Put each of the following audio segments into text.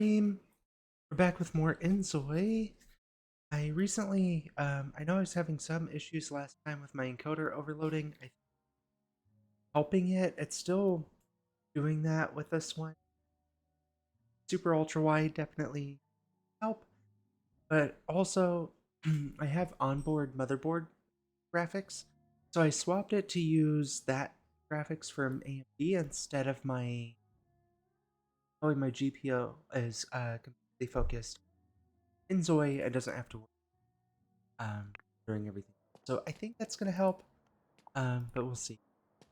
We're back with more Inzoi. I recently, I know I was having some issues last time with my encoder overloading. Helping it. It's still doing that with this one. Super ultra wide definitely help, but also I have onboard motherboard graphics, so I swapped it to use that graphics from AMD instead of my GPU is completely focused. Inzoi, it doesn't have to work during everything. So I think that's gonna help. But we'll see.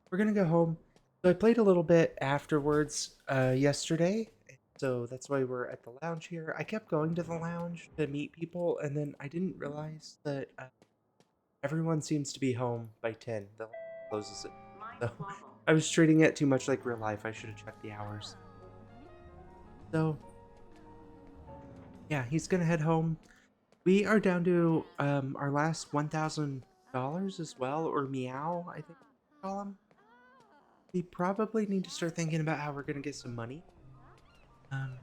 We're gonna go home. So I played a little bit afterwards yesterday. So that's why we're at the lounge here. I kept going to the lounge to meet people, and then I didn't realize that everyone seems to be home by 10. The lounge closes it. So I was treating it too much like real life. I should have checked the hours. So yeah, he's gonna head home. We are down to our last $1,000 as well, or meow, I think they call them. We probably need to start thinking about how we're gonna get some money. Um,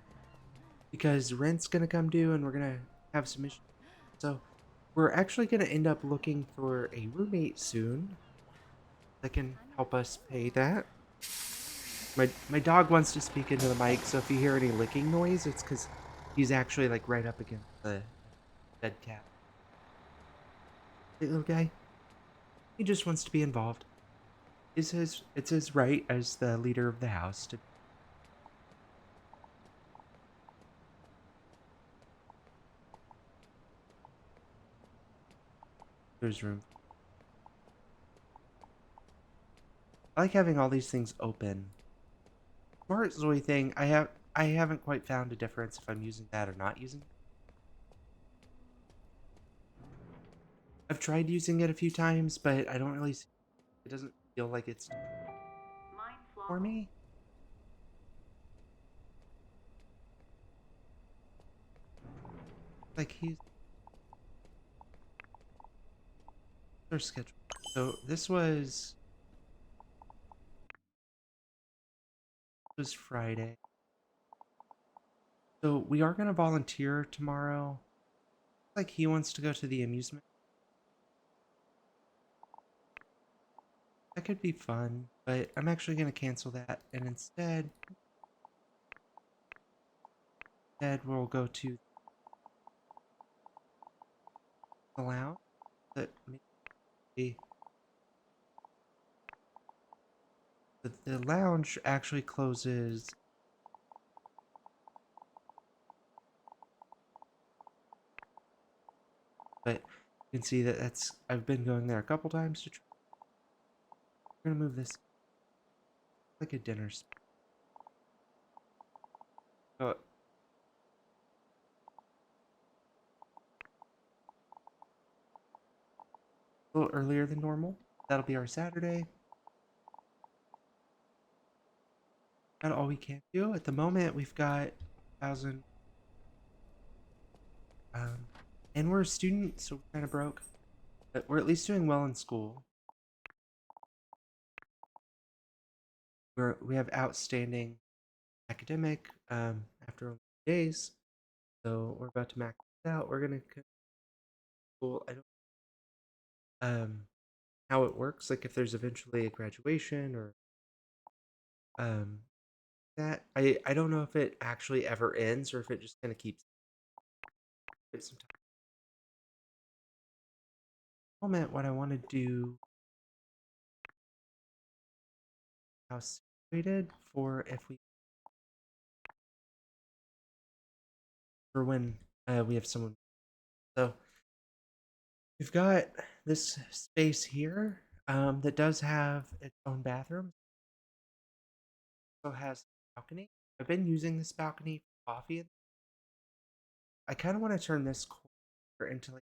because rent's gonna come due and we're gonna have some issues. So we're actually gonna end up looking for a roommate soon that can help us pay that. My dog wants to speak into the mic, so if you hear any licking noise, it's because he's actually like right up against the dead cat. Hey, little guy, he just wants to be involved. It's his right as the leader of the house to there's room. I like having all these things open. Smart Zoe thing, I haven't quite found a difference if I'm using that or not using it. I've tried using it a few times, but I don't really see, it doesn't feel like it's for me. Like he's our schedule. So this was Friday. So we are gonna volunteer tomorrow. Like he wants to go to the amusement. That could be fun, but I'm actually gonna cancel that and instead we'll go to the lounge. That maybe the lounge actually closes, but you can see that I've been going there a couple times to try. We're gonna move this like a dinner spot. Oh, a little earlier than normal. That'll be our Saturday. That's all we can do at the moment. We've got 1,000, um, and we're a student, so we're kind of broke, but we're at least doing well in school. We have outstanding academic after only days, so we're about to max it out. We're gonna school. I don't how it works, like if there's eventually a graduation or um that I don't know if it actually ever ends or if it just kind of keeps it some time. Moment, what I want to do how situated for if we for when we have someone. So we've got this space here that does have its own bathroom. So has a balcony. I've been using this balcony for coffee. I kind of want to turn this corner into like.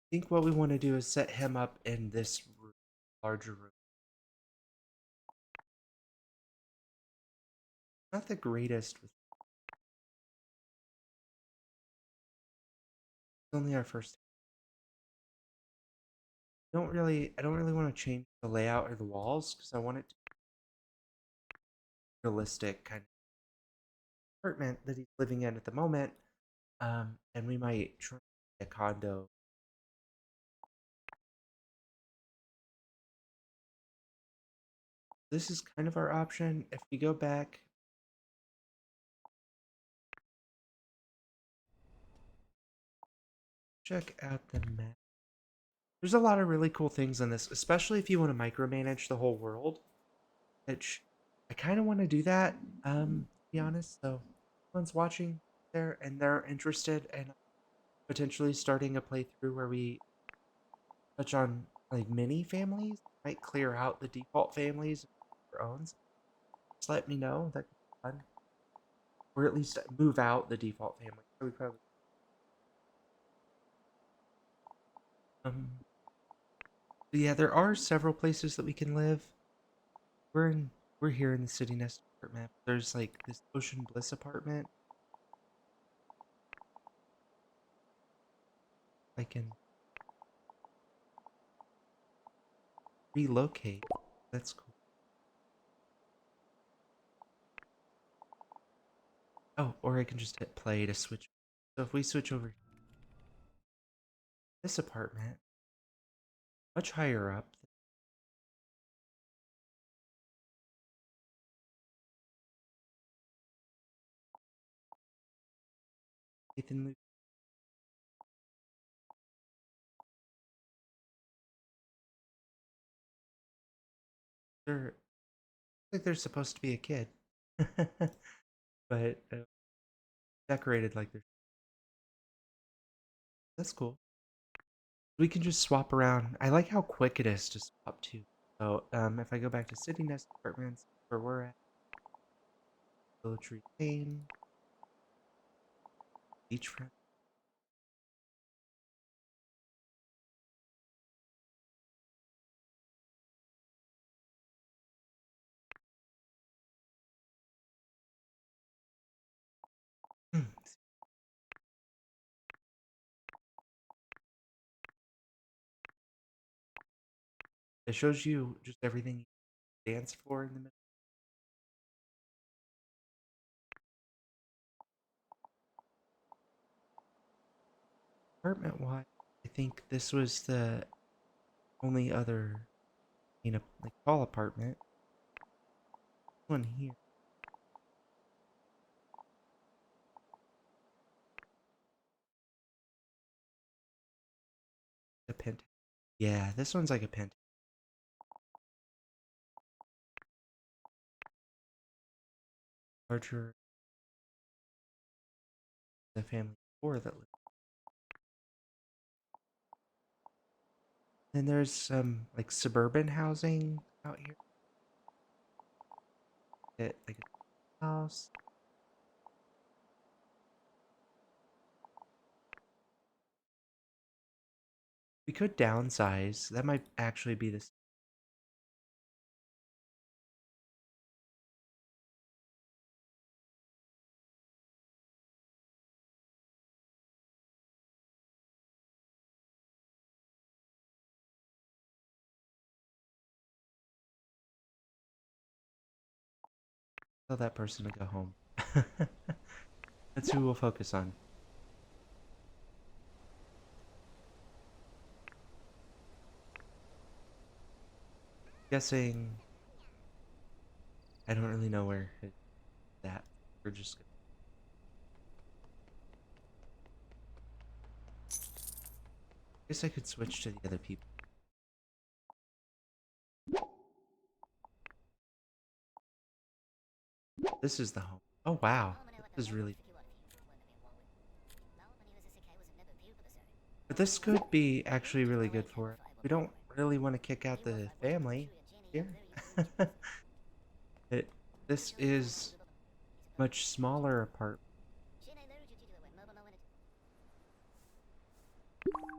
I think what we want to do is set him up in this room, larger room. Not the greatest with it's only our first. I don't really want to change the layout or the walls because I want it to realistic kind of apartment that he's living in at the moment. And we might try a condo. This is kind of our option. If we go back, check out the map. There's a lot of really cool things in this, especially if you want to micromanage the whole world, which I kind of want to do that, to be honest. So, if someone's watching there and they're interested in potentially starting a playthrough where we touch on like mini families, might clear out the default families for owns. Just let me know. That could be fun. Or at least move out the default family. So we probably um but yeah, there are several places that we can live. We're in we're here in the City Nest apartment. There's like this Ocean Bliss apartment. I can relocate. That's cool. Oh, or I can just hit play to switch. So if we switch over this apartment, much higher up, Nathan Luther, like they're supposed to be a kid, but decorated like they're. That's cool. We can just swap around. I like how quick it is to swap too. So if I go back to City Nest Apartments, where we're at, Military Lane, Beachfront. It shows you just everything you dance for in the middle. Apartment wide, I think this was the only other, like tall apartment. This one here, the pent. Yeah, this one's like a pent. Larger, the family of four that live. Then there's some like suburban housing out here. That like a house. We could downsize. That might actually be this. Tell that person to go home. That's who we'll focus on. Guessing. I don't really know where it's at. We're just. I guess I could switch to the other people. This is the home. Oh wow, this is really. But this could be actually really good for it. We don't really want to kick out the family here. it. This is much smaller apartment.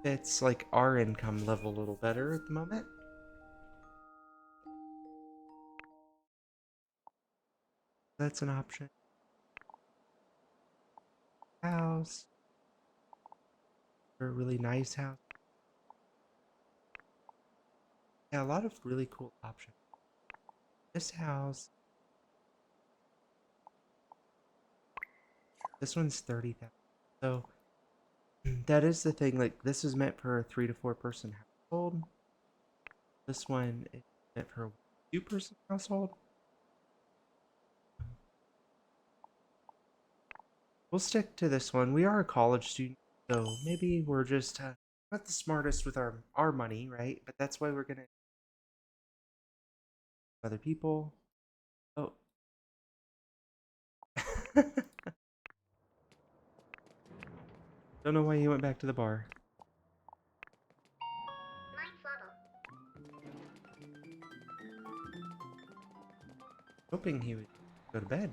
It's like our income level a little better at the moment. That's an option. House. Or a really nice house. Yeah, a lot of really cool options. This house This one's 30,000. So that is the thing. Like this is meant for a 3 to 4 person household. This one is meant for a 2 person household. We'll stick to this one. We are a college student, so maybe we're just not the smartest with our money, right? But that's why we're gonna other people. Oh. Don't know why he went back to the bar. Hoping he would go to bed.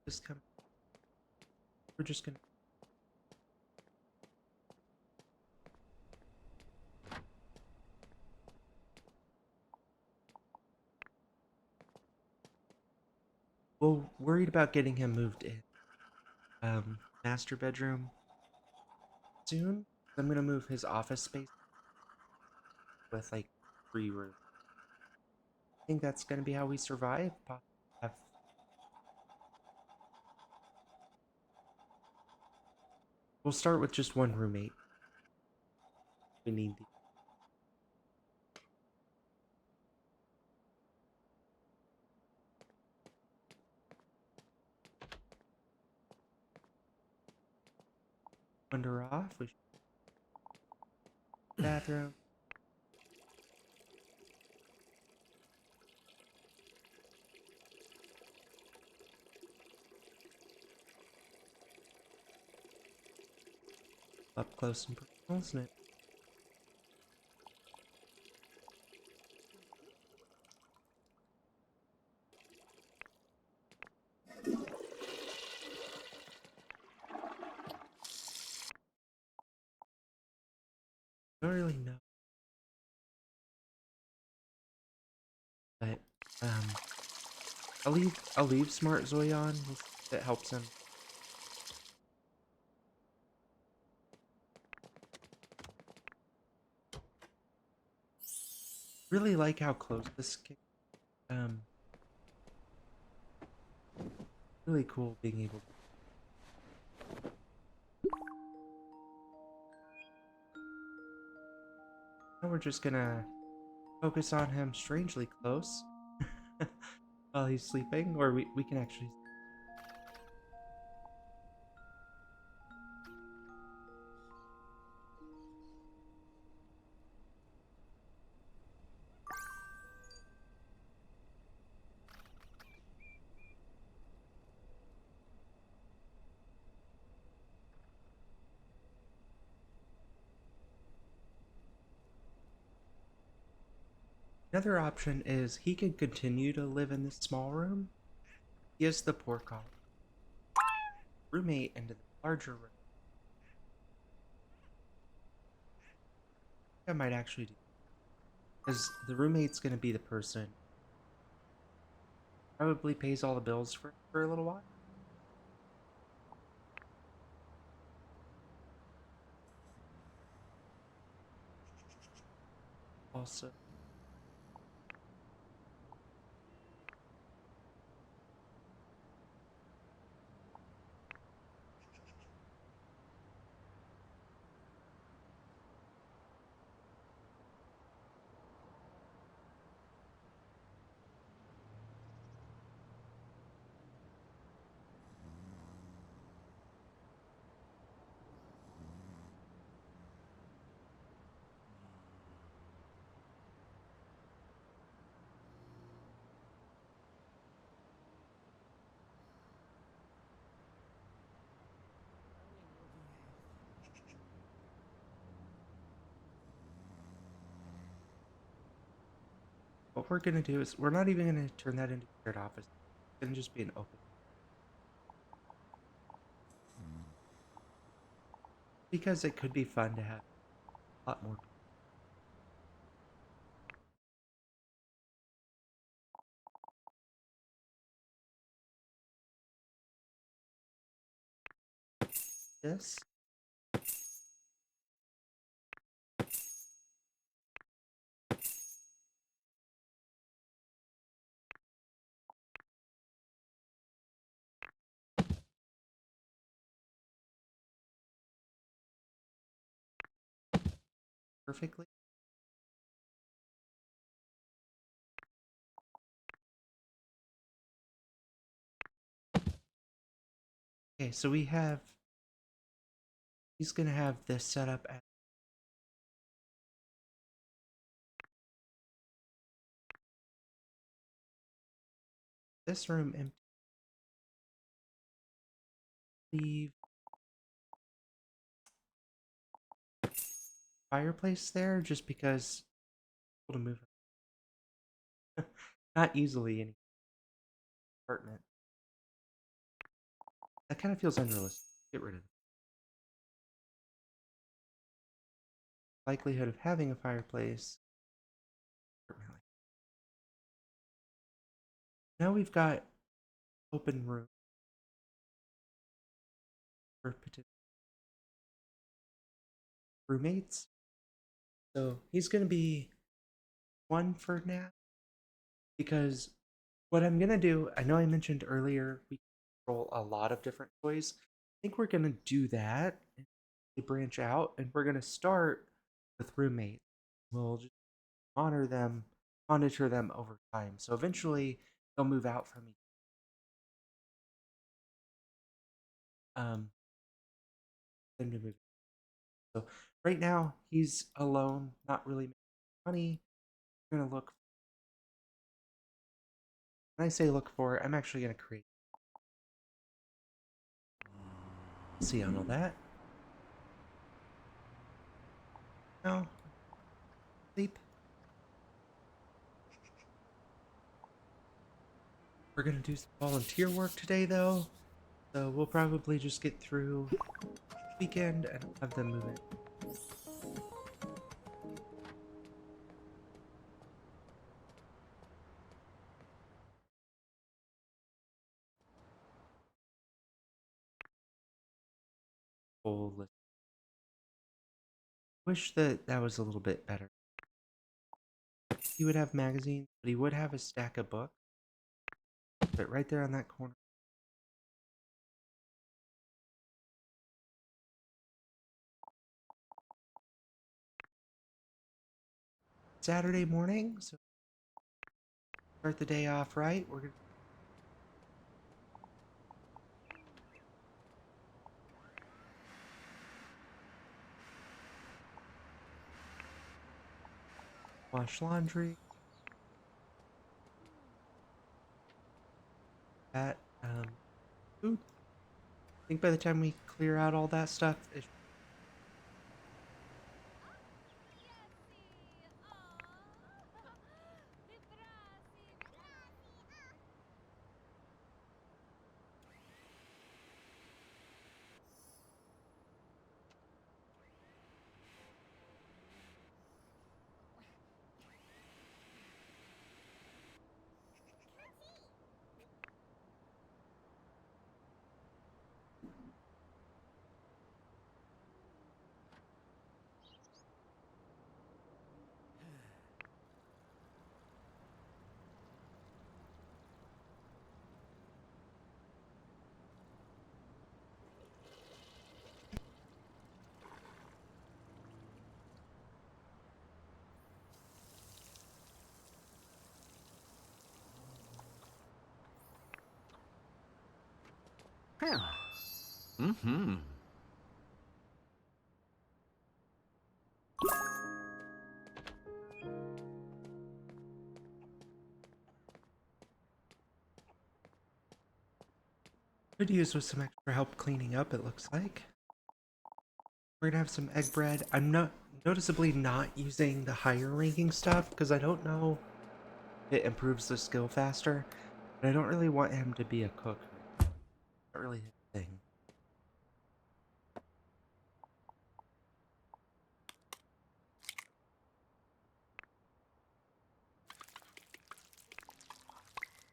Just come. We're just gonna. Well, worried about getting him moved in. Master bedroom soon. I'm gonna move his office space with like 3 rooms. I think that's gonna be how we survive. We'll start with just one roommate. We need the window off. We should bathroom. Up close and personal, isn't it? I don't really know, but um, I'll leave Smart Zoe on. We'll see if it helps him. Really like how close this kid. Um, really cool being able to. Now we're just gonna focus on him strangely close while he's sleeping, or we can actually. Another option is he can continue to live in this small room. He has the poor college roommate into the larger room. I might actually do because the roommate's gonna be the person probably pays all the bills for a little while. Also, what we're gonna do is we're not even gonna turn that into a shared office. It's gonna just be an open. because it could be fun to have a lot more. This. Perfectly. Okay, so he's gonna have this set up at this room empty. Leave fireplace there just because able to move not easily in apartment. That kind of feels unrealistic. Get rid of it. Likelihood of having a fireplace. Now we've got open room for potential roommates. So he's gonna be one for now because what I'm gonna do, I know I mentioned earlier we control a lot of different toys. I think we're gonna do that and branch out, and we're gonna start with roommates. We'll just monitor them over time. So eventually they'll move out from each them to move. So right now he's alone, not really making money. We're gonna look. When I say look for, I'm actually gonna create. See on all that. Now sleep. We're gonna do some volunteer work today though. So we'll probably just get through the weekend and have them move in. Whole list. Wish that that was a little bit better. He would have magazines, but he would have a stack of books. But right there on that corner. Saturday morning, so start the day off right. We're gonna wash laundry. That food. I think by the time we clear out all that stuff, it's Yeah. Mm-hmm. could use with some extra help cleaning up. It looks like we're gonna have some egg bread. I'm not noticeably not using the higher ranking stuff because I don't know if it improves the skill faster. But I don't really want him to be a cook. Not really his thing.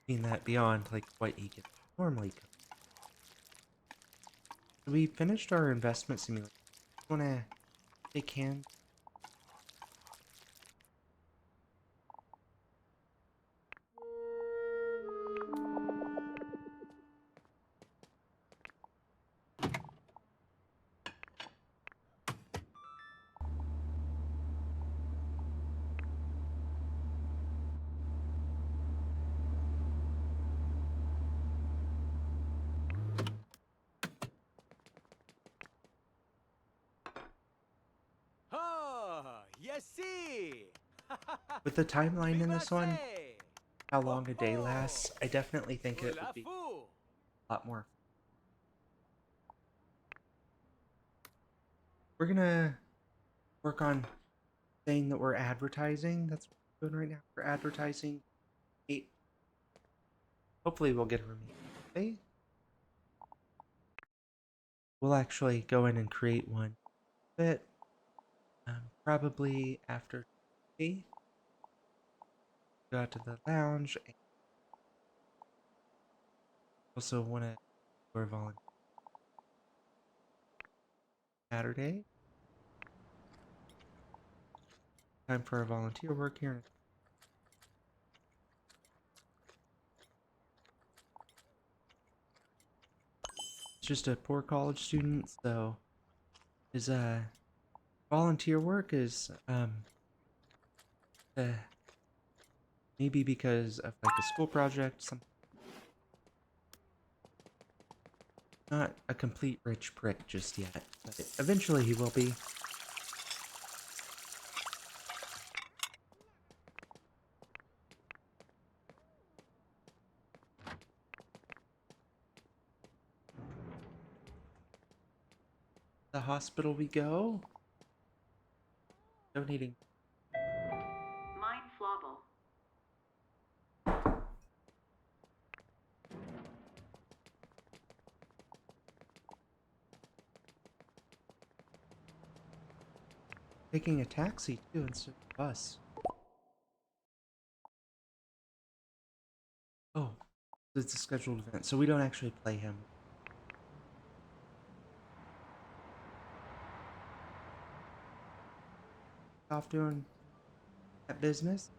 mean that beyond like what he can normally come. We finished our investment simulation. Wanna shake hands? Oh, yes, see. With the timeline in this one, Vivase. how Ho long a day ho. lasts, I definitely think it would Hula be foo. a lot more. We're gonna work on saying that we're advertising. That's what we're doing right now. We're advertising. Eight. Hopefully, we'll get a remake. Okay? We'll actually go in and create one. But probably after tea, go out to the lounge. And also want to do our volunteer Saturday. Time for our volunteer work here. It's just a poor college student, so his volunteer work is uh, maybe because of like a school project, something. Not a complete rich prick just yet, but eventually he will be. The hospital we go, donating. Mein Flobble. Taking a taxi too instead of a bus. Oh, it's a scheduled event, so we don't actually play him. Off doing that business.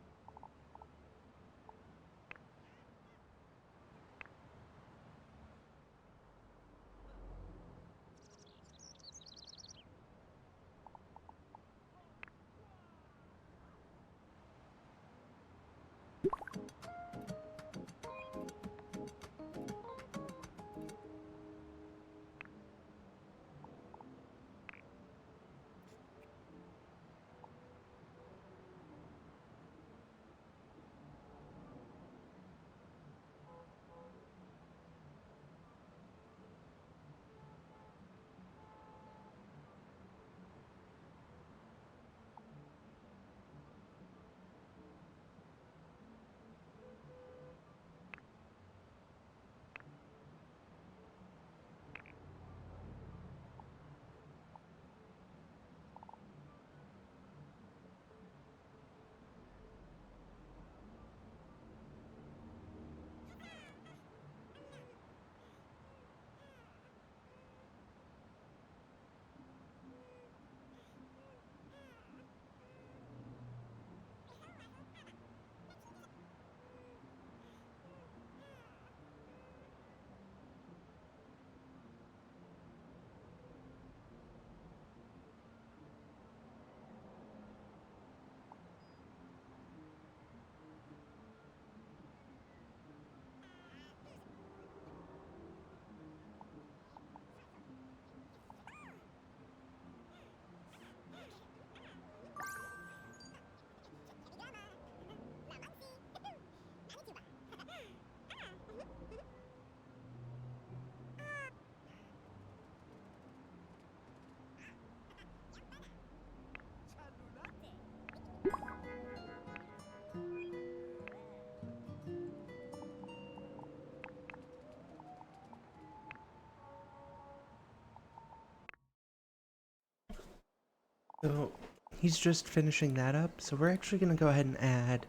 So he's just finishing that up. So we're actually gonna go ahead and add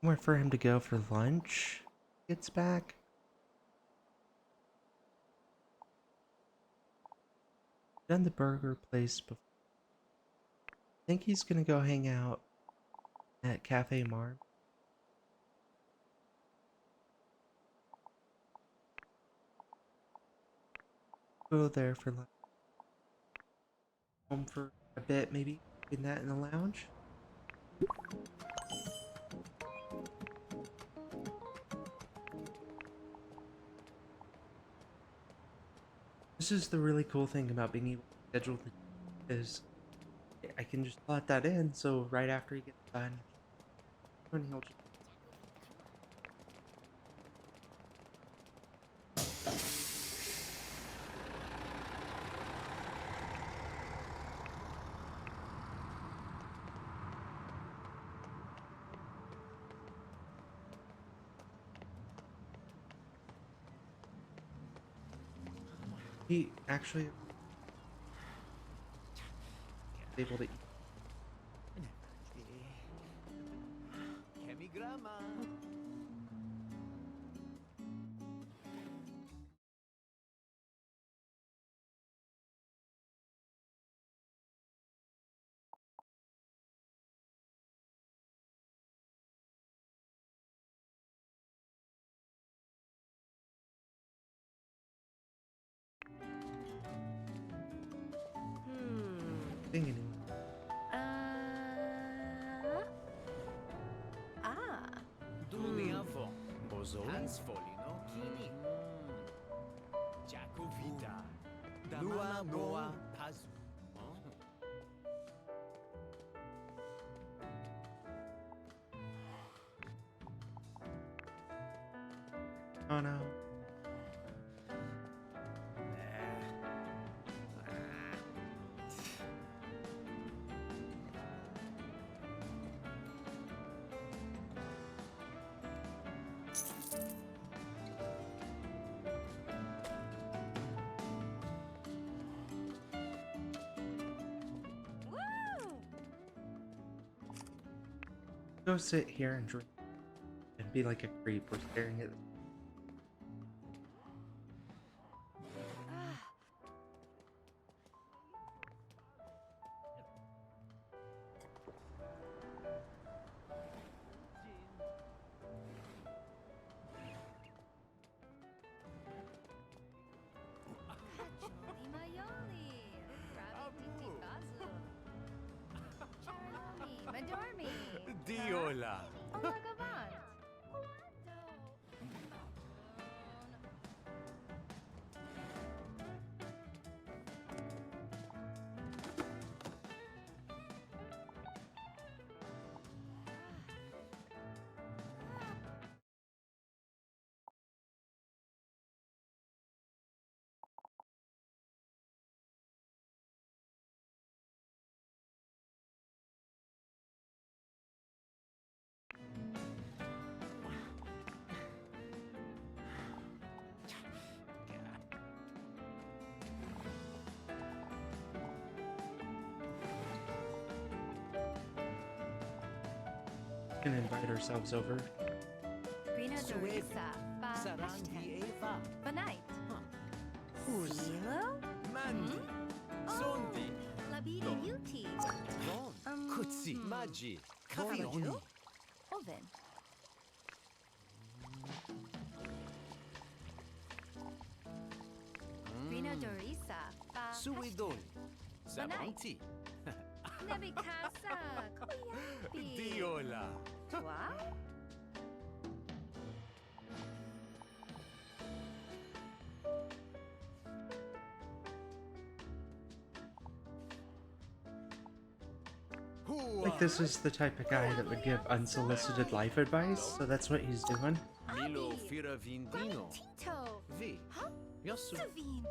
Somewhere for him to go for lunch. Gets back. Done the burger place before. I think he's gonna go hang out at Cafe Mar. Go there for lunch. Home for a bit, maybe. In that in the lounge. This is the really cool thing about being able to schedule the is I can just plot that in, so right after he gets done, then he'll just he actually is able to eat. Chemigrama. Thing anyway. Duni avon. Bozo. Hansfolino. Kini. Jacovita. Lua Noa Pazu. Oh no. Go sit here and drink and be like a creep. We're staring at. Diola. Can invite ourselves over. Sarandi Eva. Banait. Who's Silo? Mandy? Zondi. Labiri Yuti. Von. Kutsi. Maggi. Kafayoni. Oven. Rina Dorisa. Suidon. Zabanti. Nebi Casa. Kuyapi. Diola. Wow. Like, this is the type of guy that would give unsolicited life advice, so that's what he's doing. Milo Firavindino. Tito. V. Huh? Yasu. Savine.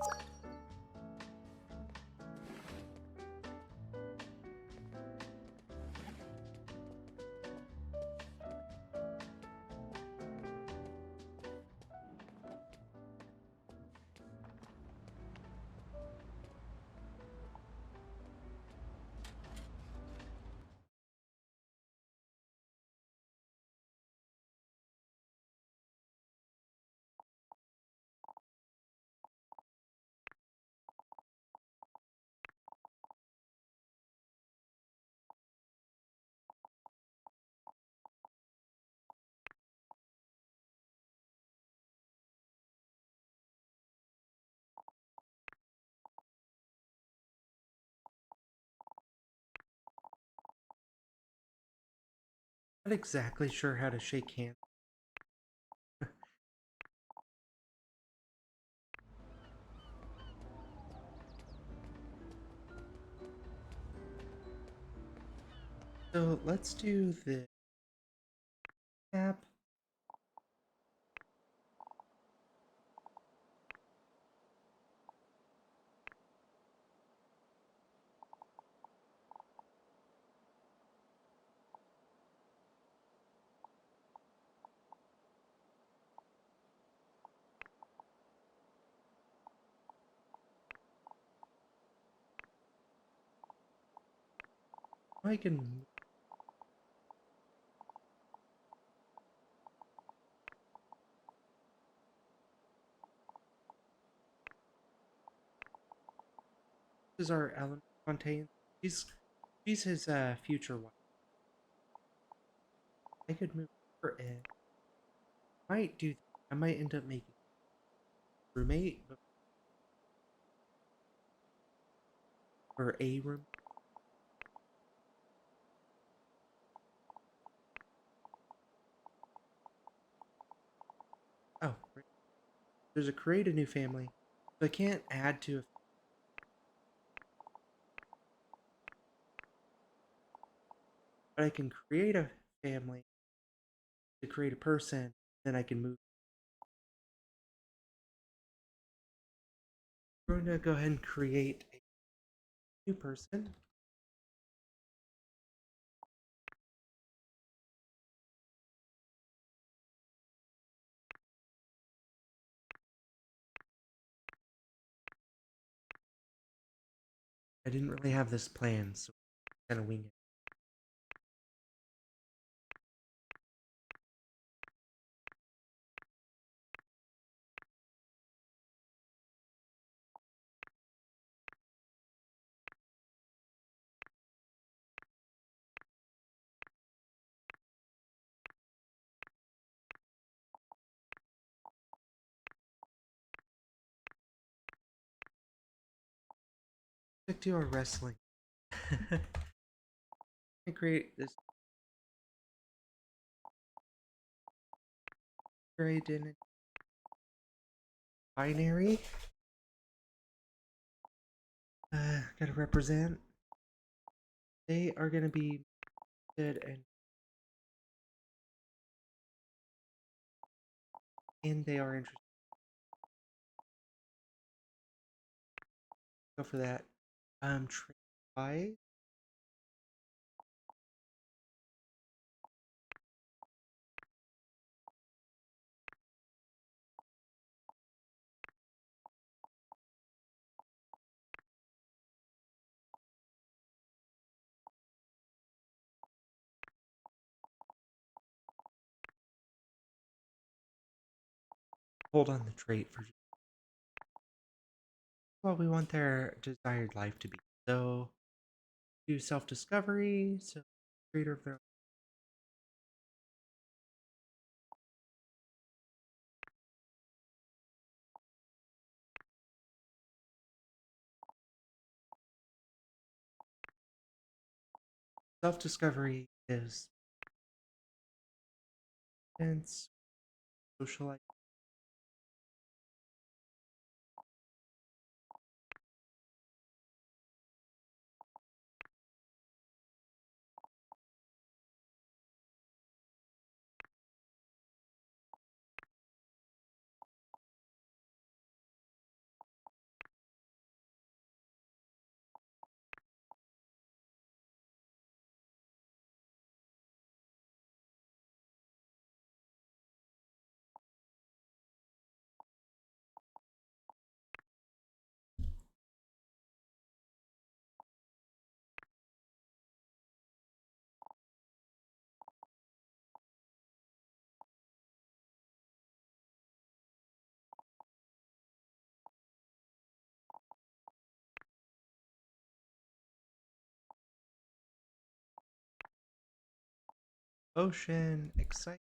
Not exactly sure how to shake hands. So let's do the app. I can. This is our Ellen Fontaine. She's she's his future wife. I could move her in. Might do. I might end up making roommate or a room. Oh, right. There's a create a new family. So I can't add to a, but I can create a family to create a person. Then I can move. We're gonna go ahead and create a new person. I didn't really have this plan, so kind of wing it. Stick to our wrestling. I create this identity binary. Gotta represent. They are gonna be good and they are interested. Go for that. Try. Hold on the trait for what we want their desired life to be. So do self-discovery. So creator of their self-discovery is intense social. Ocean, excitement.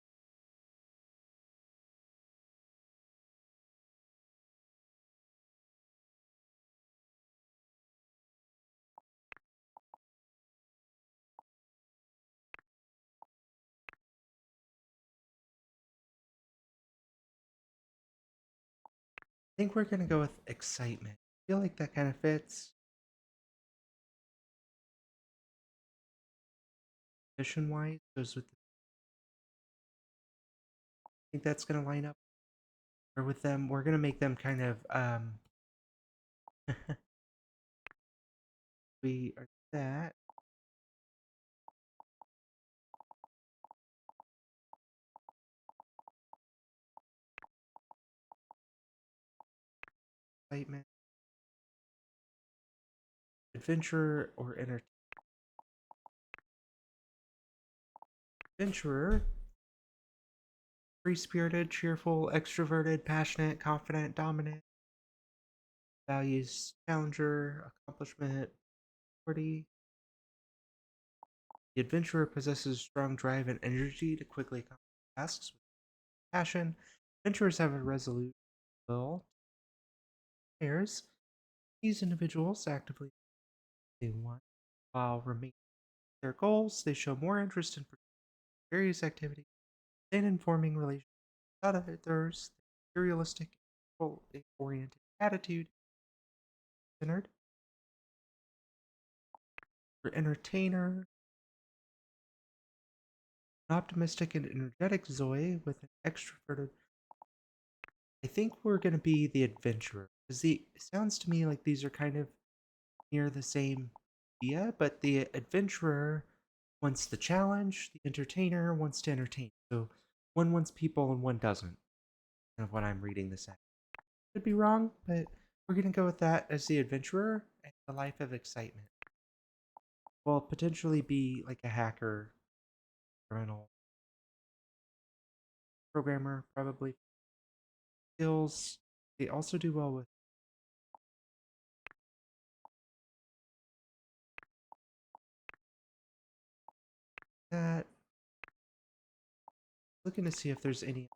think we're gonna go with excitement. I feel like that kind of fits mission wise. Goes with. I think that's gonna line up. Or with them, we're gonna make them kind of we are that excitement, adventurer, or adventurer. Free spirited, cheerful, extroverted, passionate, confident, dominant. Values challenger, accomplishment, authority. The adventurer possesses strong drive and energy to quickly accomplish tasks with passion. Adventurers have a resolute will. Pairs. These individuals actively they want while remaining their goals. They show more interest in various activities and in forming relationships with others. Materialistic, oriented attitude, centered. For entertainer, an optimistic and energetic Zoe with an extroverted. I think we're going to be the adventurer because it sounds to me like these are kind of near the same idea, but the adventurer wants the challenge, the entertainer wants to entertain. So one wants people and one doesn't. Kind of what I'm reading this at. Could be wrong, but we're going to go with that as the adventurer and the life of excitement. Well, potentially be like a hacker, criminal, programmer, probably skills. They also do well with that. Looking to see if there's any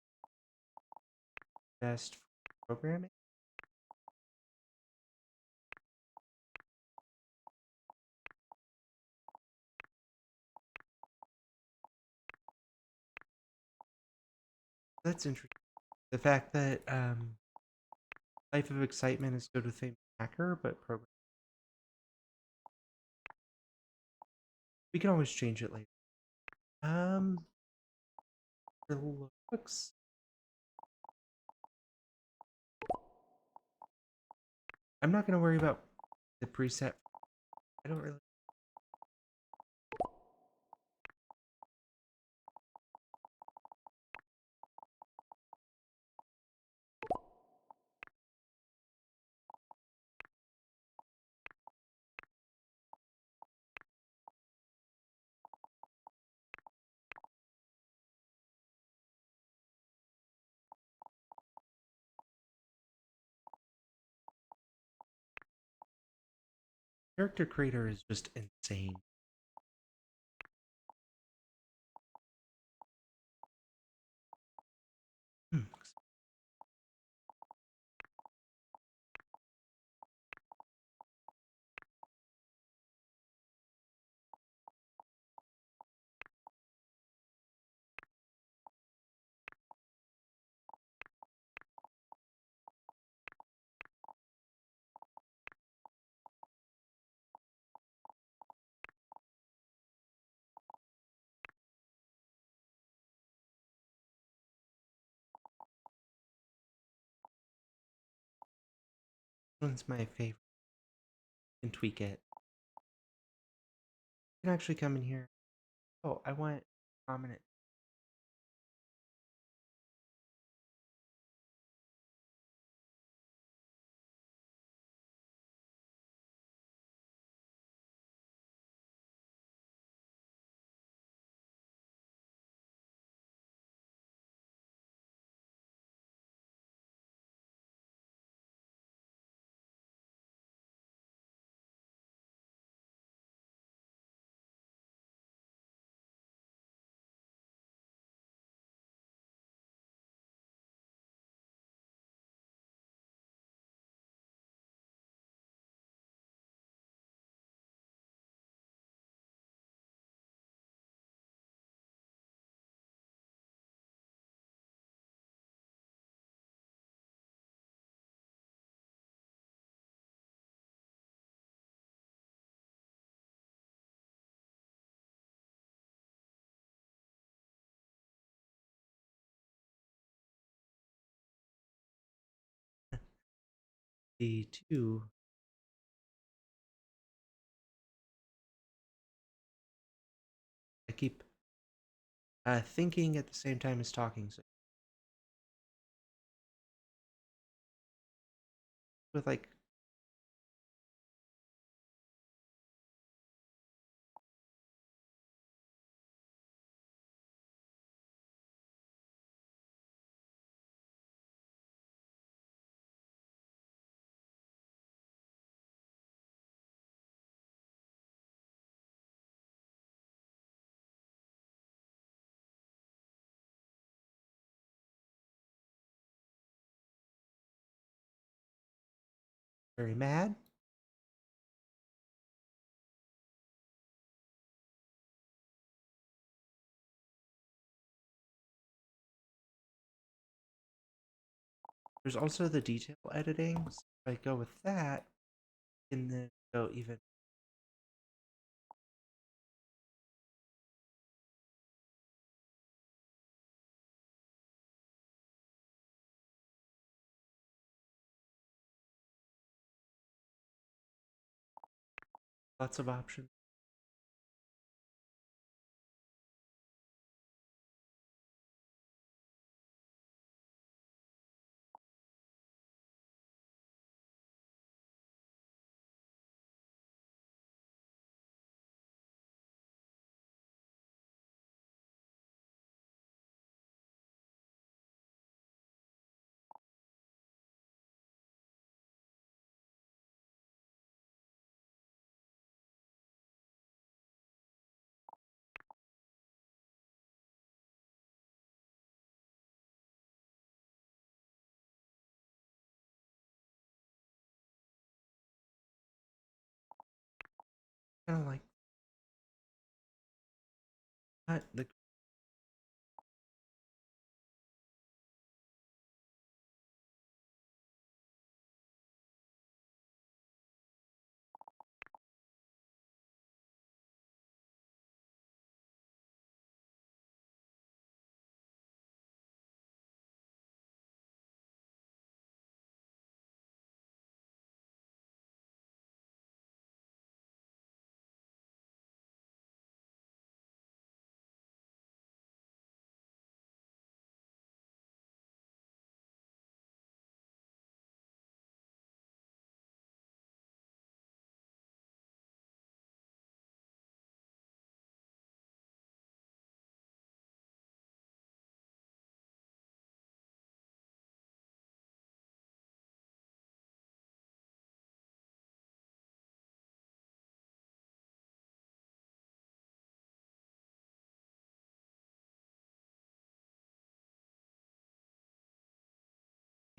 best programming. That's interesting. The fact that Life of Excitement is good with Fame Hacker, but program. We can always change it later. For looks. I'm not gonna worry about the preset. I don't really. Character creator is just insane. Hmm. This one's my favorite. You can tweak it. You can actually come in here. Oh, I want prominent. the two. I keep thinking at the same time as talking. So with like very mad. There's also the detail editing. So if I go with that, and then go even lots of options. Kind of like that. The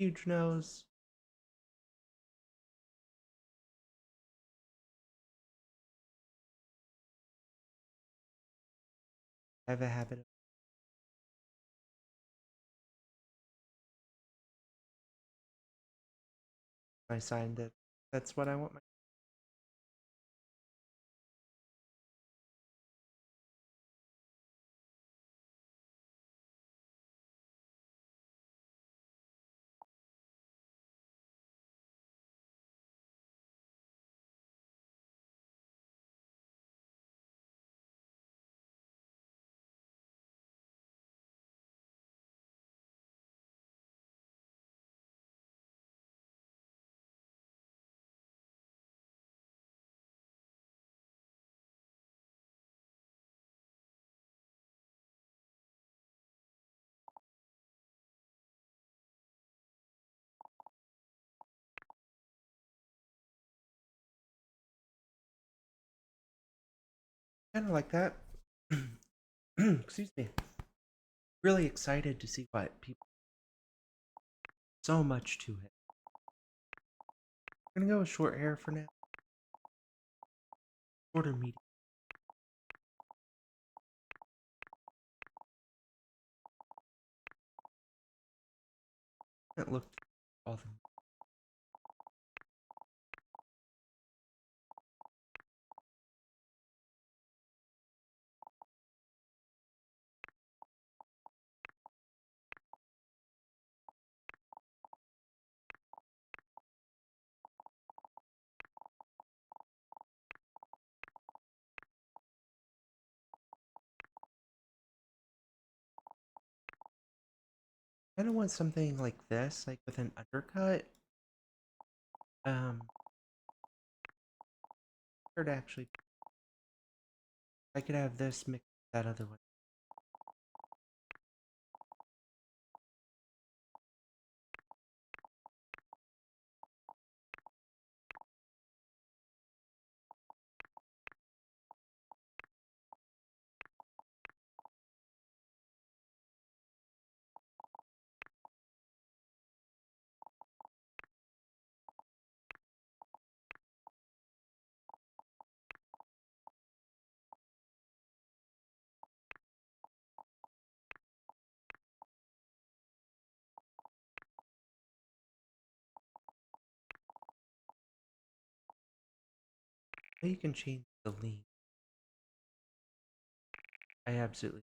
huge nose. I have a habit of my sign that that's what I want my kind of like that. Excuse me. Really excited to see what people. So much to it. I'm gonna go with short hair for now. Short or medium. It looked all the kind of want something like this, like with an undercut. Um, or to actually, I could have this mixed with that other one. Well, you can change the lean. I absolutely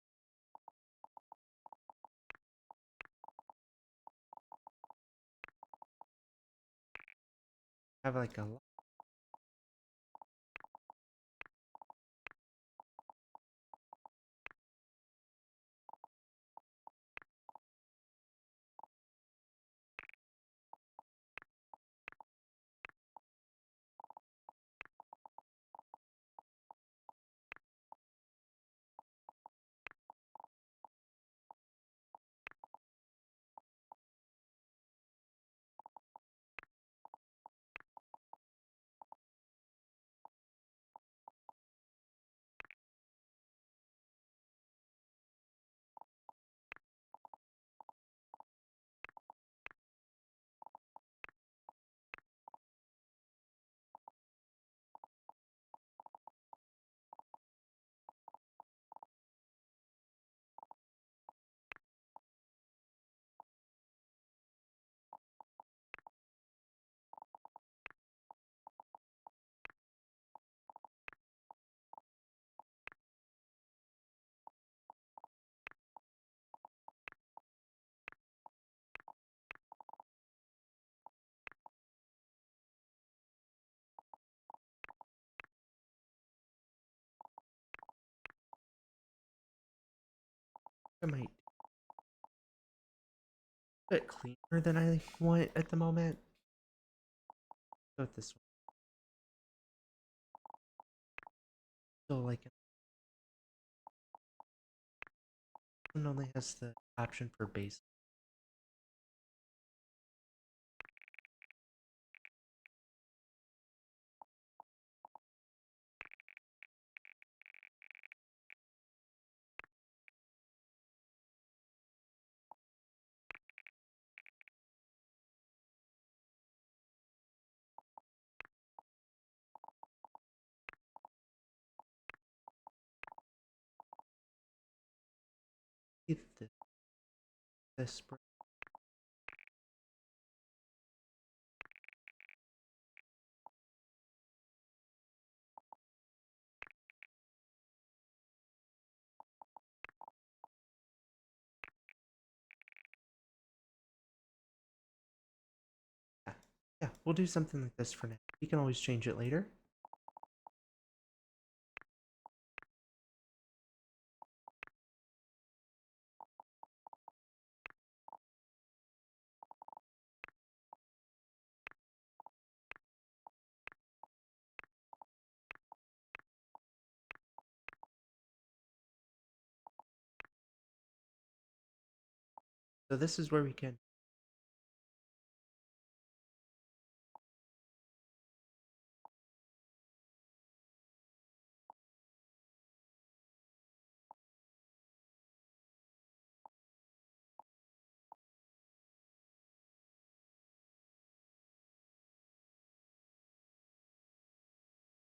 have like a lot. I might a bit cleaner than I want at the moment. Go with this one. Still like it only has the option for base. Keep this spray. Yeah, yeah, we'll do something like this for now. You can always change it later. So this is where we can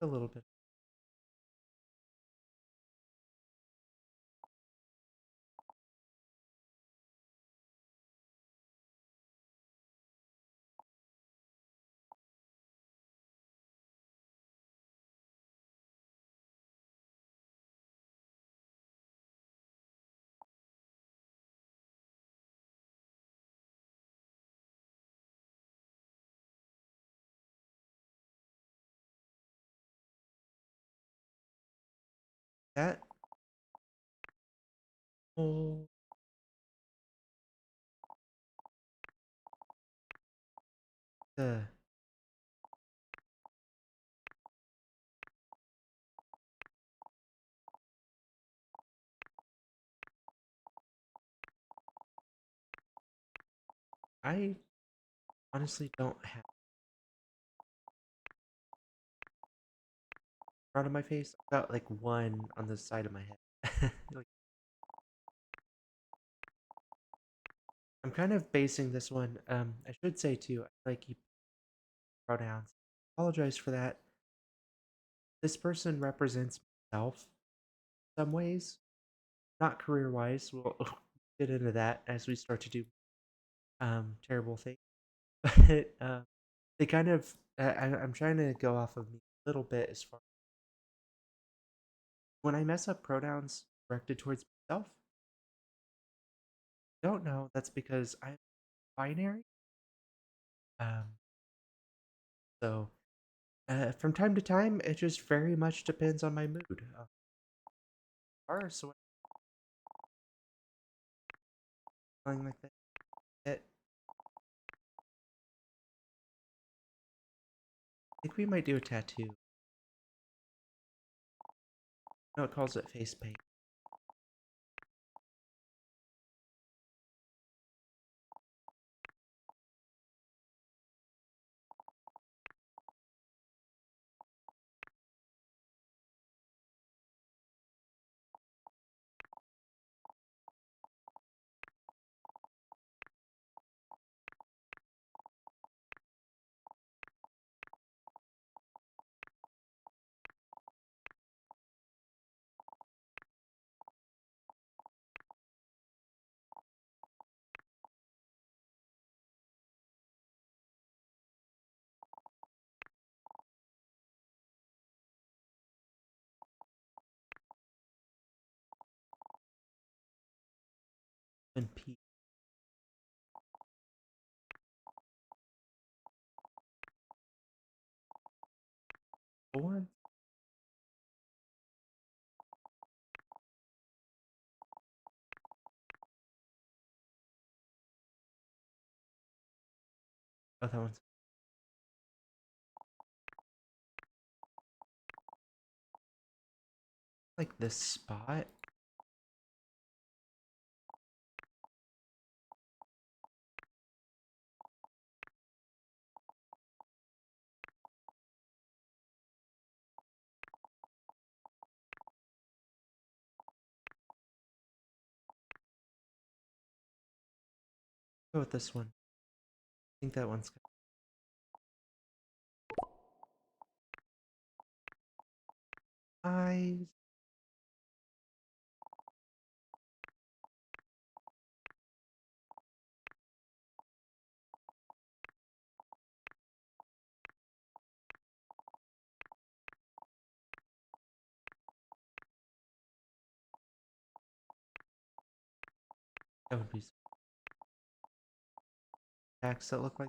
a little bit. That whole the I honestly don't have front of my face. I got like one on the side of my head. Like, I'm kind of basing this one. I should say too. I keep pronouns. Apologize for that. This person represents myself in some ways, not career wise. We'll get into that as we start to do terrible things. But they kind of. I'm trying to go off of me a little bit as far when I mess up pronouns directed towards myself. Don't know. That's because I'm binary. Um, so from time to time, it just very much depends on my mood. So feeling like that. I think we might do a tattoo. No, it calls it face paint. And P. One. Oh, that one's like this spot. Go with this one. I think that one's good. Eyes. That would be stacks that look like.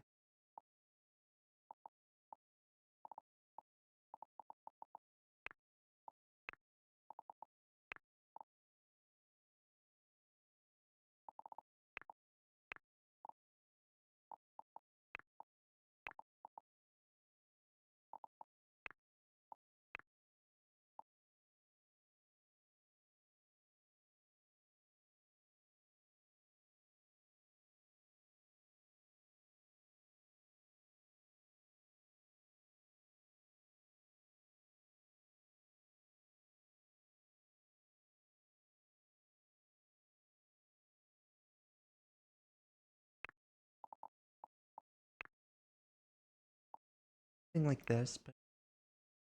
Thing like this, but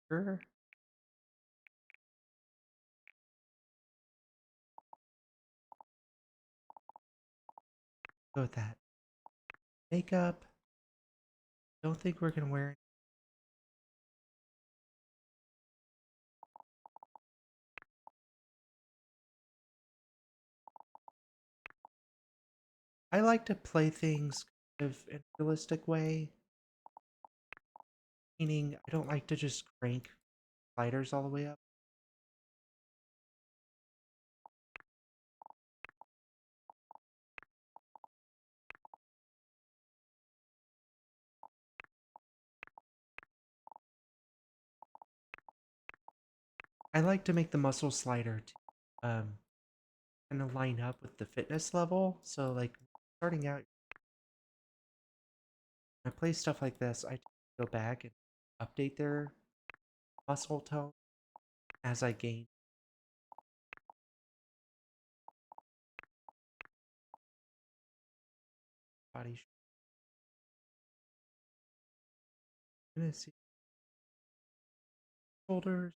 sure. Go with that. Makeup. Don't think we're gonna wear it. I like to play things kind of in a realistic way. Meaning, I don't like to just crank sliders all the way up. I like to make the muscle slider to kind of line up with the fitness level. So like starting out, when I play stuff like this, I go back and update their muscle tone as I gain body shape. I'm gonna see shoulders,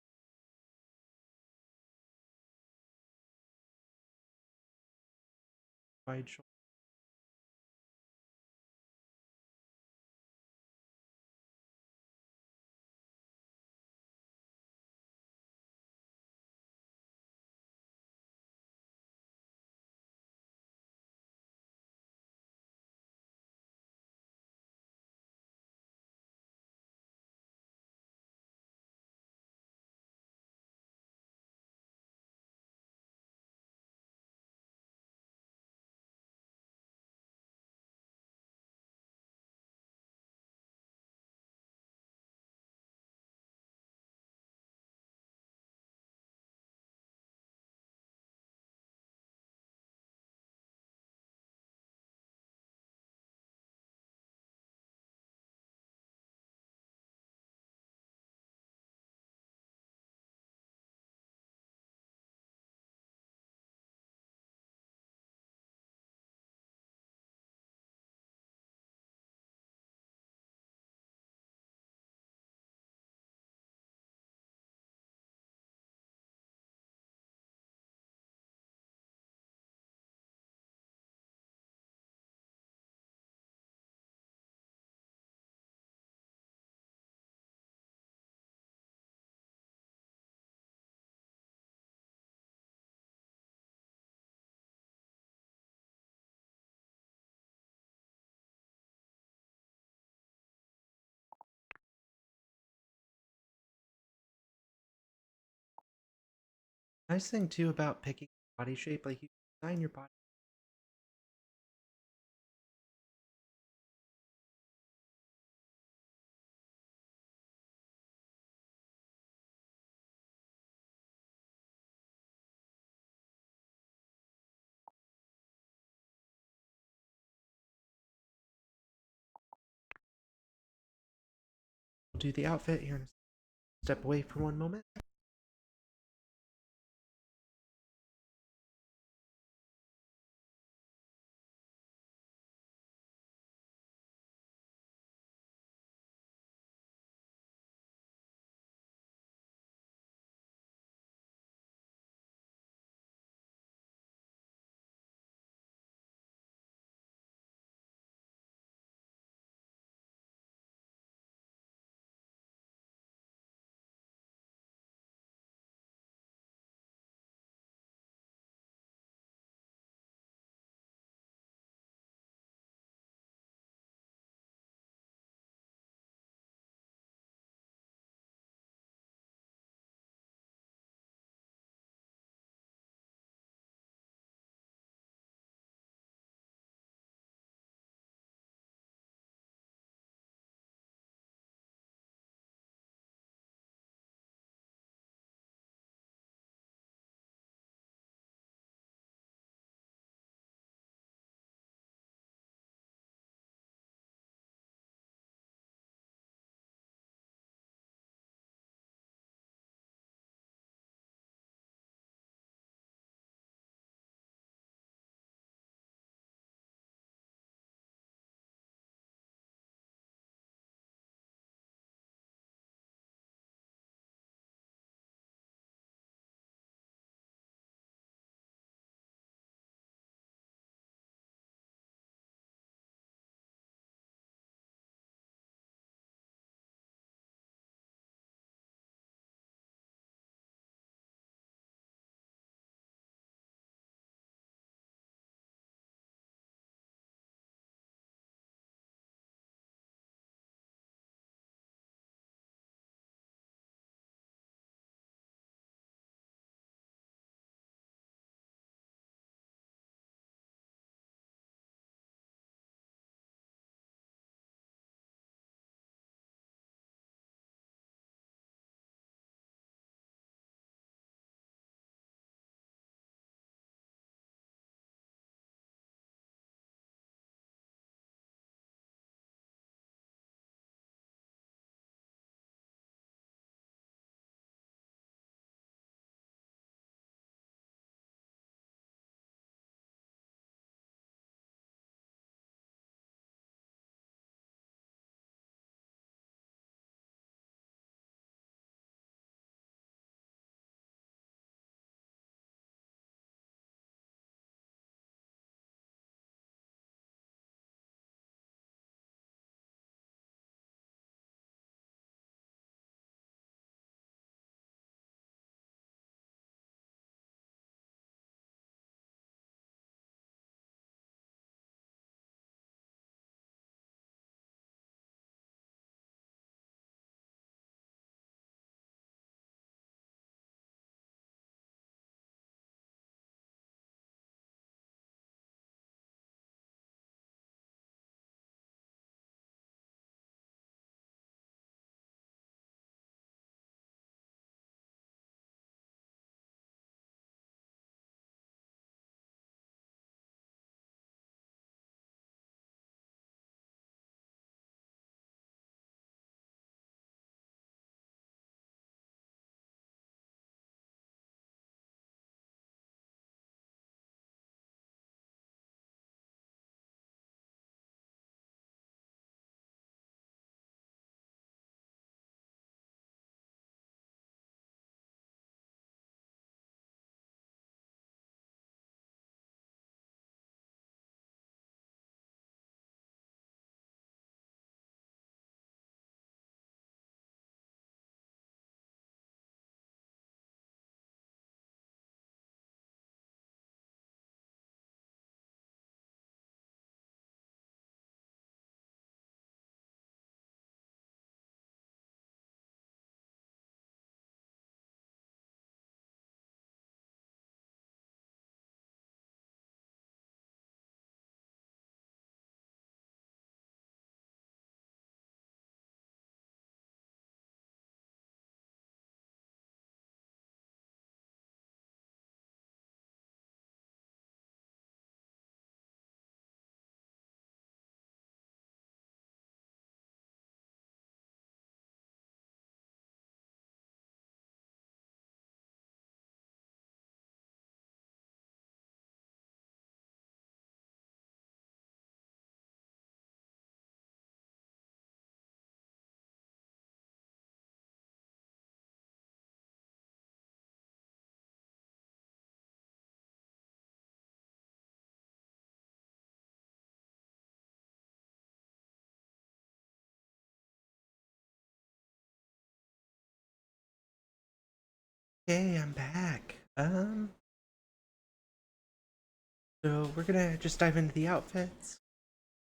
wide shoulders. Nice thing too about picking body shape, like you design your body. We'll do the outfit here in a step away for one moment. Okay, I'm back. So we're gonna just dive into the outfits.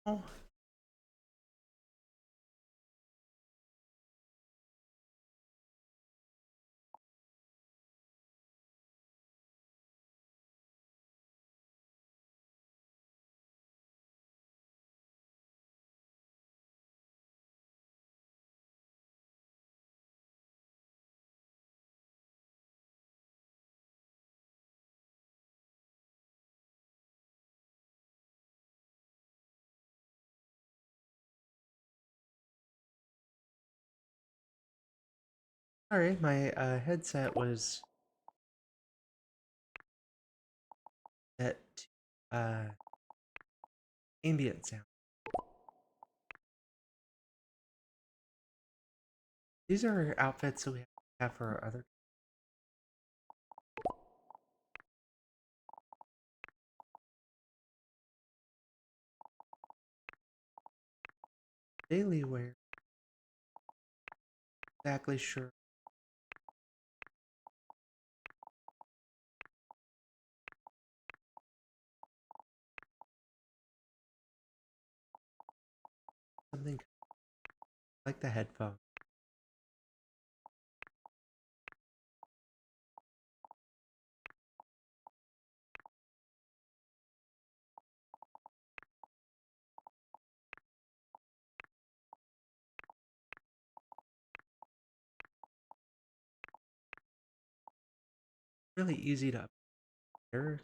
Oh, sorry, my headset was set to ambient sound. These are outfits that we have for our other daily wear. Exactly sure. Something like the headphone. Really easy to wear.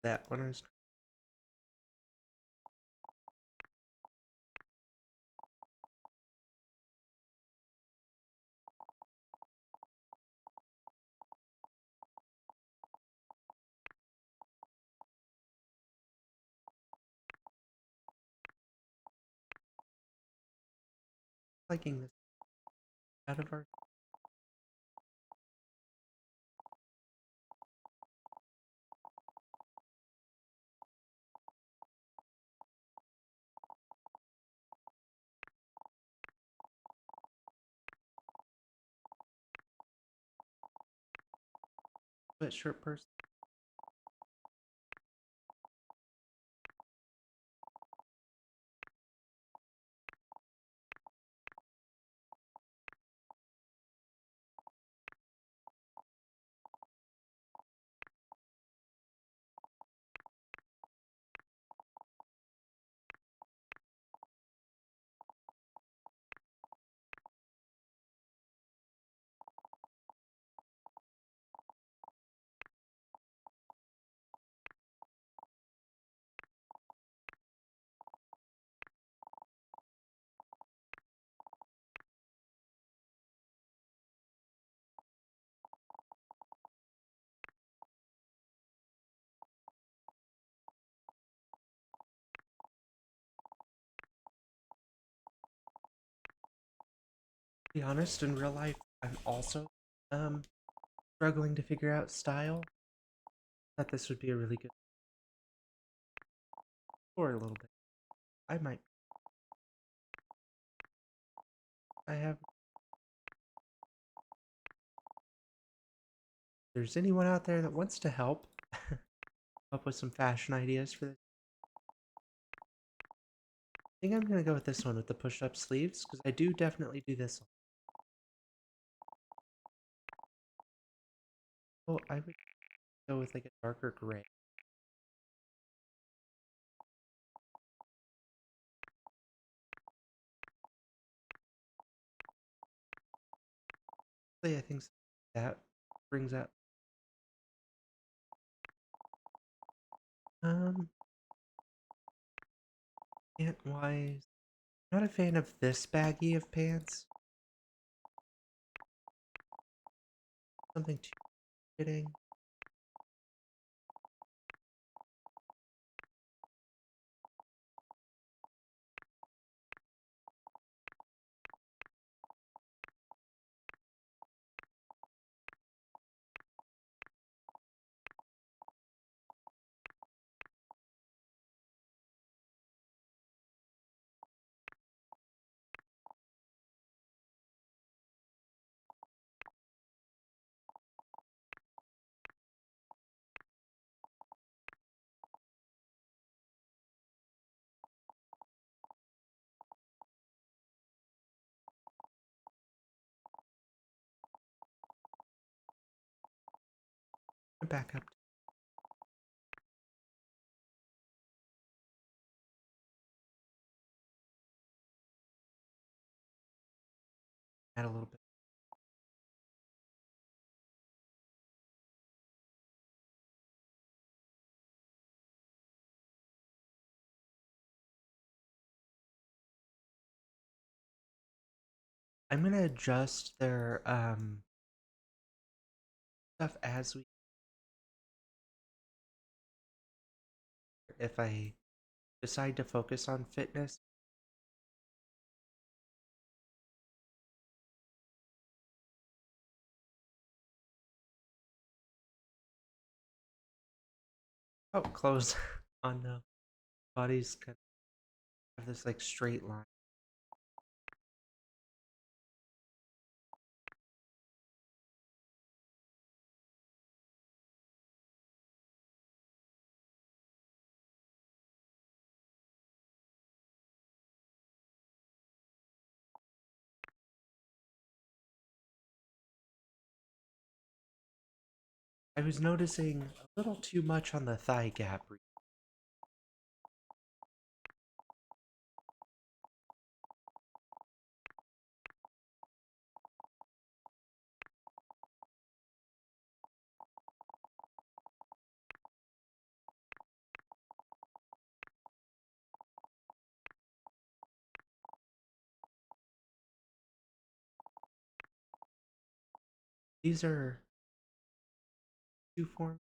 That one is liking this out of our. Sweatshirt person. To be honest, in real life, I'm also um struggling to figure out style. Thought this would be a really good for a little bit. I might. I have. If there's anyone out there that wants to help, up with some fashion ideas for this. I think I'm gonna go with this one with the push-up sleeves because I do definitely do this one. Oh, I would go with like a darker gray. I think that brings out um pant wise. Not a fan of this baggy of pants. something too fitting. Back up. Add a little bit. I'm gonna adjust their stuff as we if I decide to focus on fitness. Oh, clothes on the bodies kind of have this like straight line. I was noticing a little too much on the thigh gap. These are two forms.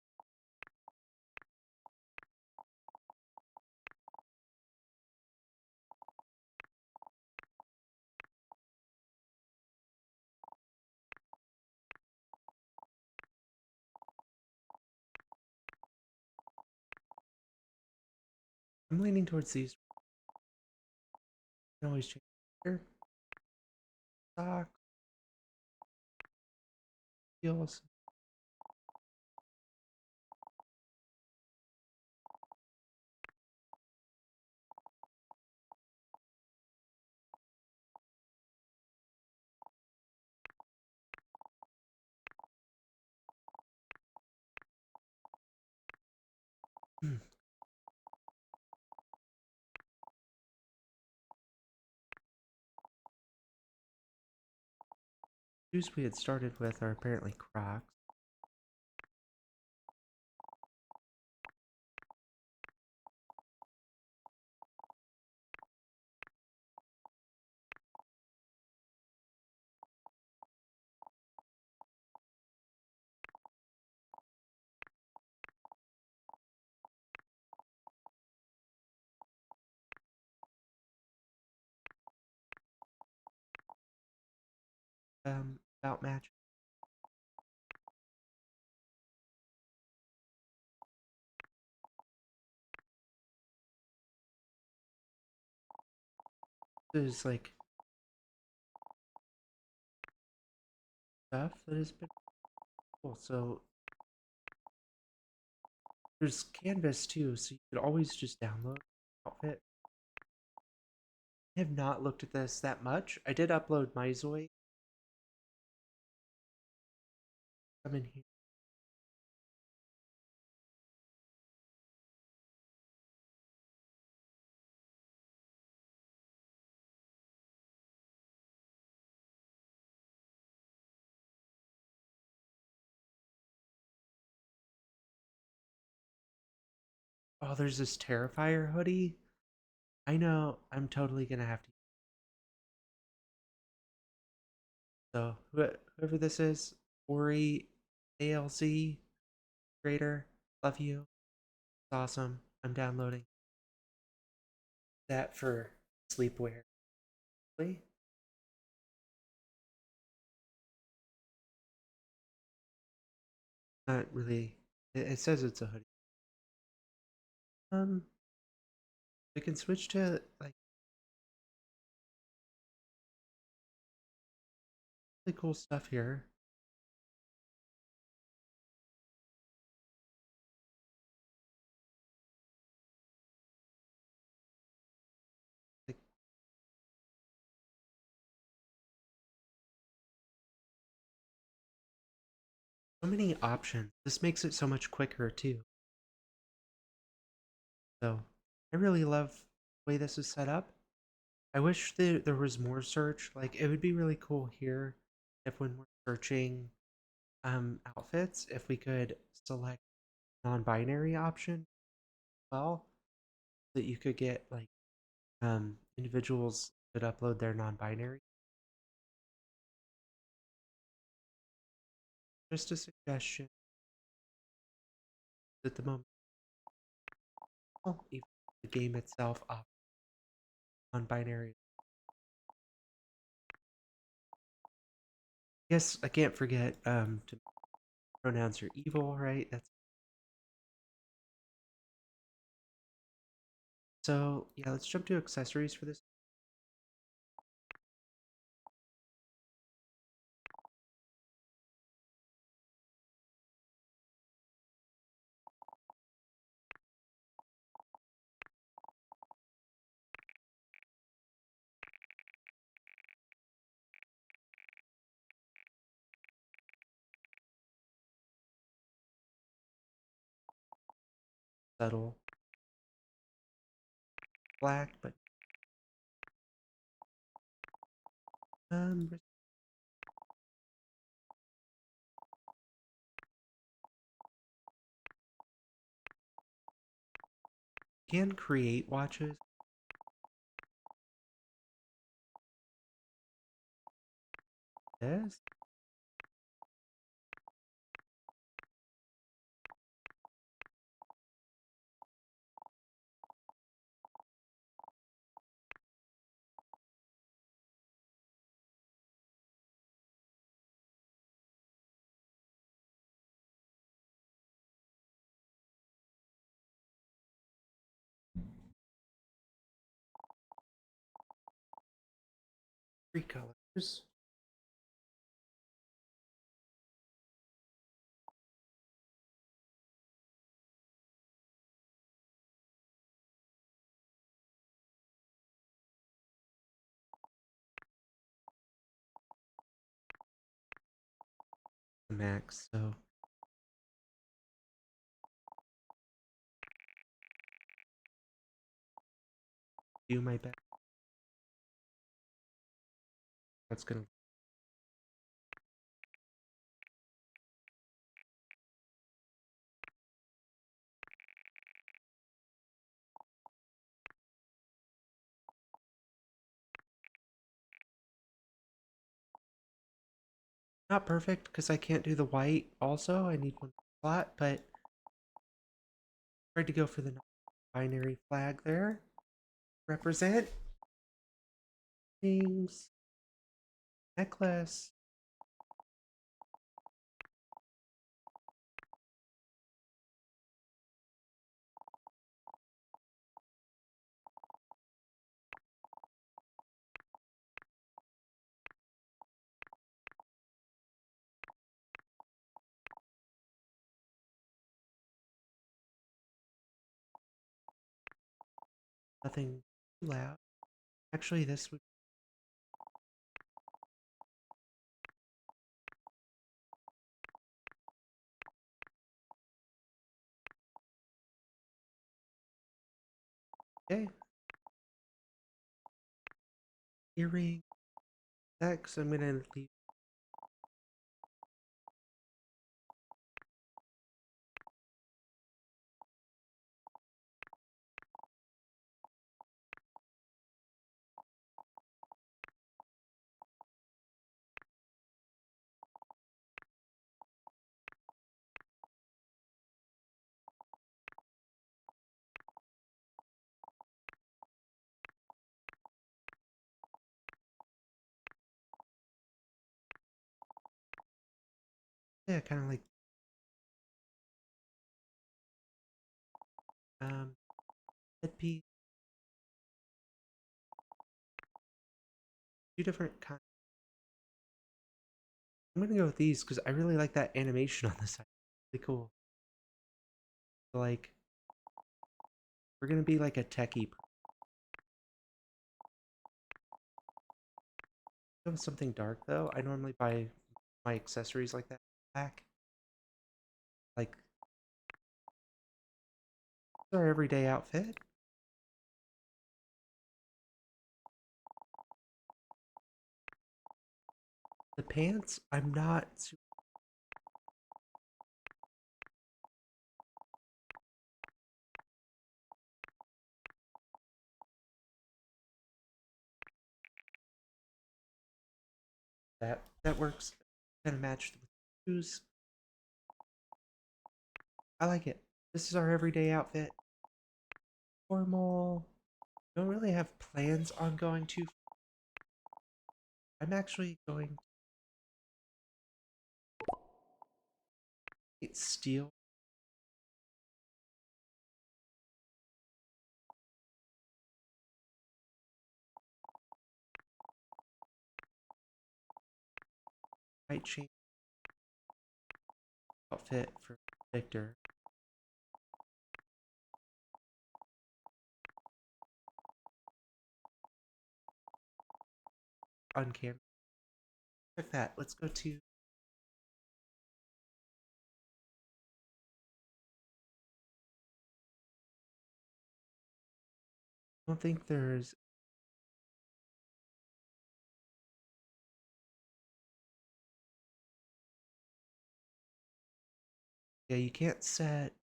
I'm leaning towards these. I can always change here. Socks, heels. Shoes we had started with are apparently Crocs. About match. There's like stuff that has been cool. So there's Canvas too, so you could always just download outfit. I have not looked at this that much. I did upload my Inzoi. I'm in here. Oh, there's this Terrifier hoodie. I know I'm totally gonna have to. So whoever this is, Ori ALZ creator. Love you. It's awesome. I'm downloading that for sleepwear. Really? Not really. It says it's a hoodie. We can switch to like really cool stuff here. Like so many options. This makes it so much quicker too. So I really love the way this is set up. I wish there was more search. Like it would be really cool here if when we're searching outfits, if we could select non-binary option as well, that you could get like individuals could upload their non-binary. Just a suggestion at the moment. Well, even the game itself non-binary. Yes, I can't forget to pronouns are evil, right? That's so yeah, let's jump to accessories for this. Subtle black, but um can create watches. Yes. Three colors. Max, so do my best. That's gonna not perfect because I can't do the white also. I need one slot, but tried to go for the binary flag there. Represent things. Necklace. Nothing too loud. Actually, this would okay. Earring. X. I'm gonna leave Yeah, kind of like um headpiece, two different kinds. I'm gonna go with these because I really like that animation on the side. Really cool. Like we're gonna be like a techie. Go with something dark though. I normally buy my accessories like that back. Like it's our everyday outfit. The pants, I'm not that works. Kind of matched with shoes. I like it. This is our everyday outfit. Formal. Don't really have plans on going to. I'm actually going to get steel. Might change outfit for Victor on camera. Check that. Let's go to. I don't think there's. Yeah, you can't set.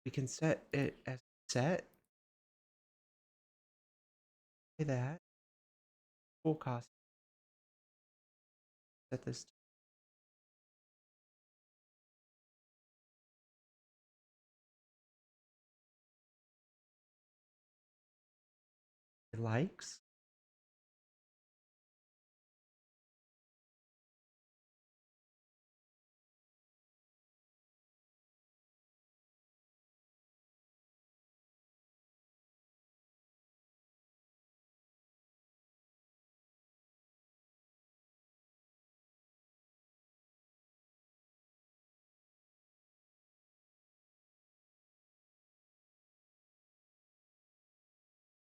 We can set it as set. Say that. Full cost. Set this to likes.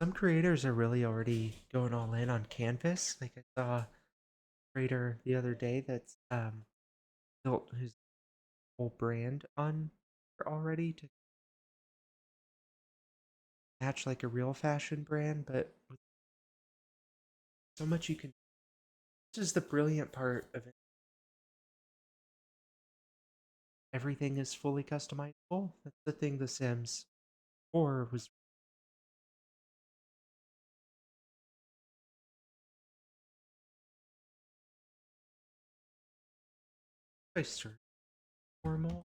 Some creators are really already going all in on canvas. Like I saw a creator the other day that's built his whole brand on already to match like a real fashion brand, but with so much you can. This is the brilliant part of it. Everything is fully customizable. That's the thing The Sims 4 was oyster normal.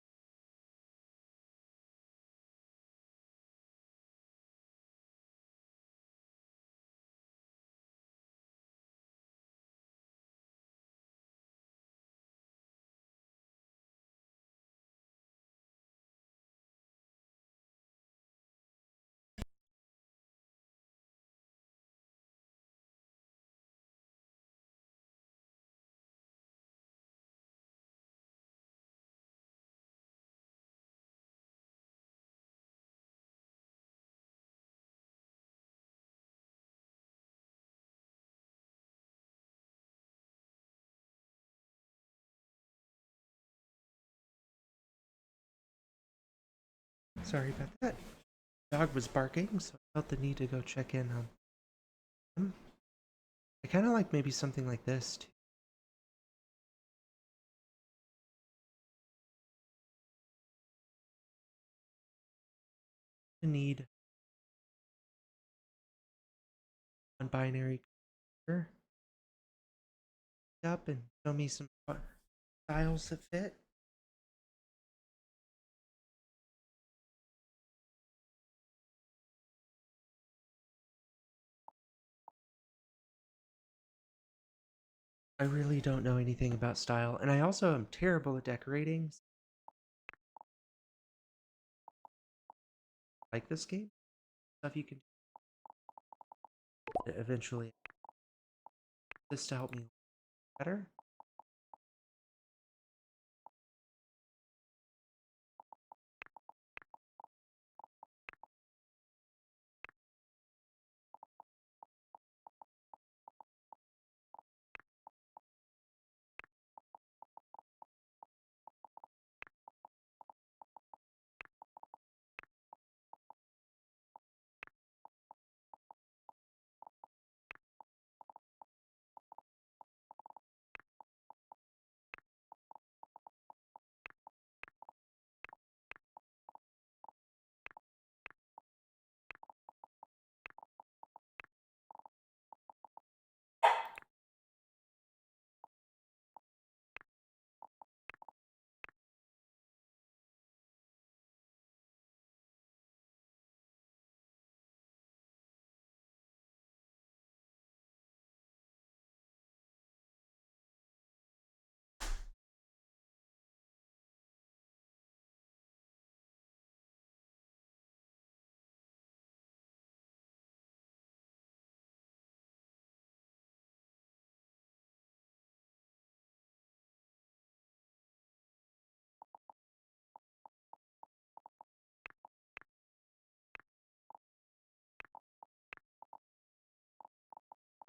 Sorry about that. Dog was barking, so I felt the need to go check in on him. I kind of like maybe something like this too. The need on binary color up and show me some styles that fit. I really don't know anything about style, and I also am terrible at decorating. Like this game, stuff you can eventually this to help me better.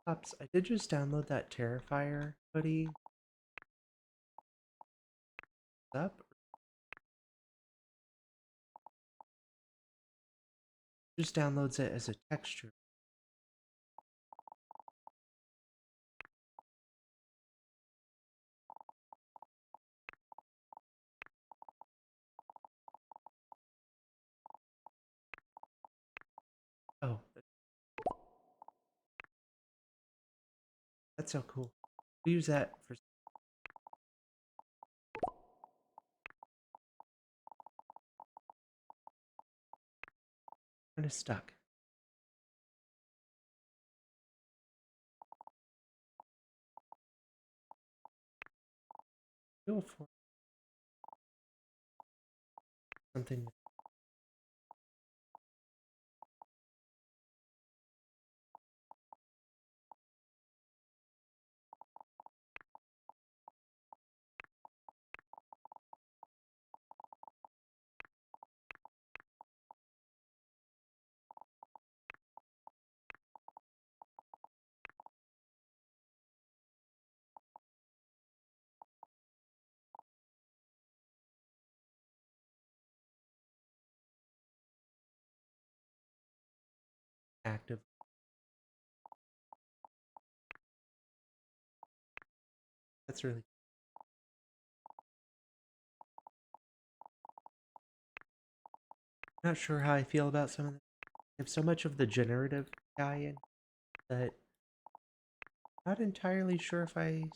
Oops, I did just download that Terrifier hoodie. Up, just downloads it as a texture. Oh, that's so cool. We use that for kind of stuck. Feel for something active. That's really not sure how I feel about some of the. I have so much of the generative AI in that not entirely sure if I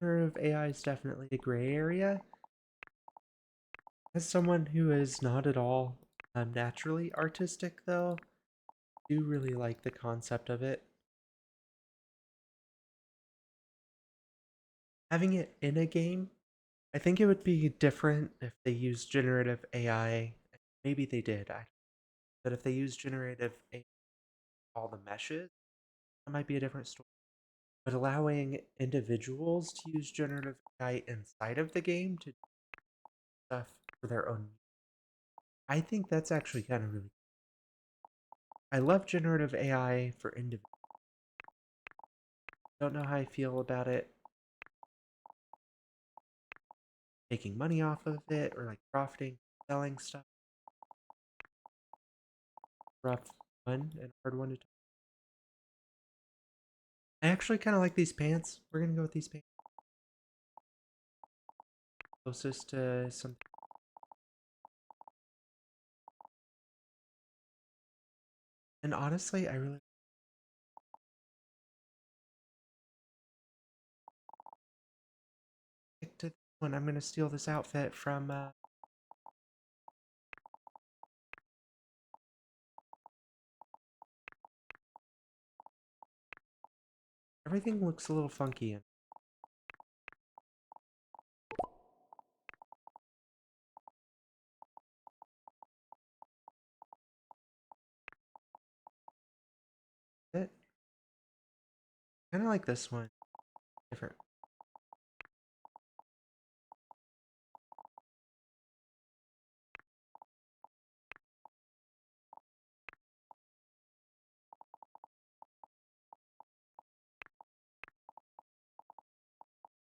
generative AI is definitely a gray area. As someone who is not at all naturally artistic, though, I do really like the concept of it. Having it in a game, I think it would be different if they used generative AI. Maybe they did, but if they used generative AI, all the meshes, that might be a different story. But allowing individuals to use generative AI inside of the game to do stuff for their own, I think that's actually kind of really. I love generative AI for individuals. Don't know how I feel about it making money off of it or like profiting, selling stuff. Rough one and hard one to talk. I actually kind of like these pants. We're gonna go with these pants. Closest to something. And honestly, I really stick to this one. I'm gonna steal this outfit from everything looks a little funky. And it kind of like this one, different.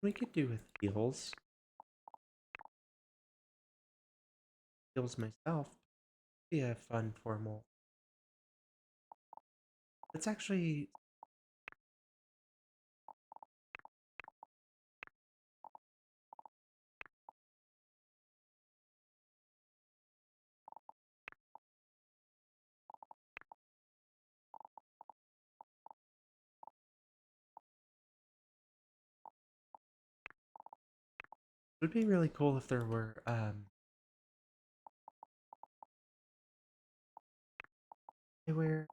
We could do with heels myself. Be a fun formal. It's actually it would be really cool if there were they wear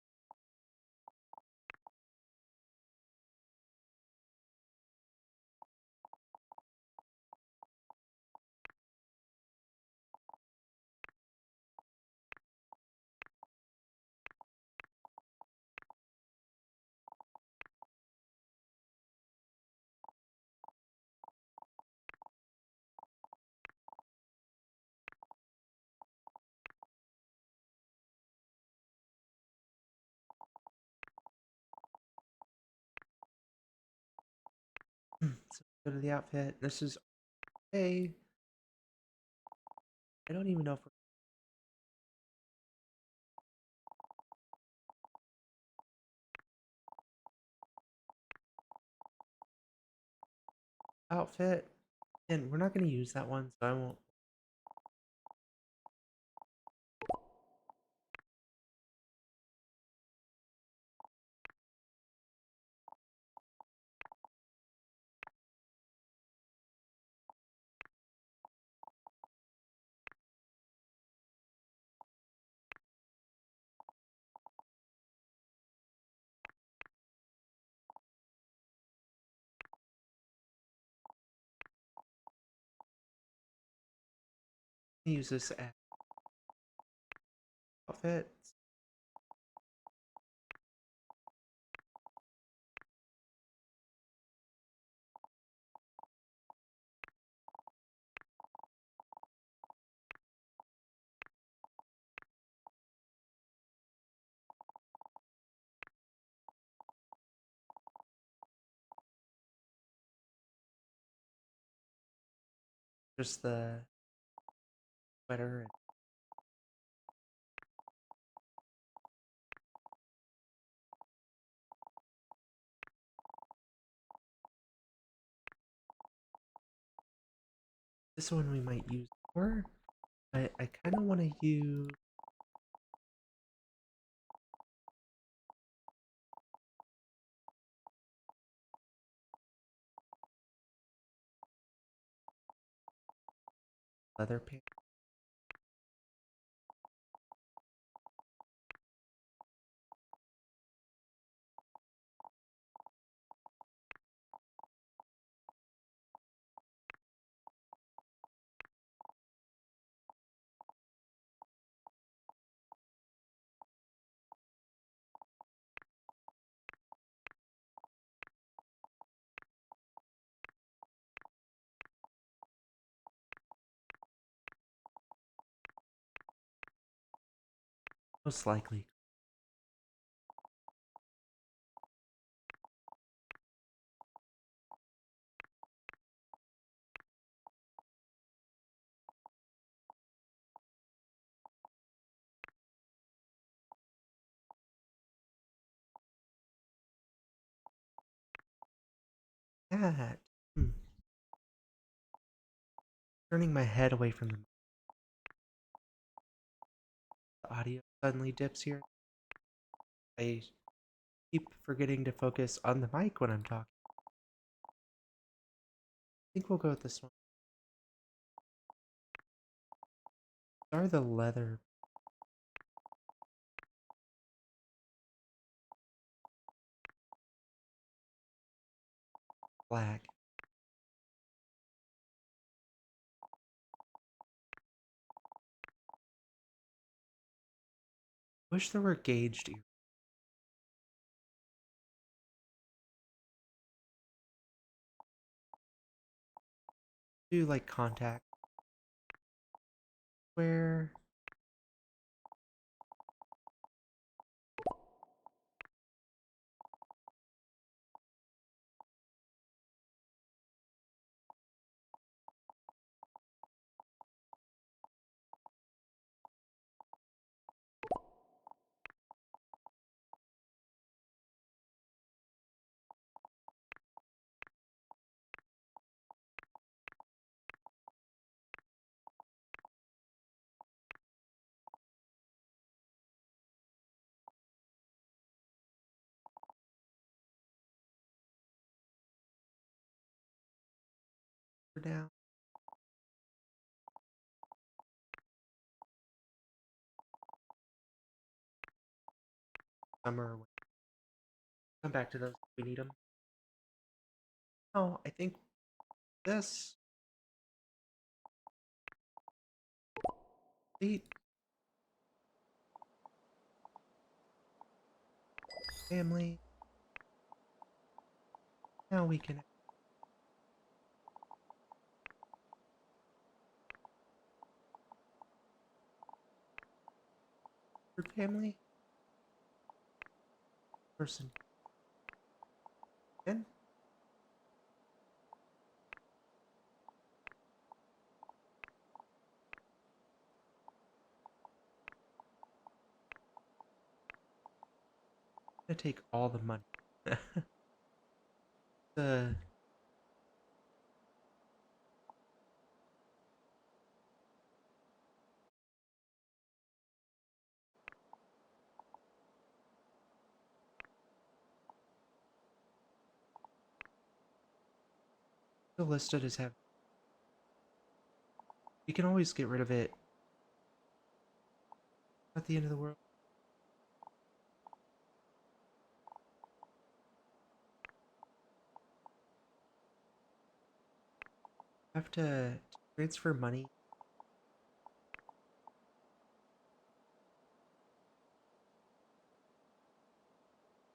so go to the outfit. This is a I don't even know if we're outfit, and we're not going to use that one, so I won't. Use this as outfit. Just the sweater. This one we might use more, but I kind of want to use leather pants. Most likely. That. Turning my head away from the audio suddenly dips here. I keep forgetting to focus on the mic when I'm talking. I think we'll go with this one. Are the leather black. Wish there were gauged ear. Do like contact. Where? Down. Summer. Come back to those. We need them. Oh, I think this. Eat. Family. Now we can. Group family. Person. Again. I'm gonna take all the money. the still listed as having. You can always get rid of it. Not the end of the world. Have to transfer money.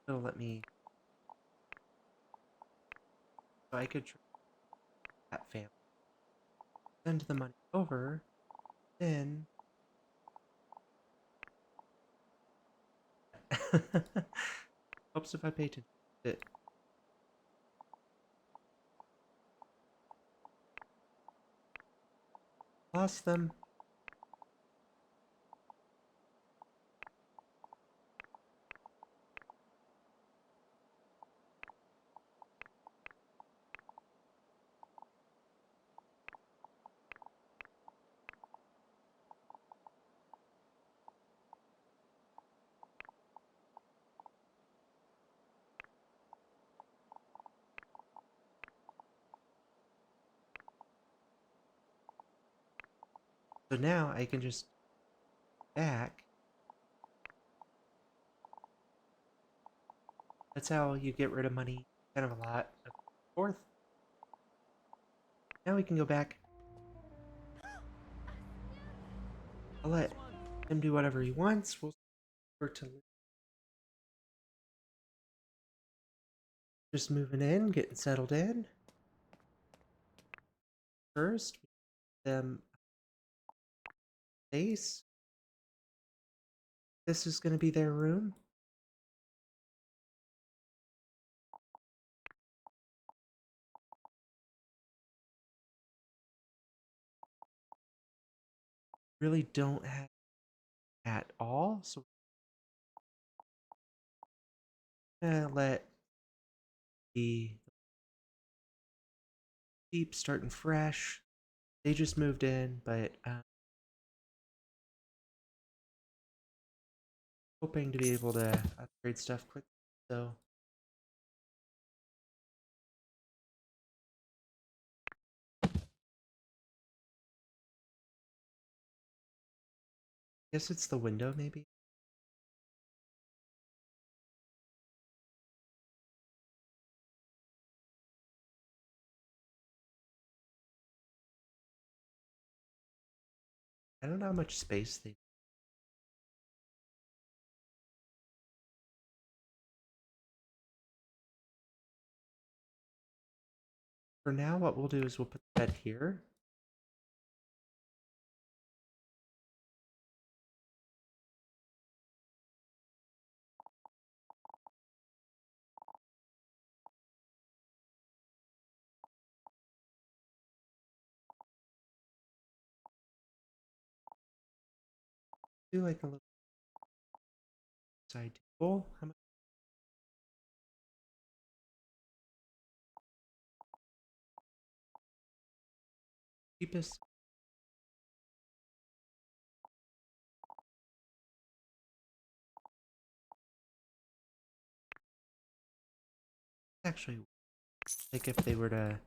It'll let me. So I could that family. Send the money over. Then. Helps if I pay attention. It. Lost them. So now I can just back. That's how you get rid of money. Kind of a lot. Fourth. Now we can go back. I'll let him do whatever he wants. We'll start to just moving in, getting settled in. First, them space. This is going to be their room. Really don't have at all, so I'm gonna let the deep starting fresh. They just moved in, but hoping to be able to upgrade stuff quick. So guess it's the window, maybe. I don't know how much space they. For now, what we'll do is we'll put the bed here. Do like a little side table. How much? Cheapest. Actually, like if they were to.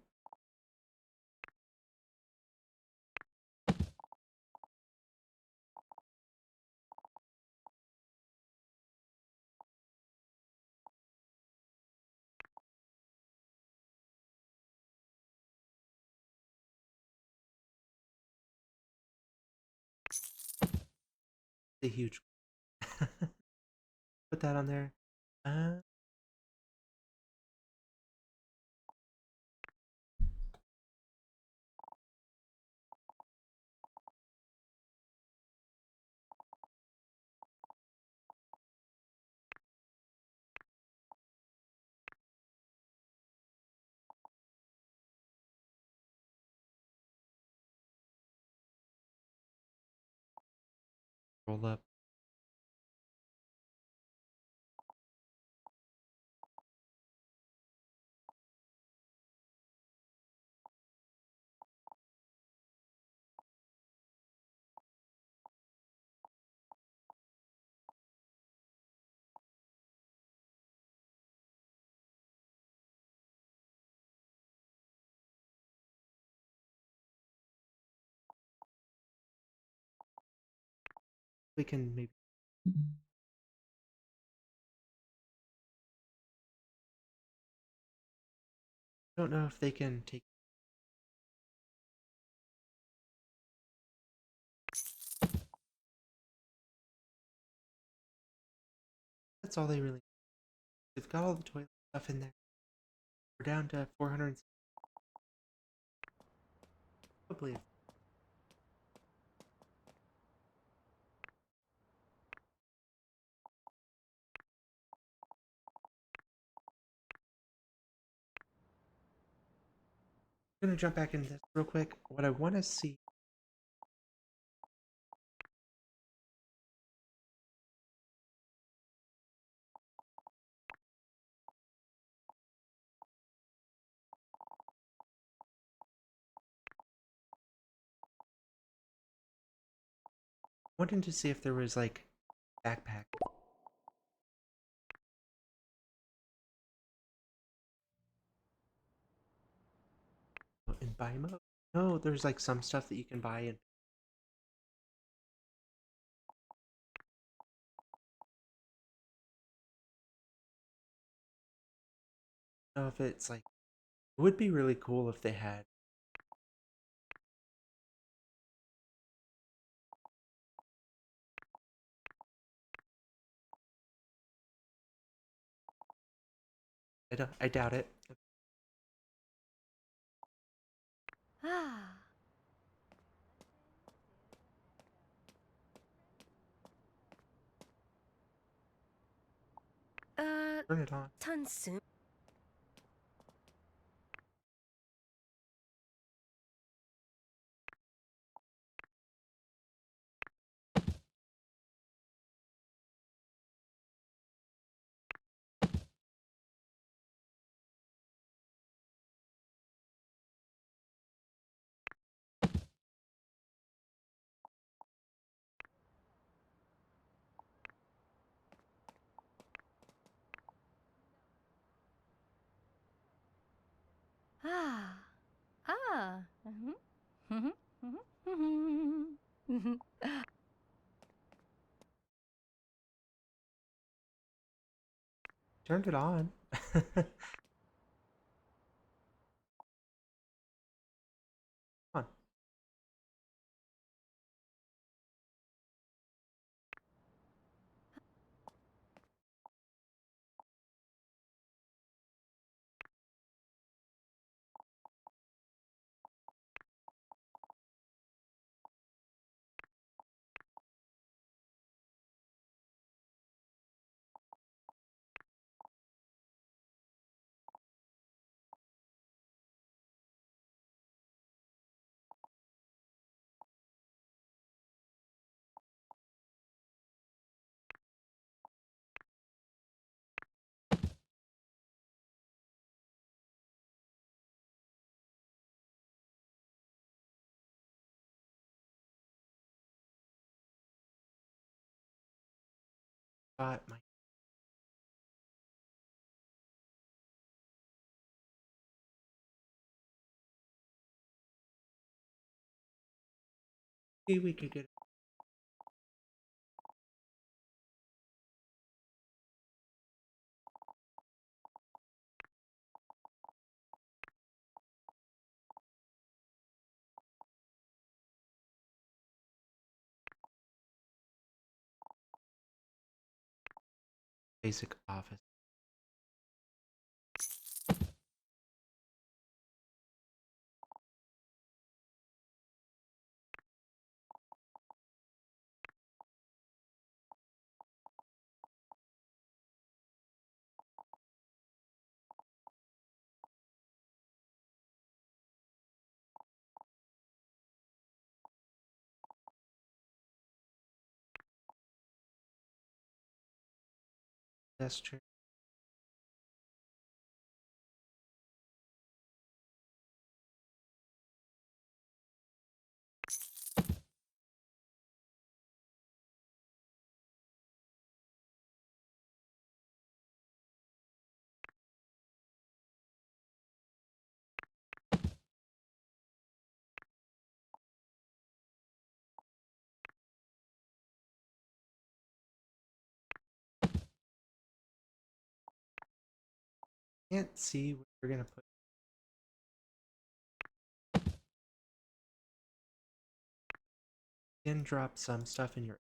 The huge. Put that on there. Uh, roll up. We can maybe. I don't know if they can take. That's all they really. They've got all the toilet stuff in there. We're down to 400. Probably. I'm gonna jump back into this real quick. What I want to see. Wanting to see if there was like backpack. In buy mode. No, there's like some stuff that you can buy and know if it's like it would be really cool if they had. I doubt it. Ah. Turn it on. Tansu. Ah. Ah. Mhm. Mhm. Turned it on. Come on. Got my maybe we could get a basic office. Desk chair. Can't see where we're gonna put. Then drop some stuff in your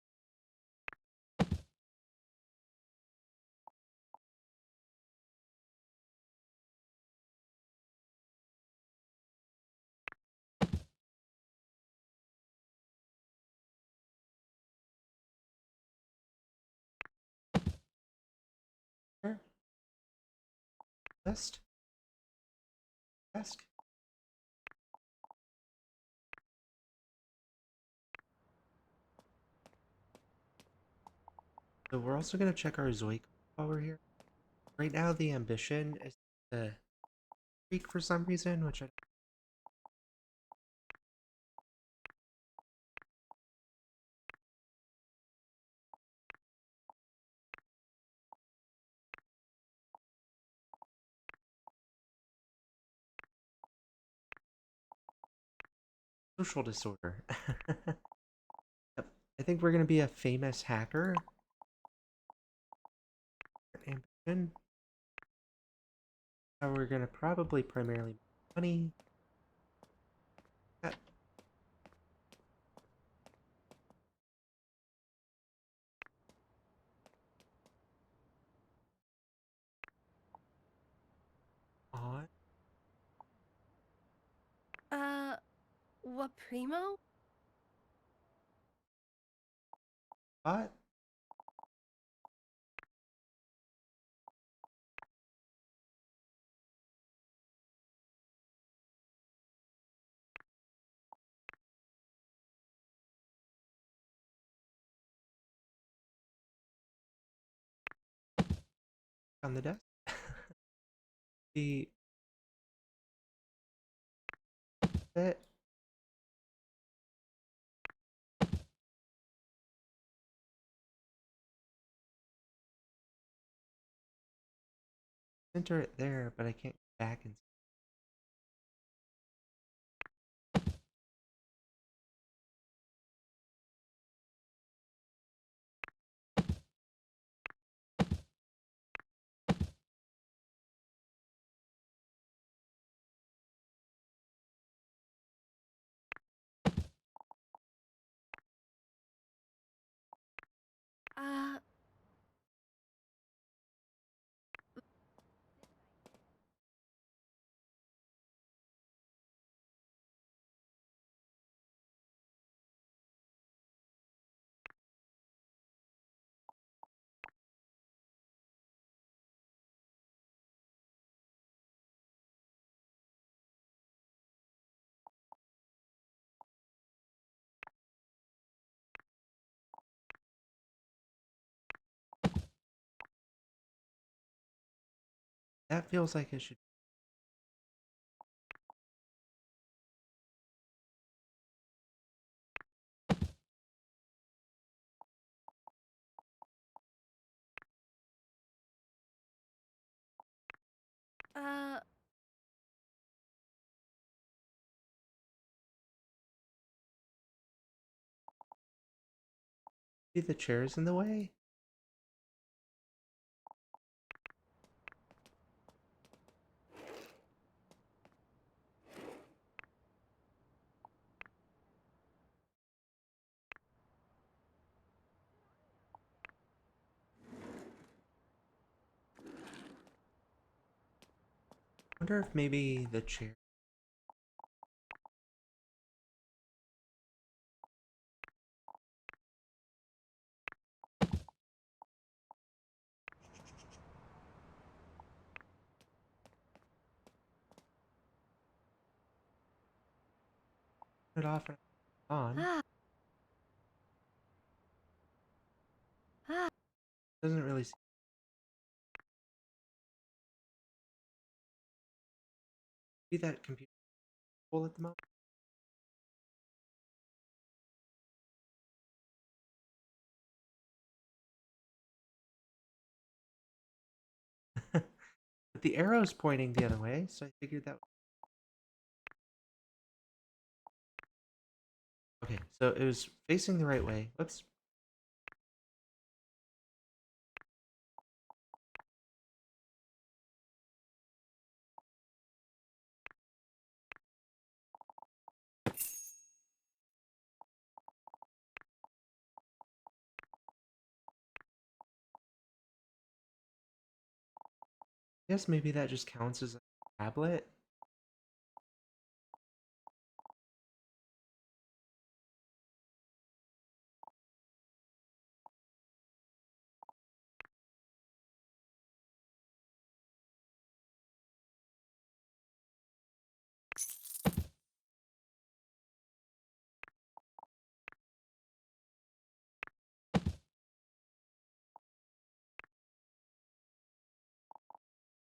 list. Desk. So we're also gonna check our Zoi while we're here. Right now, the ambition is to creek for some reason, which I social disorder. Yep. I think we're gonna be a famous hacker. Ambition. So we're gonna probably primarily make money. Got on. Uh, what primo? But on the desk. The bit. Enter it there, but I can't go back and Uh, that feels like it should. Maybe the chair's in the way? Wonder if maybe the chair. Turn it off and on. Ah. Ah. Doesn't really seem to be that computer full at the moment. But the arrow's pointing the other way, so I figured that. Okay, so it was facing the right way. Whoops. I guess maybe that just counts as a tablet.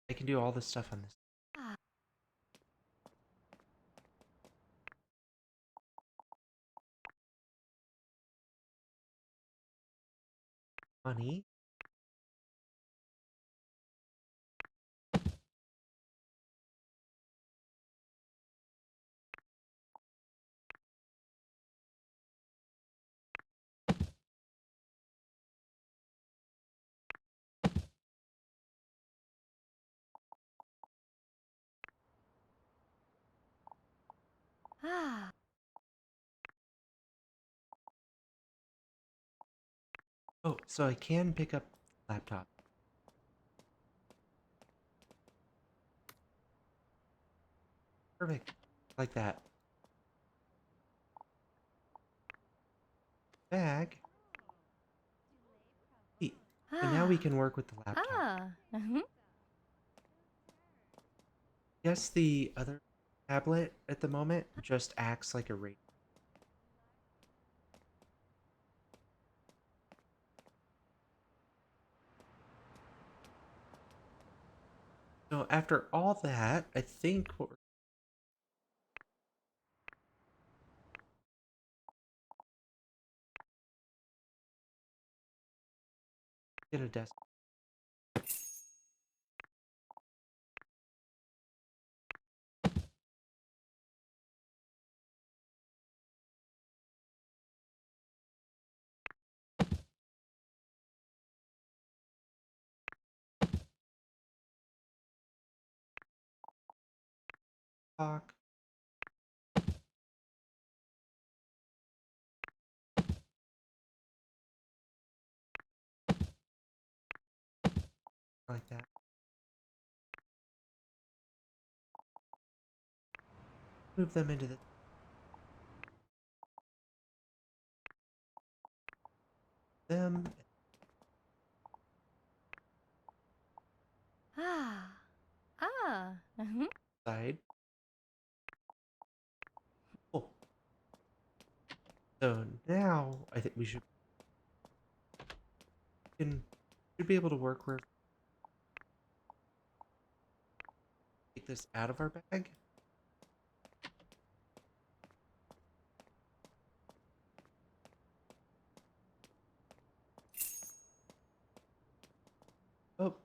I can do all this stuff on this. Ah. Money. Ah. Oh, so I can pick up the laptop. Perfect. Like that. Bag. Neat. So now we Ah. can work with the laptop. Ah. Mhm. Yes, the other tablet at the moment just acts like a radio. So after all that, I think what we're gonna get a desk clock. Like that. Move them into them Ah. Ah. Mhm. side. Oh, so now I think we should be able to work where take this out of our bag. Oh,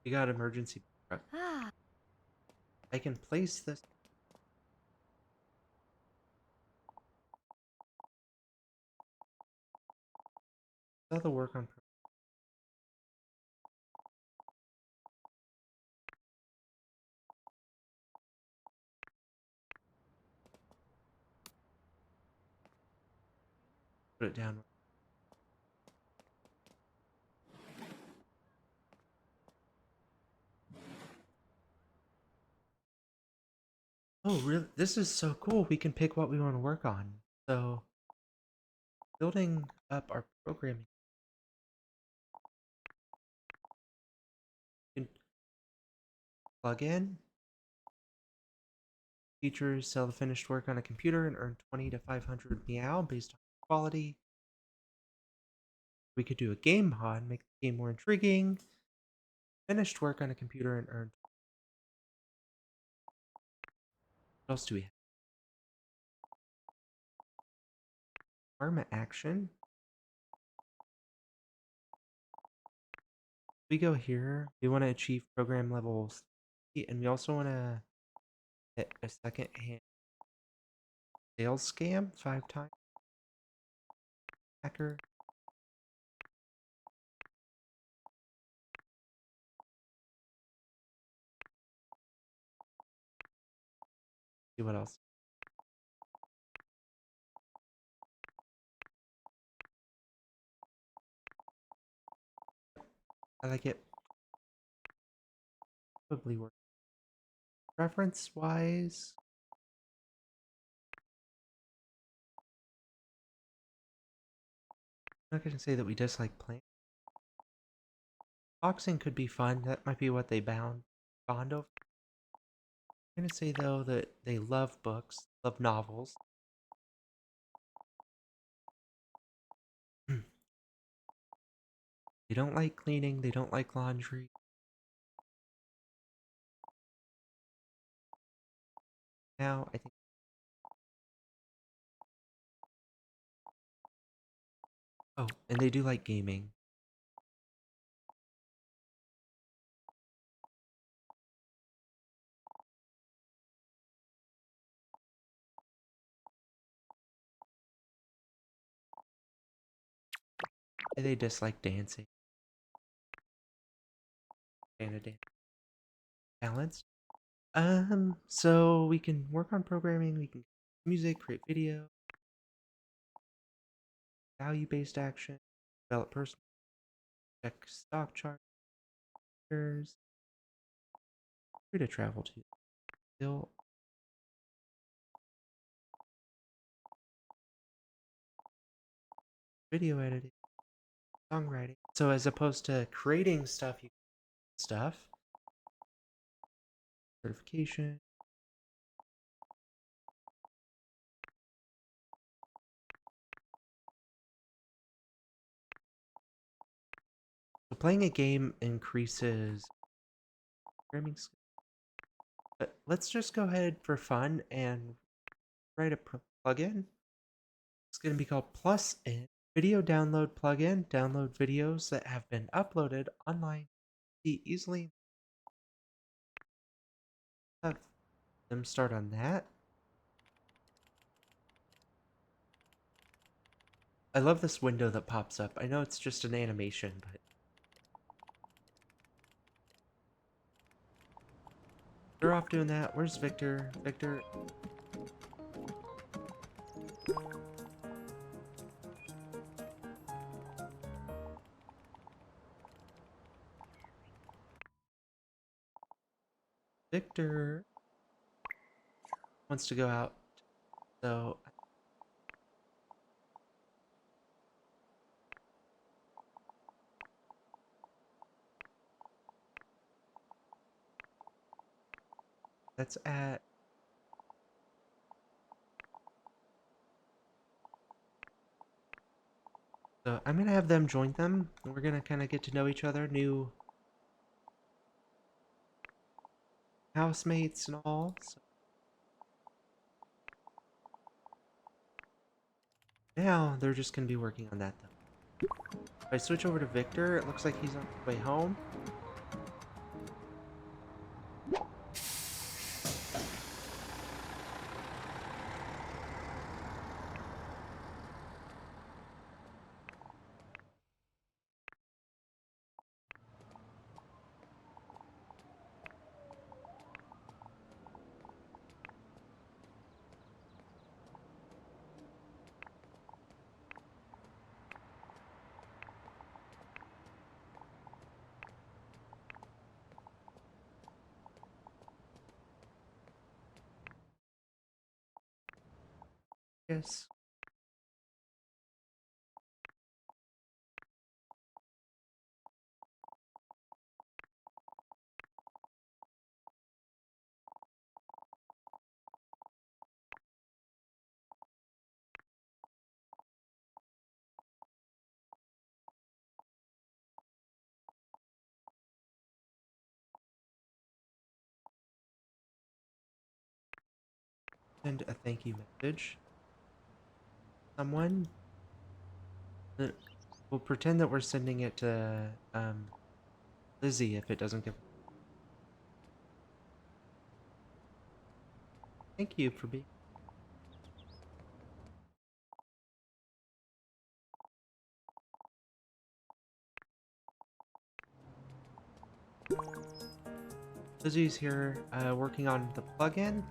we got emergency backup. Ah. I can place this. Saw the work on. Put it down. Oh, really? This is so cool. We can pick what we want to work on. So, building up our programming. You can plug in. Features sell the finished work on a computer and earn 20 to 500 meow based on quality. We could do a game mod, make the game more intriguing. Finished work on a computer and earn. What else do we have? Karma action. We go here. We want to achieve program levels, and we also want to hit a second hand sales scam 5 times. Hacker. See what else. I like it. Probably work. Preference wise, I'm not going to say that we dislike playing. Boxing could be fun. That might be what they bond over. I'm going to say though that they love books, love novels. They don't like cleaning, they don't like laundry. Now, I think. Oh, and they do like gaming. And they dislike dancing. And a dance. Balance. So we can work on programming, we can music, create video, value-based action, develop personal, check stock charts, free to travel to. Still video editing, songwriting. So as opposed to creating stuff, you stuff. Certification. So playing a game increases programming skills. But let's just go ahead for fun and write a plugin. It's going to be called Plus In. Video download plugin. Download videos that have been uploaded online. Easily have them start on that. I love this window that pops up. I know it's just an animation, but they're off doing that. Where's Victor? Victor. Victor wants to go out, so that's at. So I'm gonna have them join them. We're gonna kind of get to know each other, new housemates and all. So now they're just gonna be working on that though. If I switch over to Victor, it looks like he's on his way home. Yes. Send a thank you message. Someone. We'll pretend that we're sending it to Lizzie if it doesn't give. Thank you for being. Lizzie's here working on the plugin.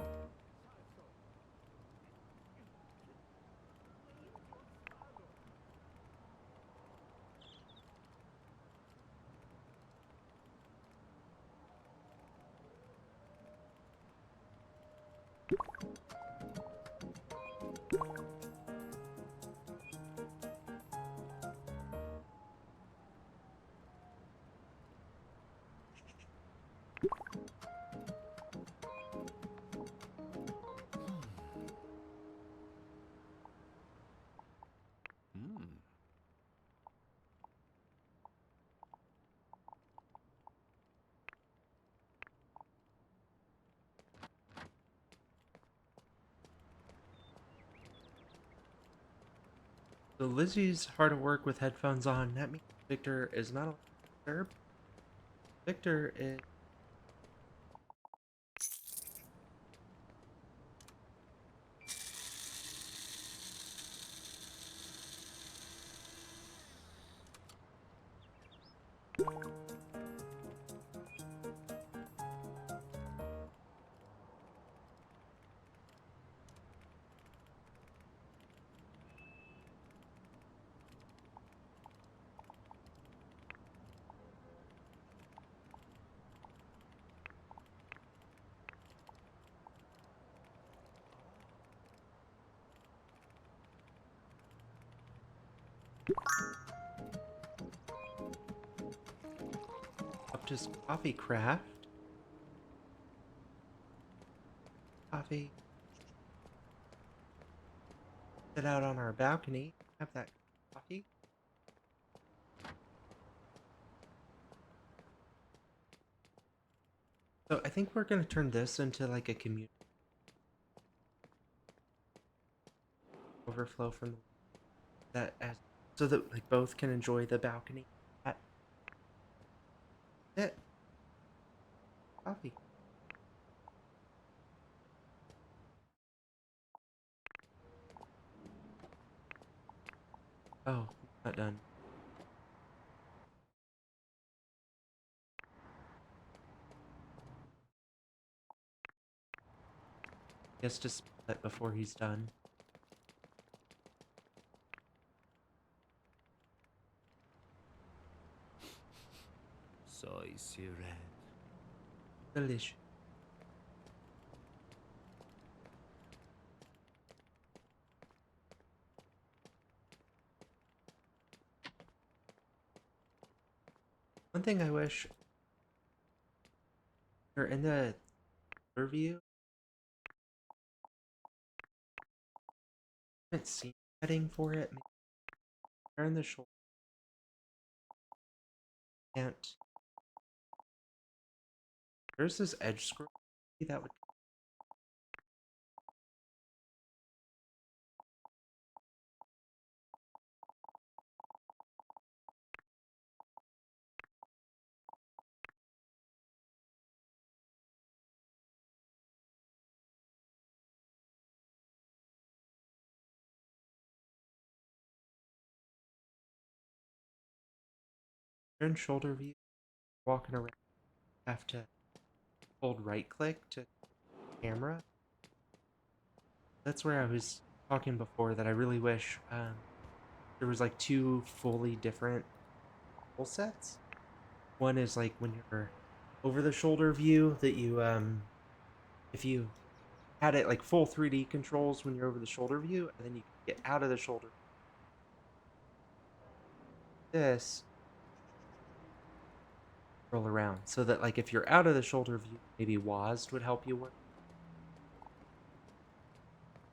Hmm. So Lizzie's hard at work with headphones on. That means Victor is not allowed to disturb. Victor is. Up to coffee craft. Coffee. Sit out on our balcony. Have that coffee. So I think we're gonna turn this into like a community overflow from that as so that like both can enjoy the balcony. That's it. Coffee. Oh, not done. He has to split before he's done. Soy siren. Delicious. One thing I wish or in the review, I haven't seen setting for it. Maybe turn the shoulder. Can't. There's this edge scroll. Maybe that would. Turn shoulder view. Walking around. Have to hold right click to camera. That's where I was talking before that I really wish there was like two fully different full sets. One is like when you're over the shoulder view that you if you had it like full 3D controls when you're over the shoulder view, and then you can get out of the shoulder. This roll around so that like if you're out of the shoulder view, maybe WASD would help you work.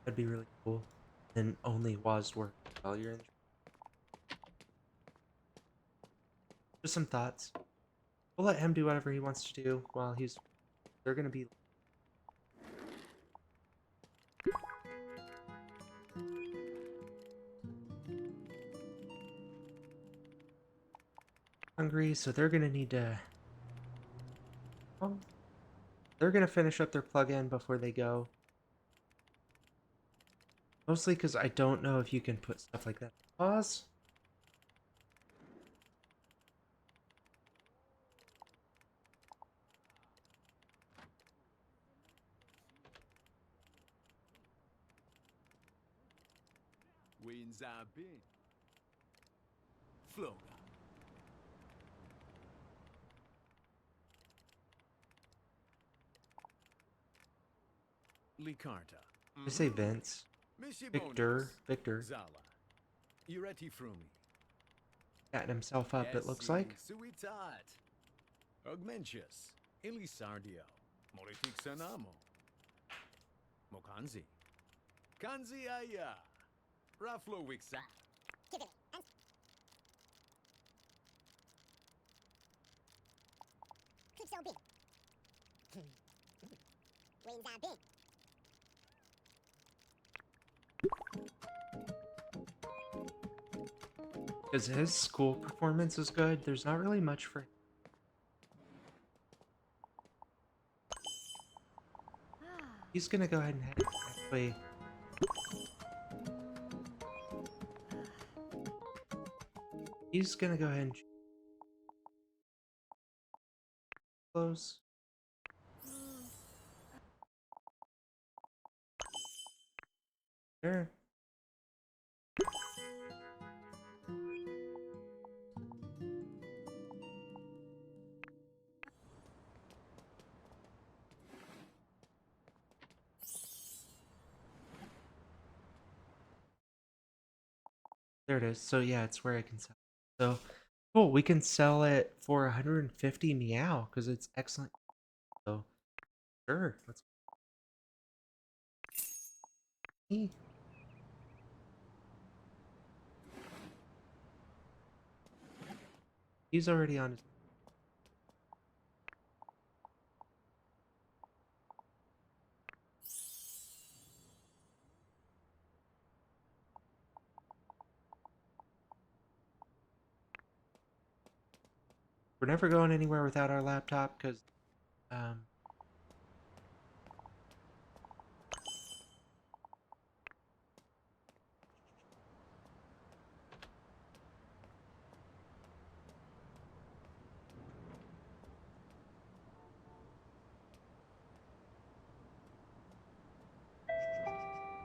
That'd be really cool. Then only WASD work while you're in. Just some thoughts. We'll let him do whatever he wants to do while he's. They're gonna be. Hungry, so they're gonna need to. Well, they're gonna finish up their plug-in before they go. Mostly because I don't know if you can put stuff like that. Pause. Inzoi. Floga. Licarta. I say Vince. Victor. Victor. Zala. Ireti Frumi. Chatting himself up, it looks like. Suitat. Augmentius. Elisardio. Moritik Sanamo. Mokanzi. Kanzi Aya. Raflo Wixa. Because his school performance is good, there's not really much for him. He's gonna go ahead and actually. He's gonna go ahead and close. Sure. There it is. So yeah, it's where I can sell. So cool. We can sell it for 150 meow because it's excellent. So sure, let's. He's already on his. We're never going anywhere without our laptop because um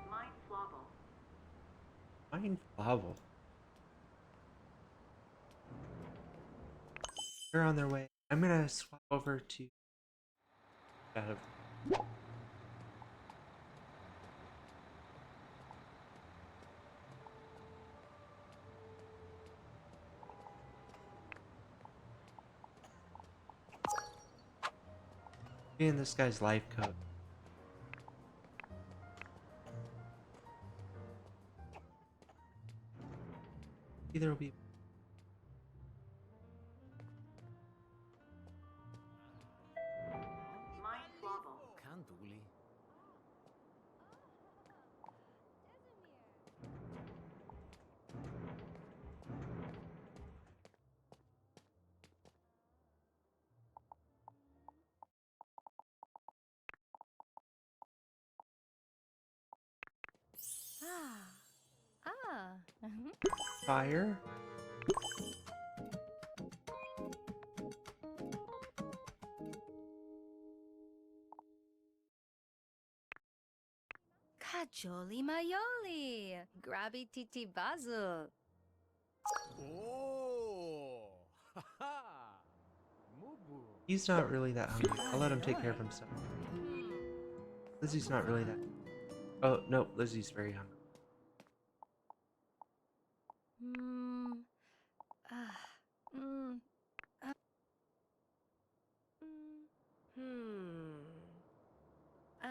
Mine flobble. Fine Flavel. They're on their way. I'm gonna swap over to out of in this guy's life code. Either will be Mine flobble. Canduli. fire. Cajoli Mayoli. Grabby Titi Basil. Oh! Ha ha! Mubu. He's not really that hungry. I'll let him take care of himself. Lizzie's not really that. Oh no, Lizzie's very hungry. Hmm. Ah. Mm. Hmm. Ah.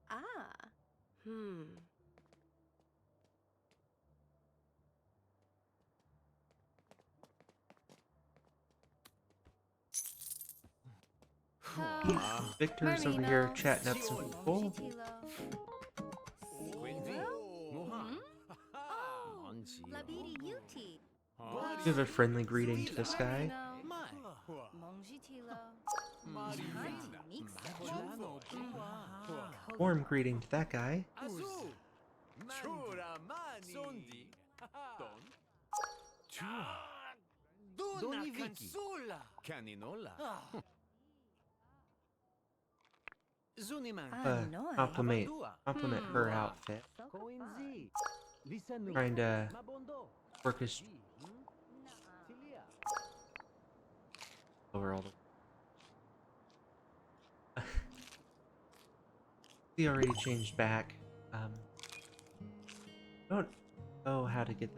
Ah. Hmm. Victor's over here chatting up some people. Quindi, Moha. Oh, Manji. Labiri Yuti. Give a friendly greeting to this guy. Mai. Warm greeting to that guy. Azul. Chura mani. Sondi. Don. Chua. Dona Cansula. Caninola. Zuniman. Compliment her outfit. Trying to work his lower all the. He already changed back. Don't know how to get.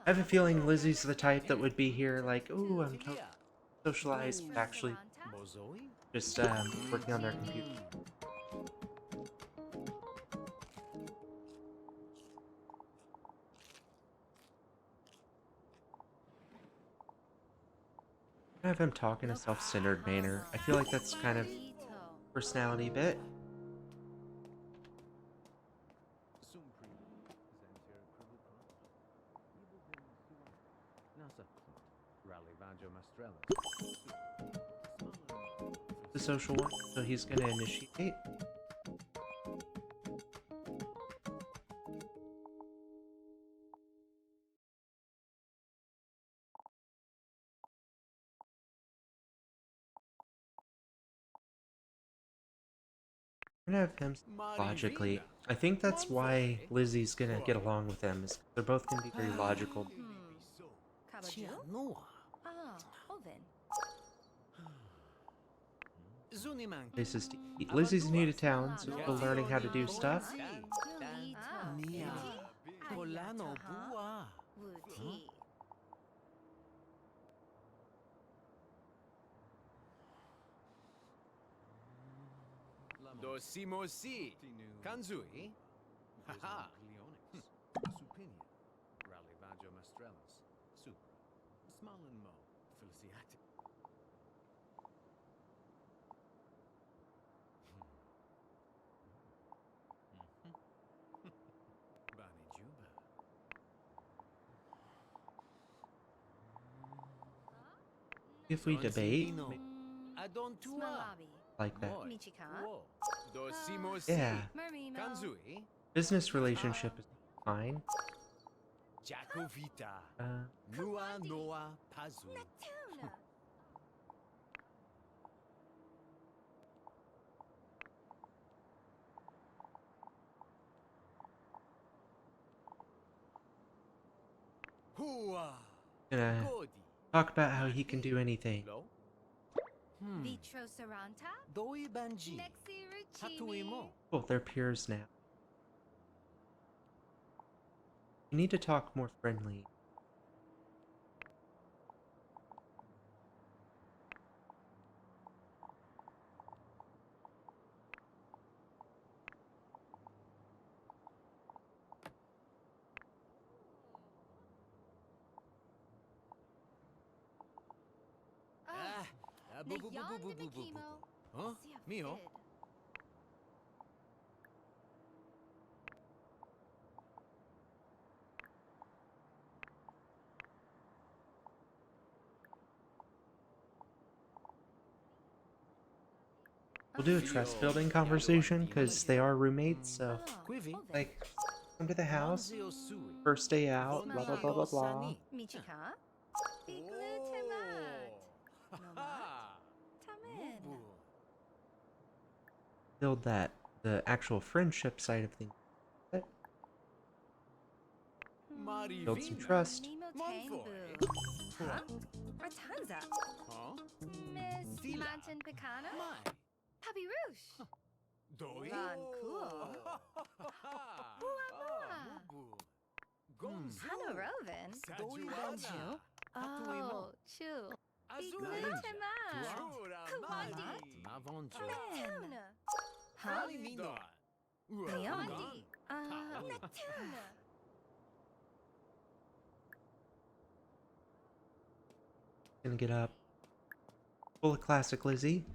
I have a feeling Lizzie's the type that would be here like, ooh, I'm socialized, but actually just working on their computer. I have him talk in a self-centered manner. I feel like that's kind of personality bit. The social one, so he's gonna initiate. I'm gonna have him logically. I think that's why Lizzie's gonna get along with them, is they're both gonna be very logical. Ah, Oven. This is Lizzie's new to town, so still learning how to do stuff. Wuti. Dosimosi. Kanzui. Haha. Supinia. Ralivaggio Mastrellas. Su. Smalin Mo. Feliciati. Bani Juba. If we debate, Adontua. Smalabi. like that. Michika. Dosimosi. Yeah, Mermino. Kanzui. business relationship is fine. Jacovita. Uh, Nua Noa Pazu. Tuna. Hua. gonna Godi. talk about how he can do anything. Lo. Vitro Saranta. Doi Banji. Nexi Hatuimo. Well, they're peers now. You need to talk more friendly. Boo boo boo boo boo boo boo boo. Huh? Mio? We'll do a trust building conversation because they are roommates, so Quivi. like come to the house, Manzio Sui. first day out, blah blah blah blah blah. Michika. Biglutimat. Tamen. Build that the actual friendship side of things. But build some Marivina. trust. Nemo Monvoy. Tanbu. Huh? Ratanza. Huh? Miss Dila. Manton Picana? Mai. Papi Rouge. Doi. Van cool. Huama. Mubu. Gonzo. Hano Roven. Doi Banju. Oh, Chu. Biglutema. Kawandi. Mavonju. Neptune. Huh? Mino. Leondi. Neptune. Gonna get up. Full of classic Lizzie.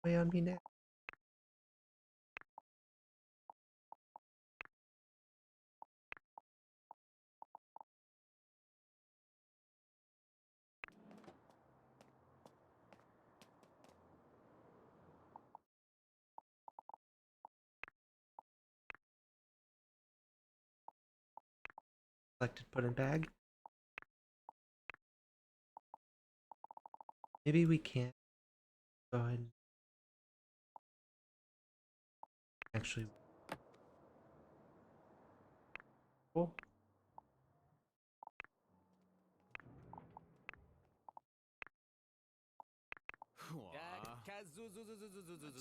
Way on me now. Selected, put in bag. Maybe we can't go ahead and actually. Cool.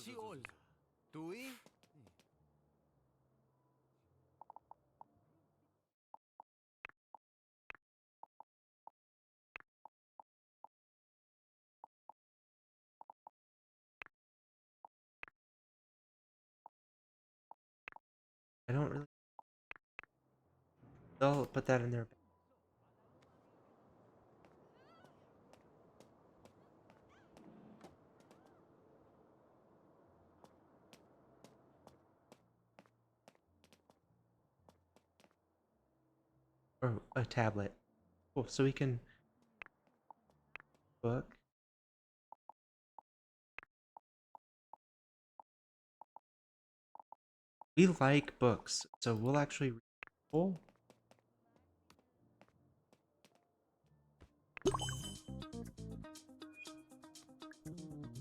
Chiol. Doi. I don't really. They'll put that in their bag. Or a tablet. Cool. So we can book. We like books, so we'll actually read. Cool.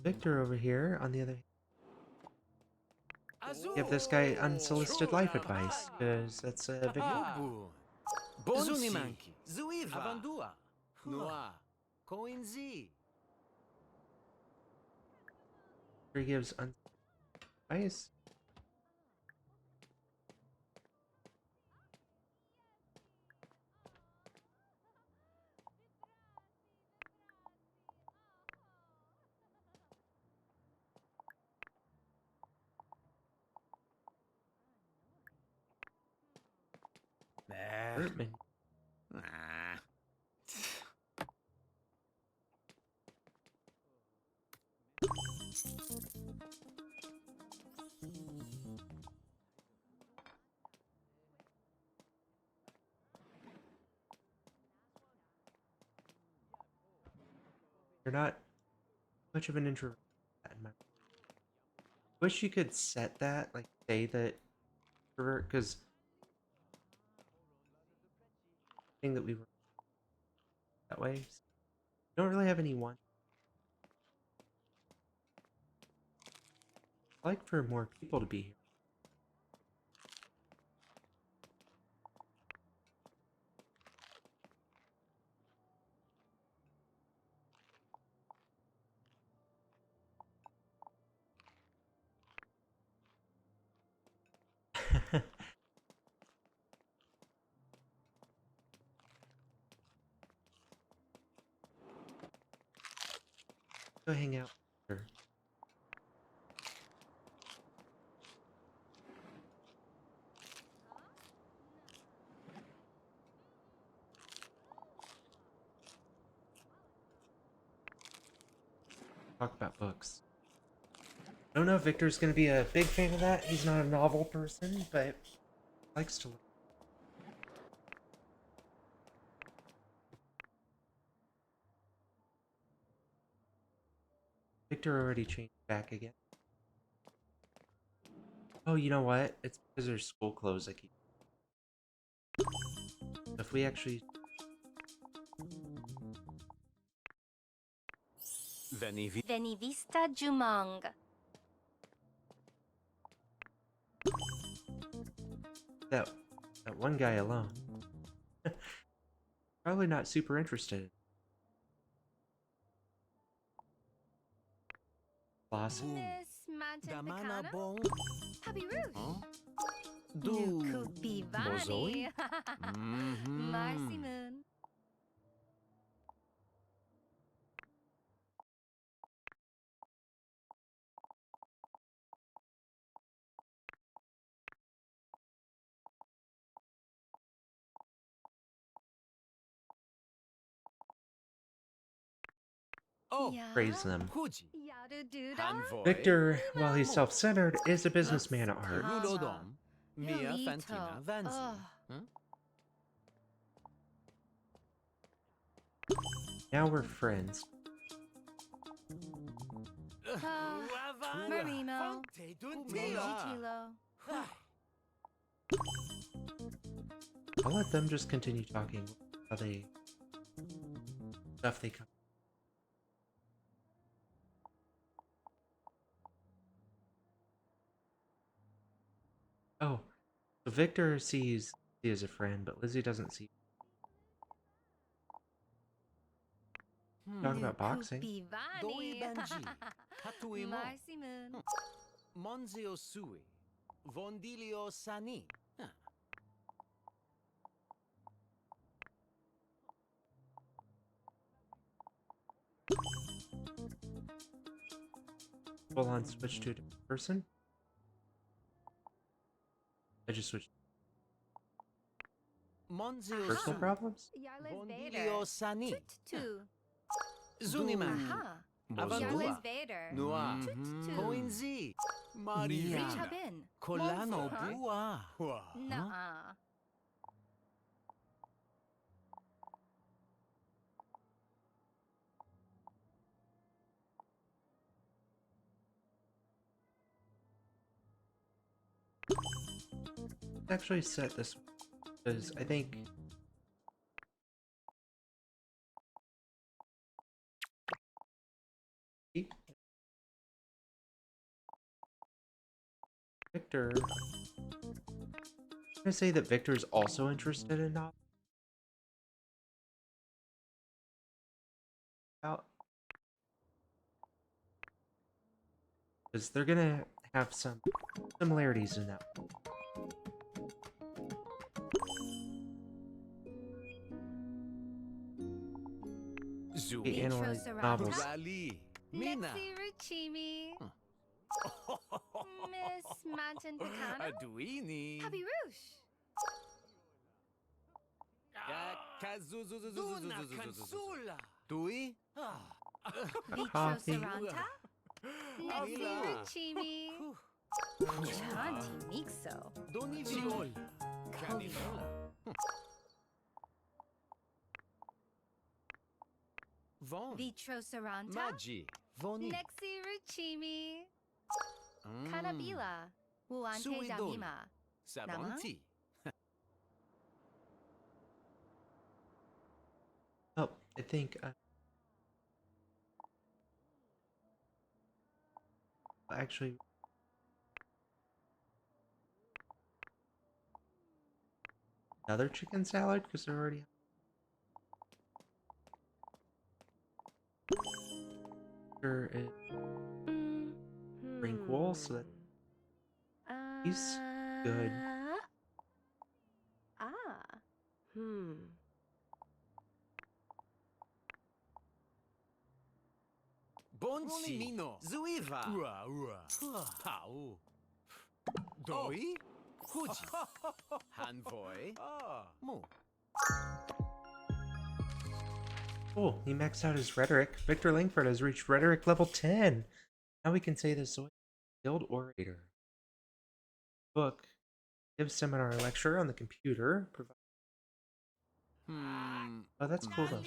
Victor over here, on the other hand, give this guy unsolicited life advice, because that's a big one. Mubu. Bonzi. Manki. Zuiva. Avandua. Noa. Coinzi. He gives unsolicited advice. Bertman. Ah. You're not much of an introvert. Wish you could set that, like say that introvert, because thing that we were that way. Don't really have any one. I like for more people to be here. Go hang out with her. Talk about books. I don't know if Victor's gonna be a big fan of that. He's not a novel person, but likes to. Victor already changed back again. Oh, you know what? It's because there's school clothes I keep. If we actually... Veni Veni vista jumong. That, that one guy alone. Probably not super interested. Boss. Miss Mountain Damana Pecana? bon. Puppy Rouge. Huh? Nuku Mozoi? Pivani. Marcy Moon. Oh, Yeah. Praise them. Huji. Yaru Hanvoy. Victor, while he's self-centered, is a businessman at heart. Rudodom. Mia Yolito. Fantina Vanzi. Ugh. Huh? Now we're friends. Marimo. Chilo. I'll let them just continue talking how they... stuff they come... Oh, so Victor sees Lizzie as a friend, but Lizzie doesn't see... Talk about boxing. Doi Pivani. Banji. Hatuimo. Marcy Moon. Monzio Sui. Vondilio Sani. Huh. Full on switch to a different person. I just switched. Monzio Personal Sui. problems? Yarlis Vader. Vondilio Sani. Two. Zuniman. Aha. Avandua. Yarlis Vader. Noa. Two. Coinzi. Rich Marivina. Habin. Colano Monfort. Bua. Nuh-uh. Let's actually set this because I think Victor. I'm gonna say that Victor's also interested in not out because they're gonna have some similarities in that. We Zumi. analyze Saranta. novels. Rally. Mina. Nexi Ruchimi. Miss Mountain Pecana. Aduini. Puppy Rouge. Kansula. Tui? Vitro Coffee. Saranta. Nexi Ruchimi. Chanti Mixo. Doni Viola. Caninola. Von. Vitro Saranta. Maggi. Voni. Nexi Ruchimi. Mm. Kanabila. Wuante Suidol. Damima. Savanti. Oh, I think actually another chicken salad because they're already sure it tranquil so that he's good. Bonchi. Zuiva. Pau. Doi. Huji. Hanvoy. Mu. Oh, he maxed out his rhetoric. Victor Langford has reached rhetoric level 10. Now we can say the Zoe Guild Orator. Book. Give seminar lecture on the computer. Oh, that's cool though.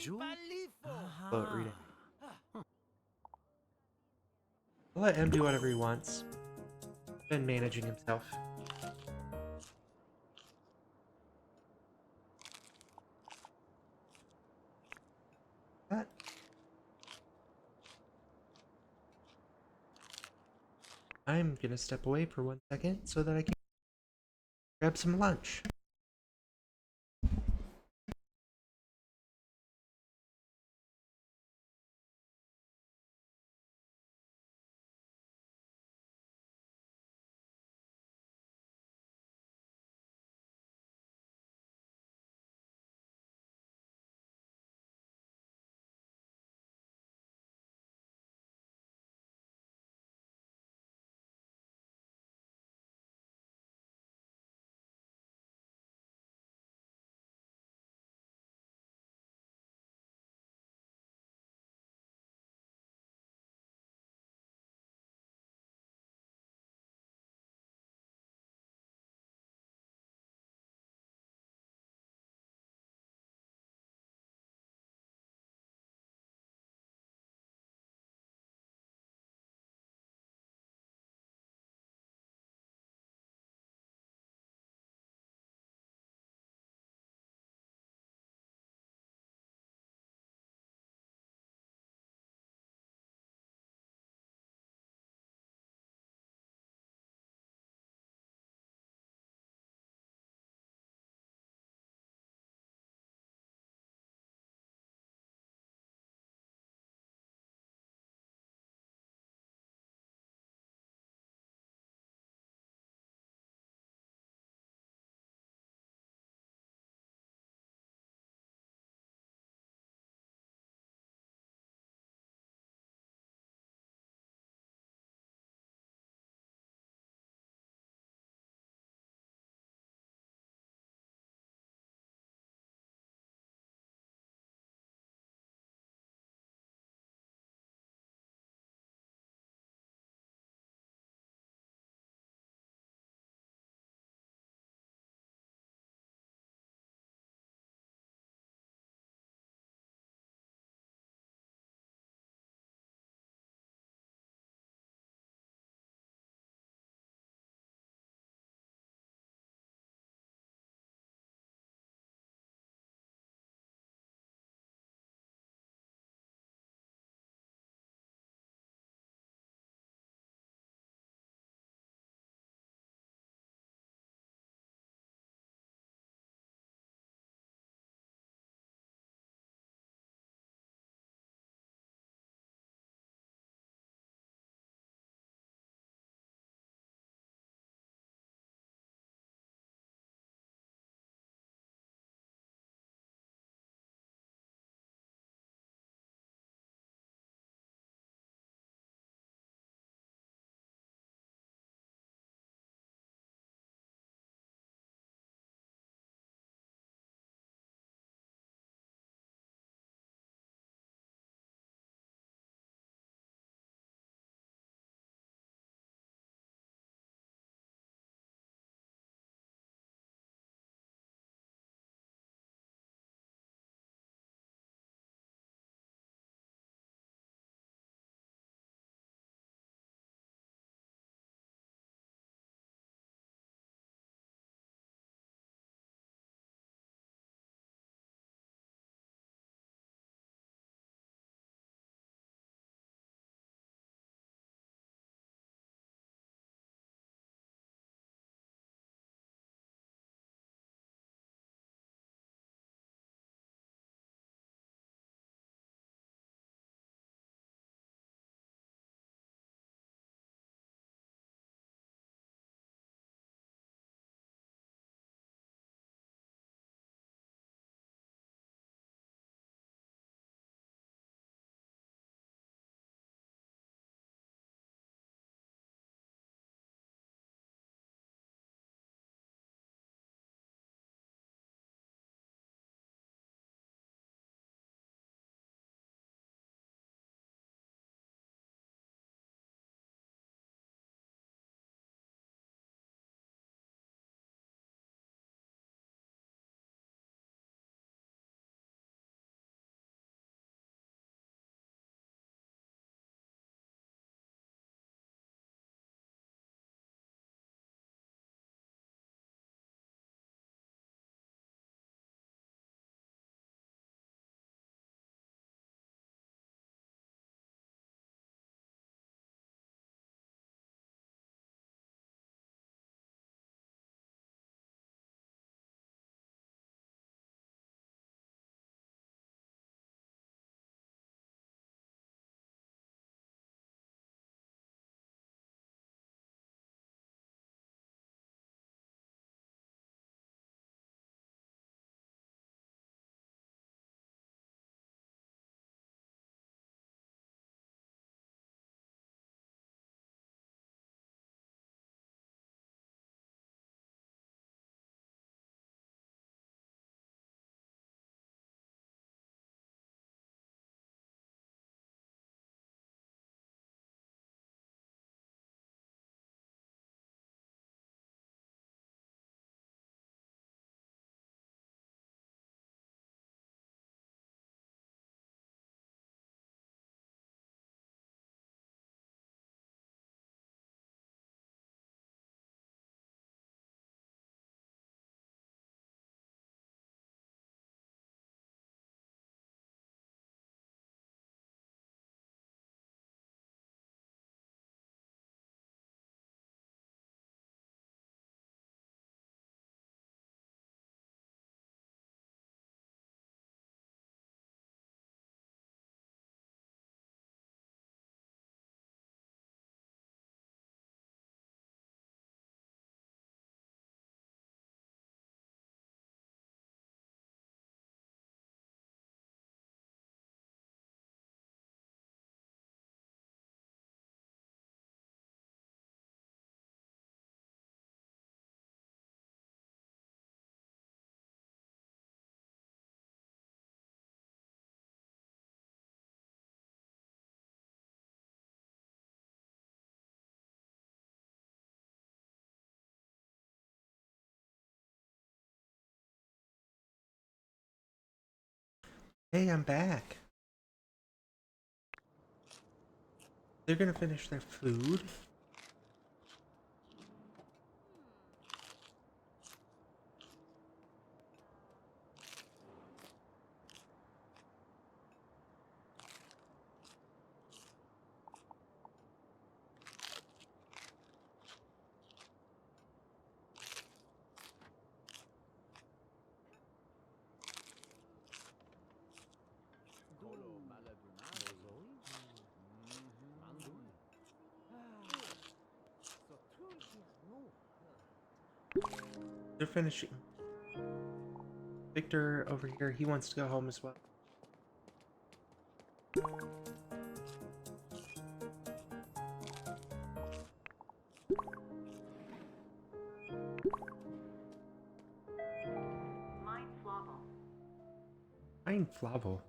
Oh, read it. I'll let him do whatever he wants. been managing himself. That. I'm gonna step away for 1 second so that I can grab some lunch. Hey, I'm back. They're gonna finish their food. Kolo maladuna. Inzoi. Mandui. So no. They're finishing. Victor over here, he wants to go home as well. Mine Flobble. Fine, Flavo.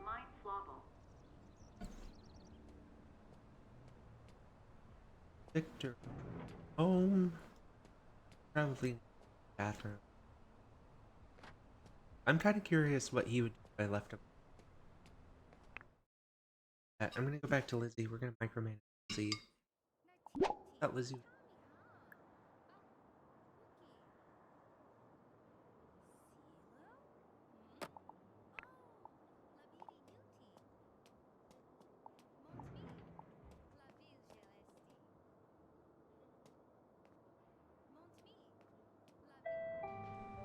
Mine Flobble. Victor home. Probably in the bathroom. I'm kind of curious what he would do if I left him. I'm gonna go back to Lizzie. We're gonna micromanage Lizzie. That Lizzie.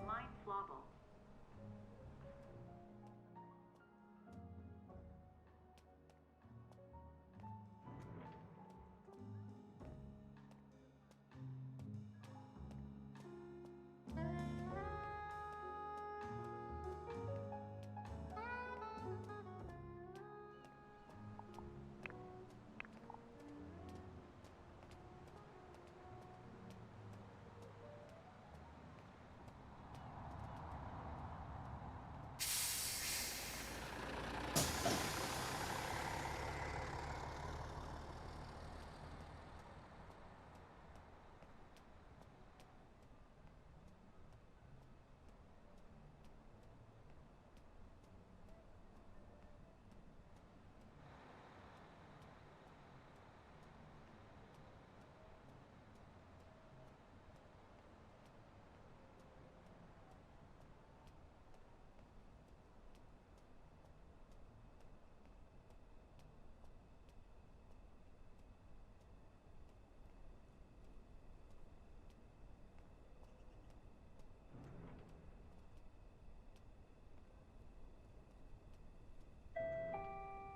Mine Flobble.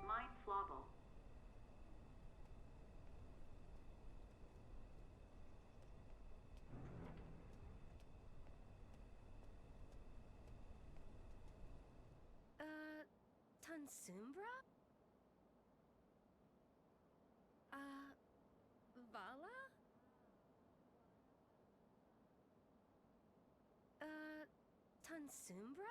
Mine Flobble. Tansumbra? Vala? Tansumbra?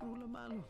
Ulo malo.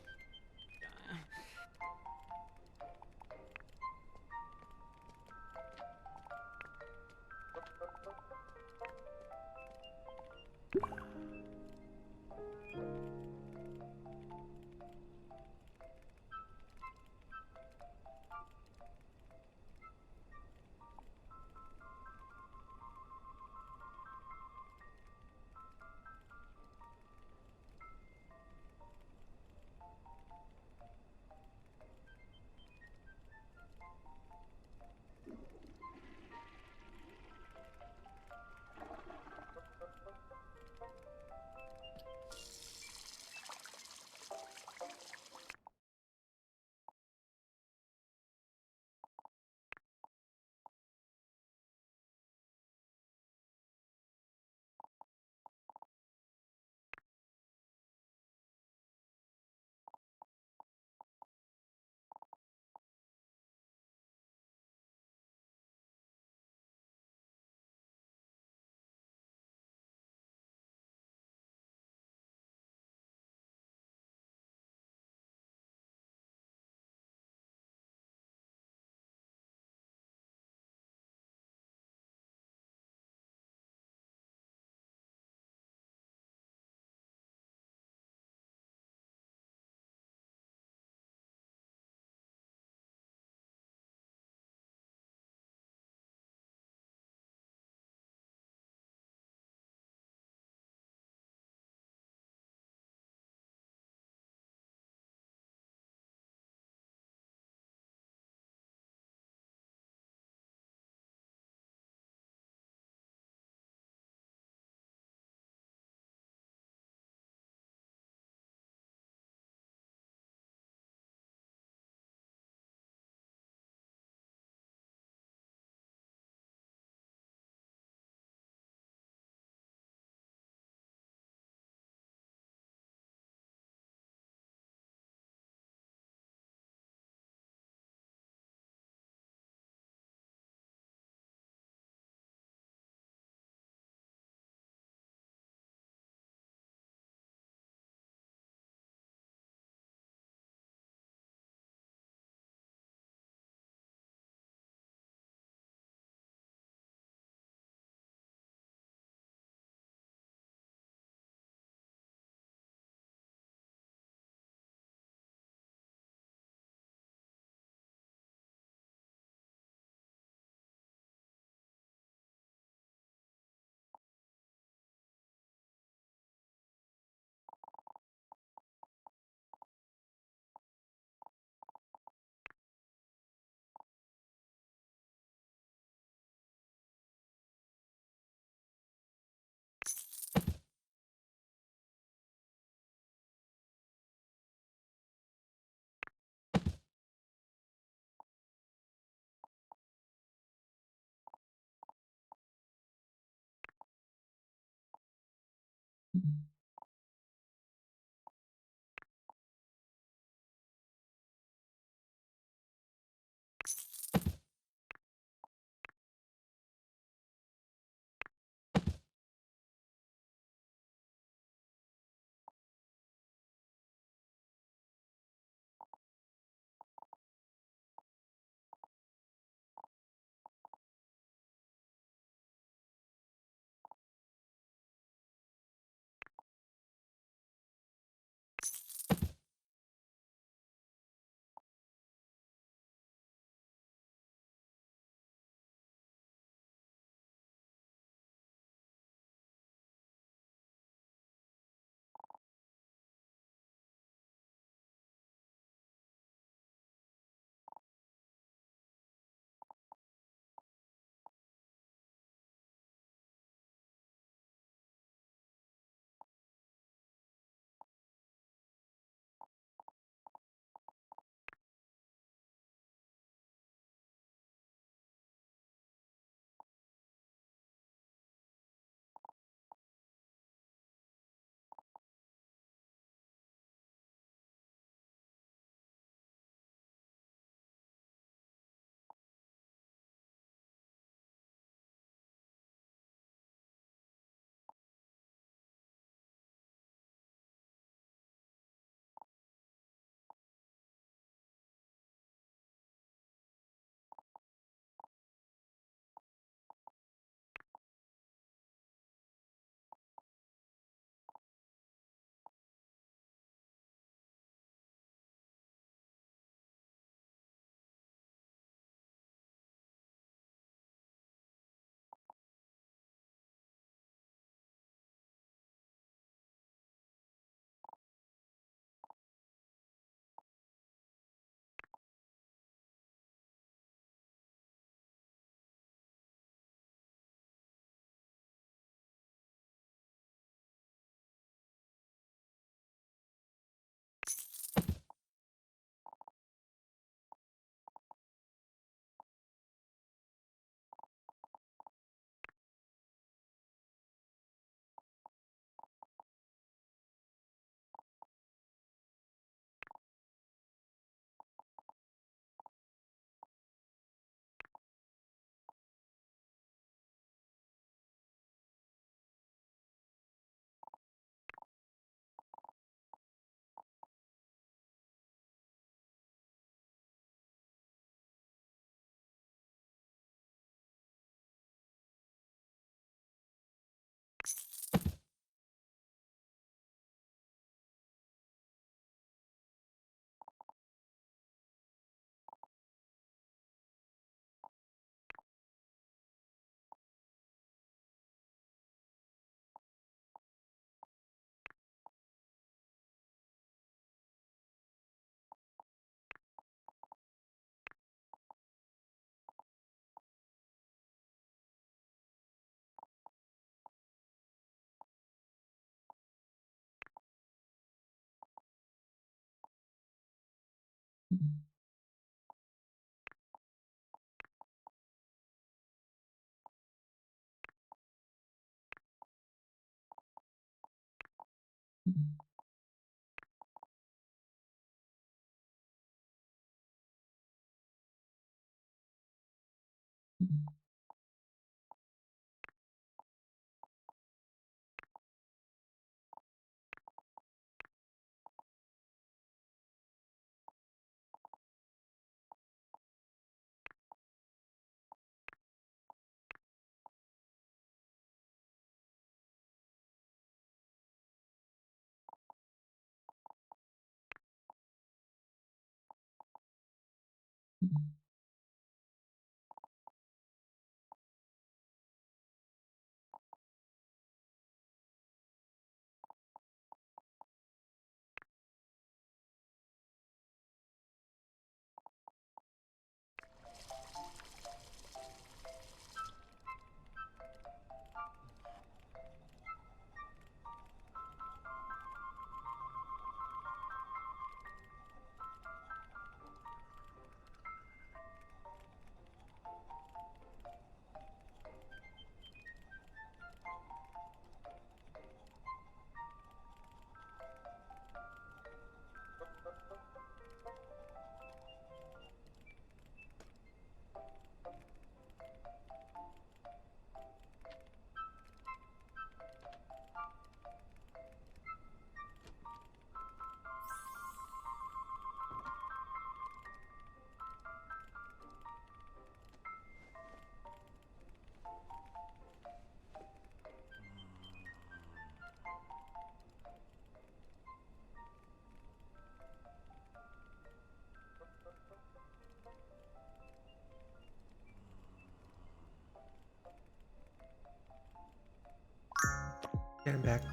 Getting back.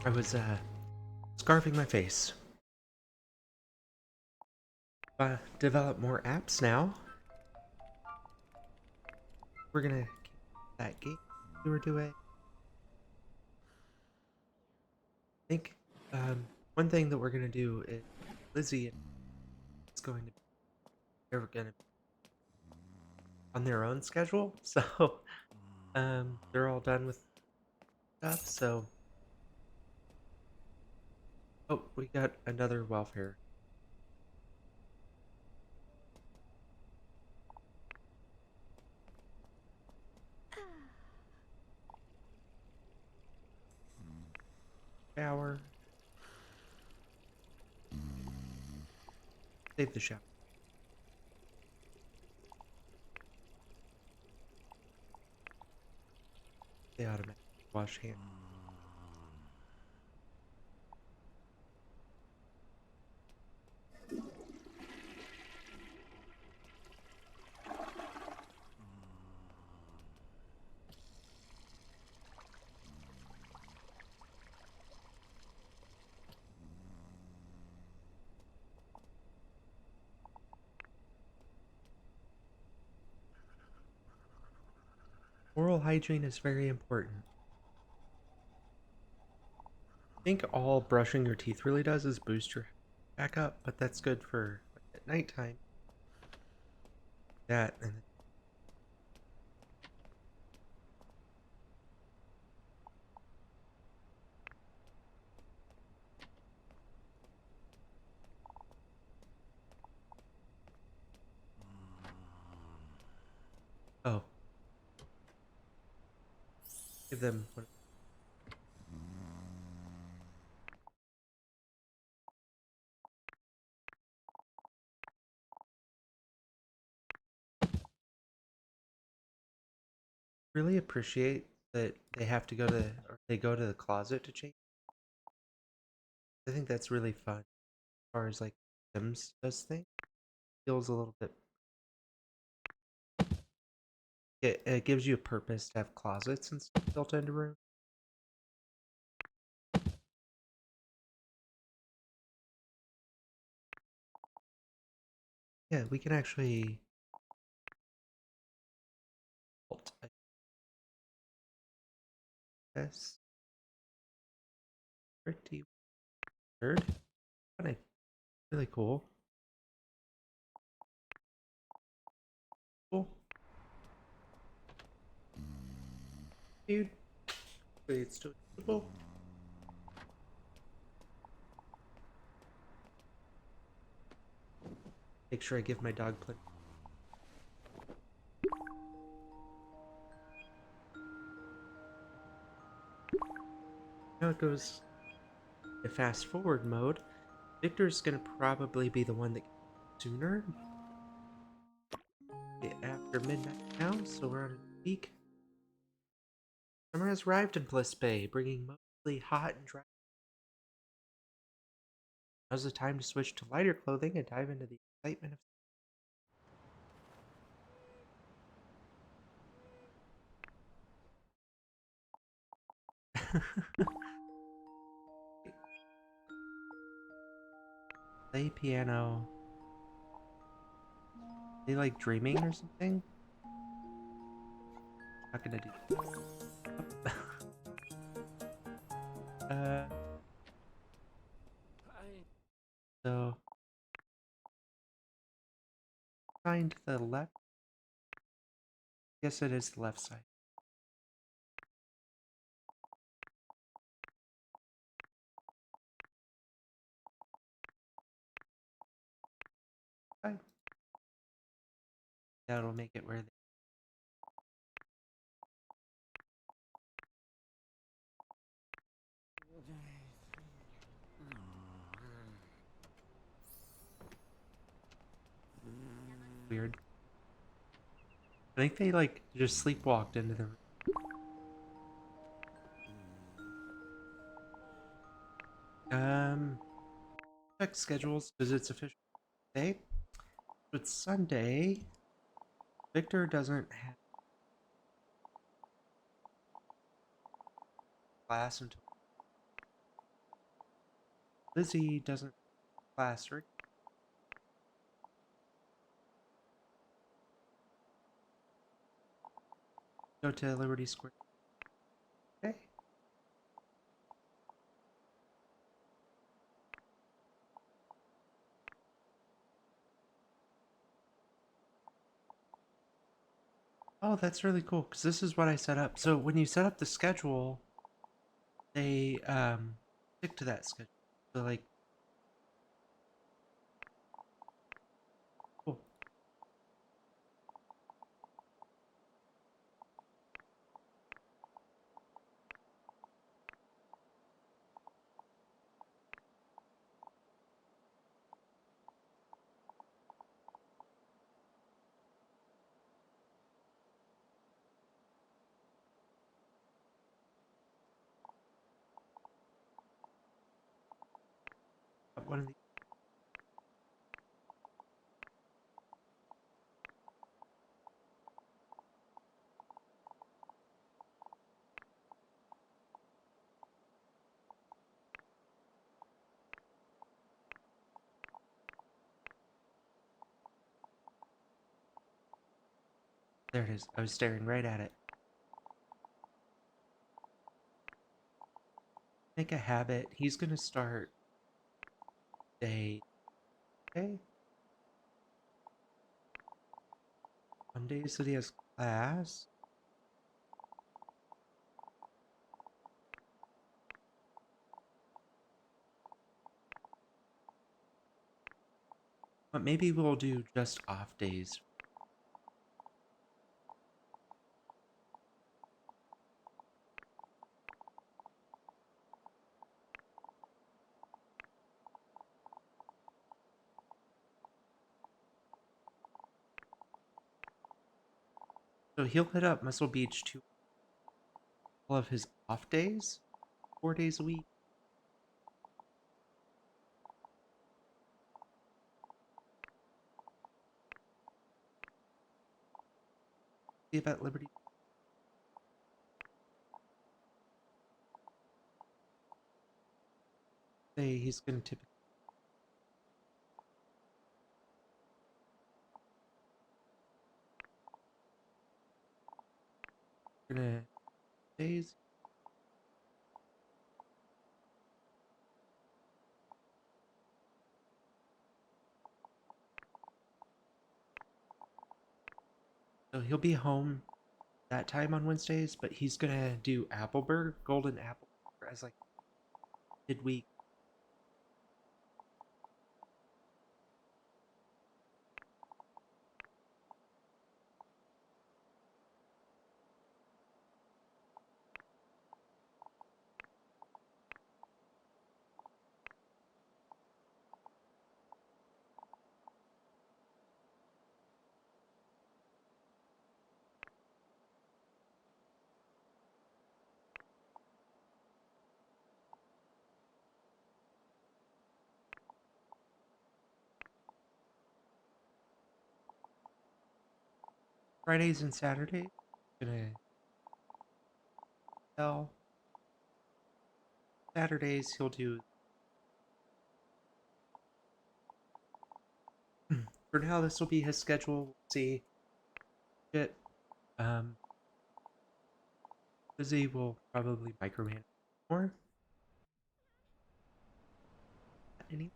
I was scarfing my face. Develop more apps now. We're gonna keep that game we were doing. I think one thing that we're gonna do is Lizzie is going to they're gonna be on their own schedule, so they're all done with stuff. So oh, we got another welfare. Shower. Save the shower. They automatically wash hands. Oral hygiene is very important. I think all brushing your teeth really does is boost your back up, but that's good for like, at nighttime. That and oh, give them one. Really appreciate that they have to go to or they go to the closet to change. I think that's really fun. As far as like Sims does things, feels a little bit. It gives you a purpose to have closets and stuff built into room. Yeah, we can actually. Yes, pretty weird. Kind of really cool. Cool, dude. Wait, it's still usable. Make sure I give my dog plenty. Now it goes to fast forward mode. Victor's gonna probably be the one that gets sooner. After midnight now, so we're on a week. Summer has arrived in Bliss Bay, bringing mostly hot and dry. Now's the time to switch to lighter clothing and dive into the excitement of play piano. They like dreaming or something? Not gonna do that. uh, so find the left. Guess it is the left side. Fine. That'll make it where they. Weird. I think they like just sleepwalked into the. Um, check schedules because it's official day. But Sunday, Victor doesn't have. class until Lizzie doesn't class or go to Liberty Square. Okay. Oh, that's really cool because this is what I set up. So when you set up the schedule, they stick to that schedule. So like, cool. One of these. There it is. I was staring right at it. Make a habit. He's gonna start day. Okay. Mondays that he has class. But maybe we'll do just off days. So he'll hit up Muscle Beach to all of his off days, 4 days a week. See about Liberty. Say he's gonna typically gonna days. So he'll be home that time on Wednesdays, but he's gonna do Appleburger, Golden Apple as like midweek. Fridays and Saturdays, gonna tell. Saturdays he'll do. For now, this will be his schedule. We'll see. Shit. Um, Lizzie will probably micromanage more. Any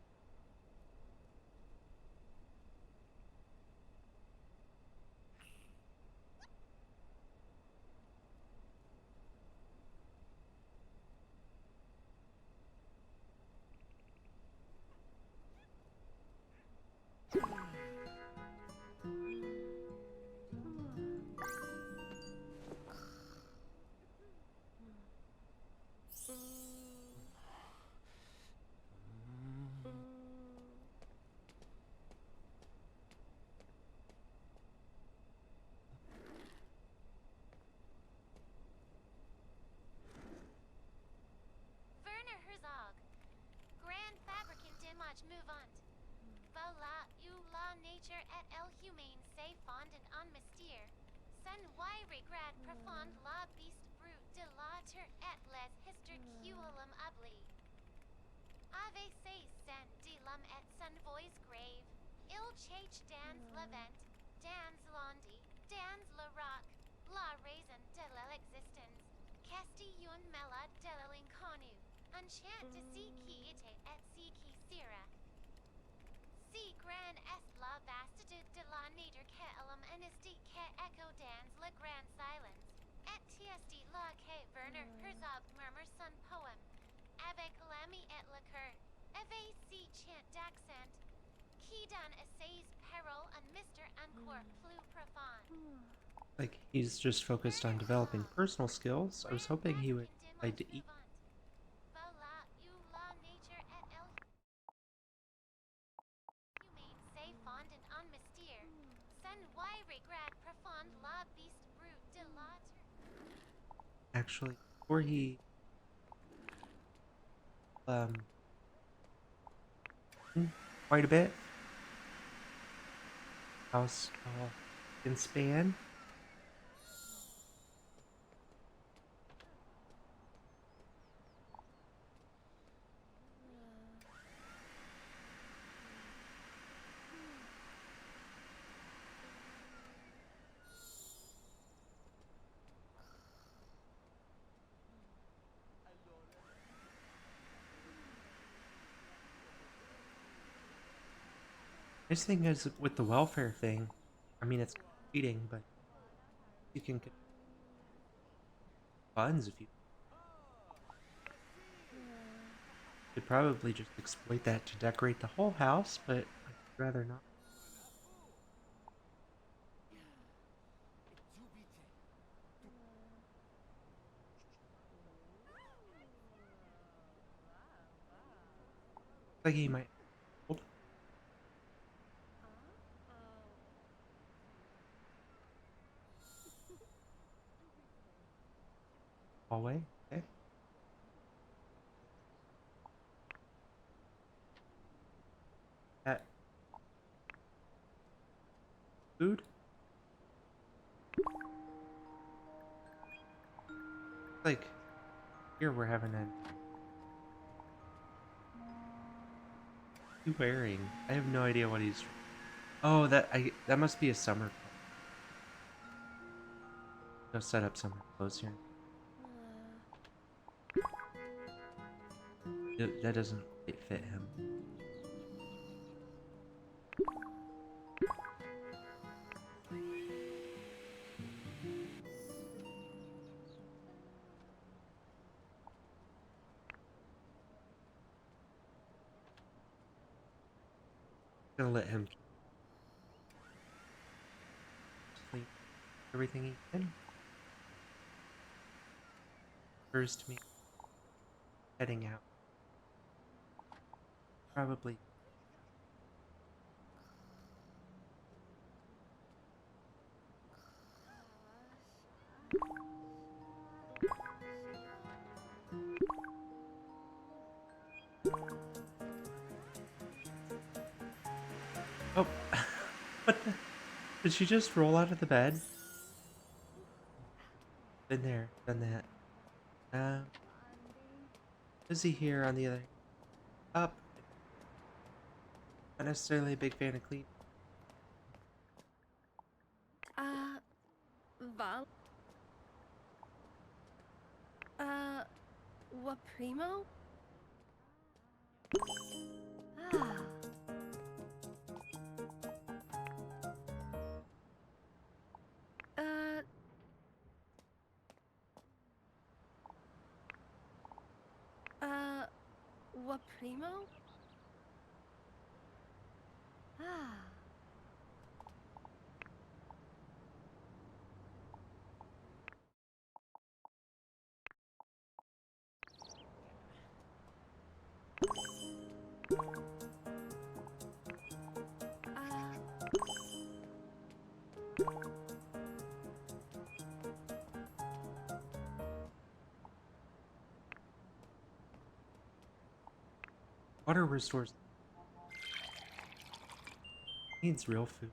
Werner Herzog, Grand Fabricant Dimage Mouvant. Voila, you la nature et el humane say fond and unmystere. Sen y regrad profond la beast brute de la terre et les histoires. lovely. Ave se sen de lum et Sunvoy's grave. Il chach dans levent, dans londi, dans le rock, la raison de l'existence. Casti un mela de l'inconnu. Enchant de si qui ite et si qui sera. Si gran est la vastitude de la nature que l'homme anesthetique que echo dans le grand silence. Et tst la que Werner Herzog murmure son poem. Avec l'ami et le cœur. Ave si chant d'accent. Qui donne essays peril un mystère encore plus profond. Like he's just focused on developing personal skills. I was hoping he would like to eat. Voilà, you la nature et el humain say fondant en mystère. Sen why regret profond la beast brute de la Actually, before he hmm, quite a bit. House can span. Nice thing is with the welfare thing, I mean it's cheating, but you can get funds if you could probably just exploit that to decorate the whole house, but I'd rather not. Like he might hold hallway. Okay. That food. Like here we're having a you wearing. I have no idea what he's. Oh, that must be a summer. Go set up summer clothes here. That doesn't quite fit him. Gonna let him clean everything he can. Occurs to me heading out. Probably. Oh, what the? Did she just roll out of the bed? Been there, done that. Lizzie here on the other up. Not necessarily a big fan of clean. Val. What primo? Ah. Uh. What primo? Ah. Water restores. Needs real food.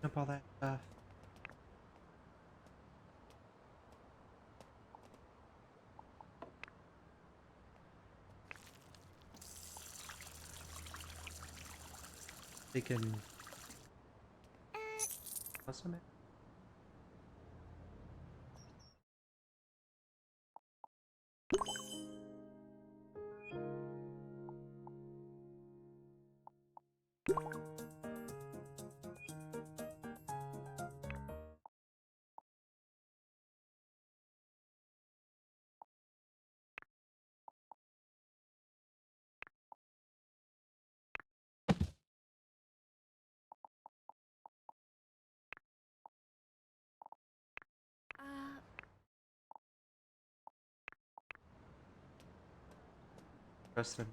up all that stuff. They can awesome. Uh, Trust them.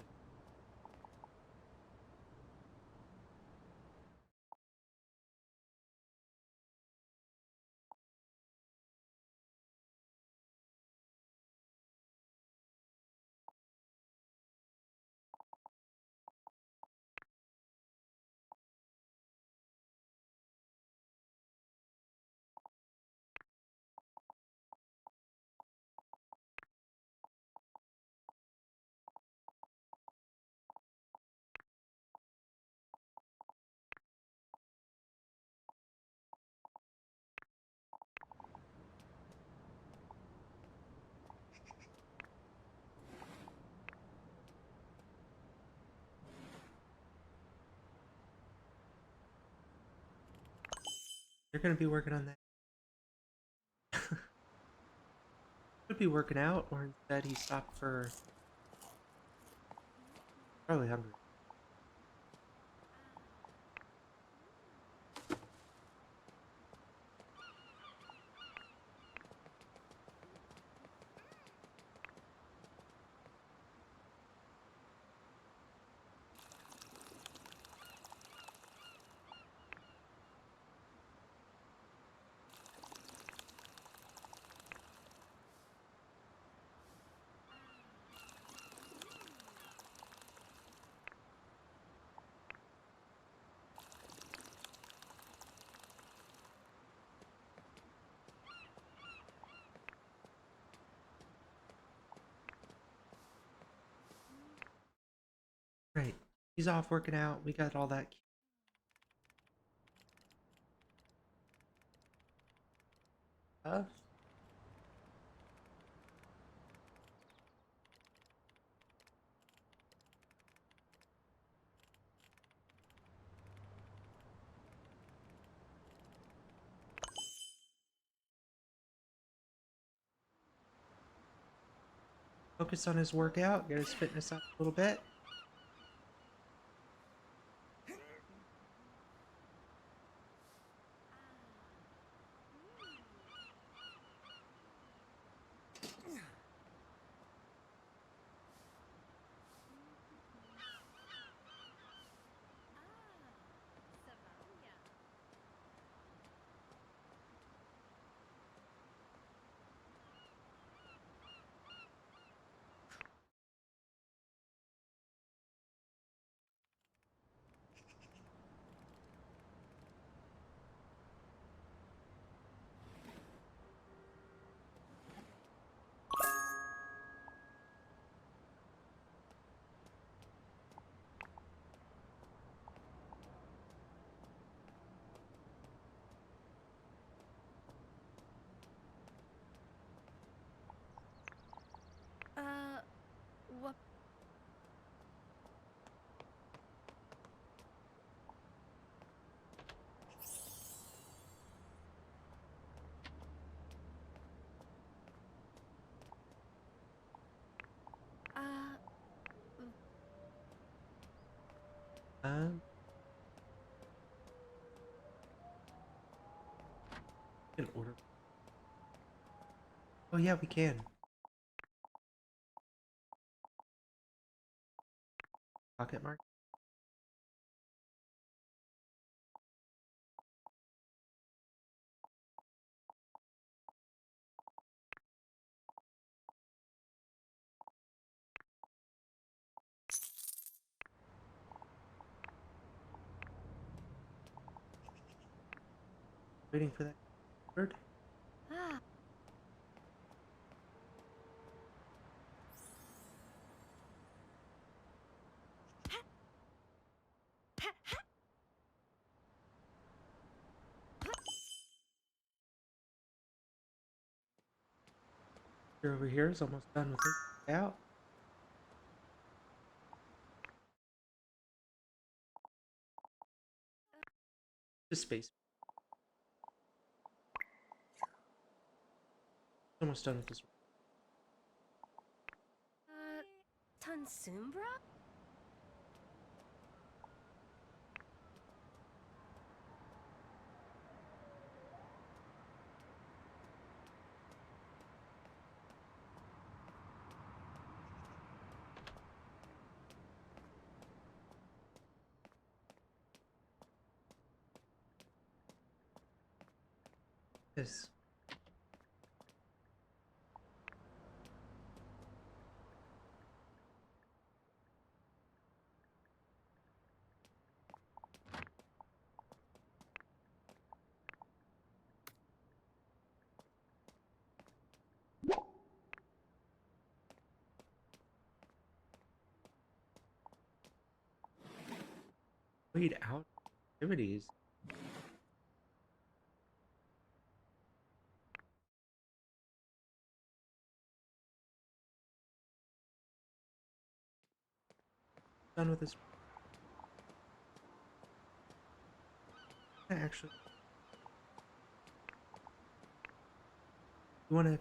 They're gonna be working on that. Could be working out, or instead he stopped for probably hungry. Great. He's off working out. We got all that stuff. Focus on his workout, get his fitness up a little bit. Savannah. What? Uh, Um, we can order. Oh yeah, we can. Pocket mark. Waiting for that word. Ah. You're over here is almost done with it. Out. Just space. Almost done with this. Tansumbra? This. Wait out activities. Done with this. Actually, you want to?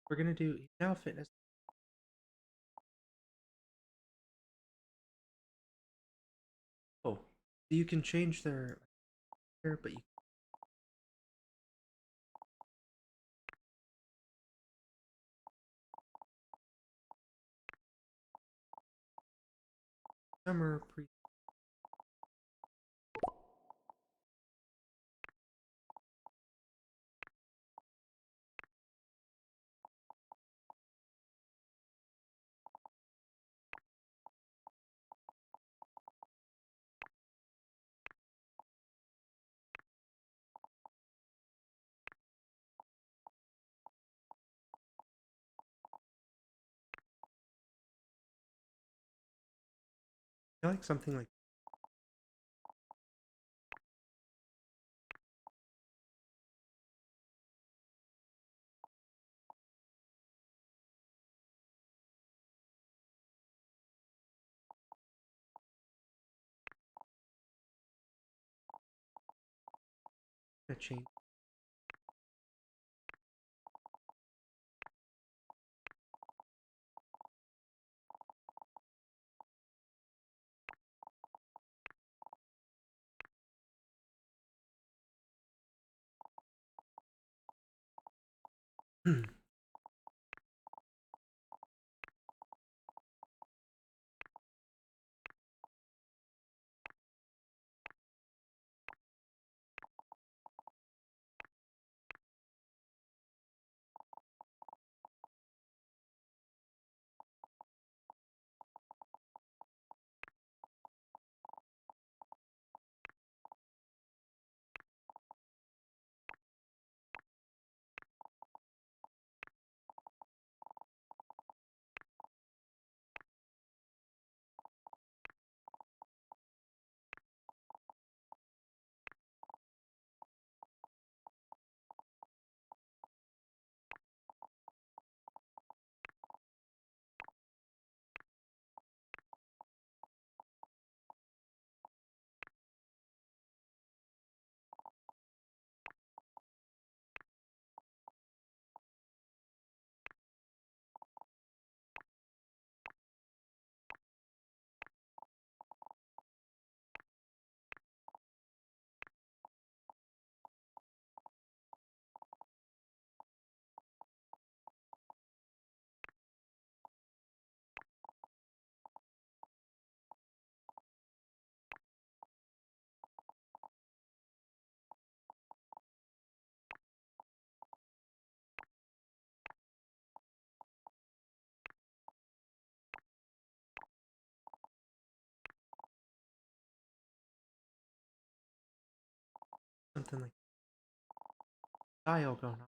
We're gonna do now fitness. Oh, you can change their here, but you summer pre. I like something like that change. something like style going on.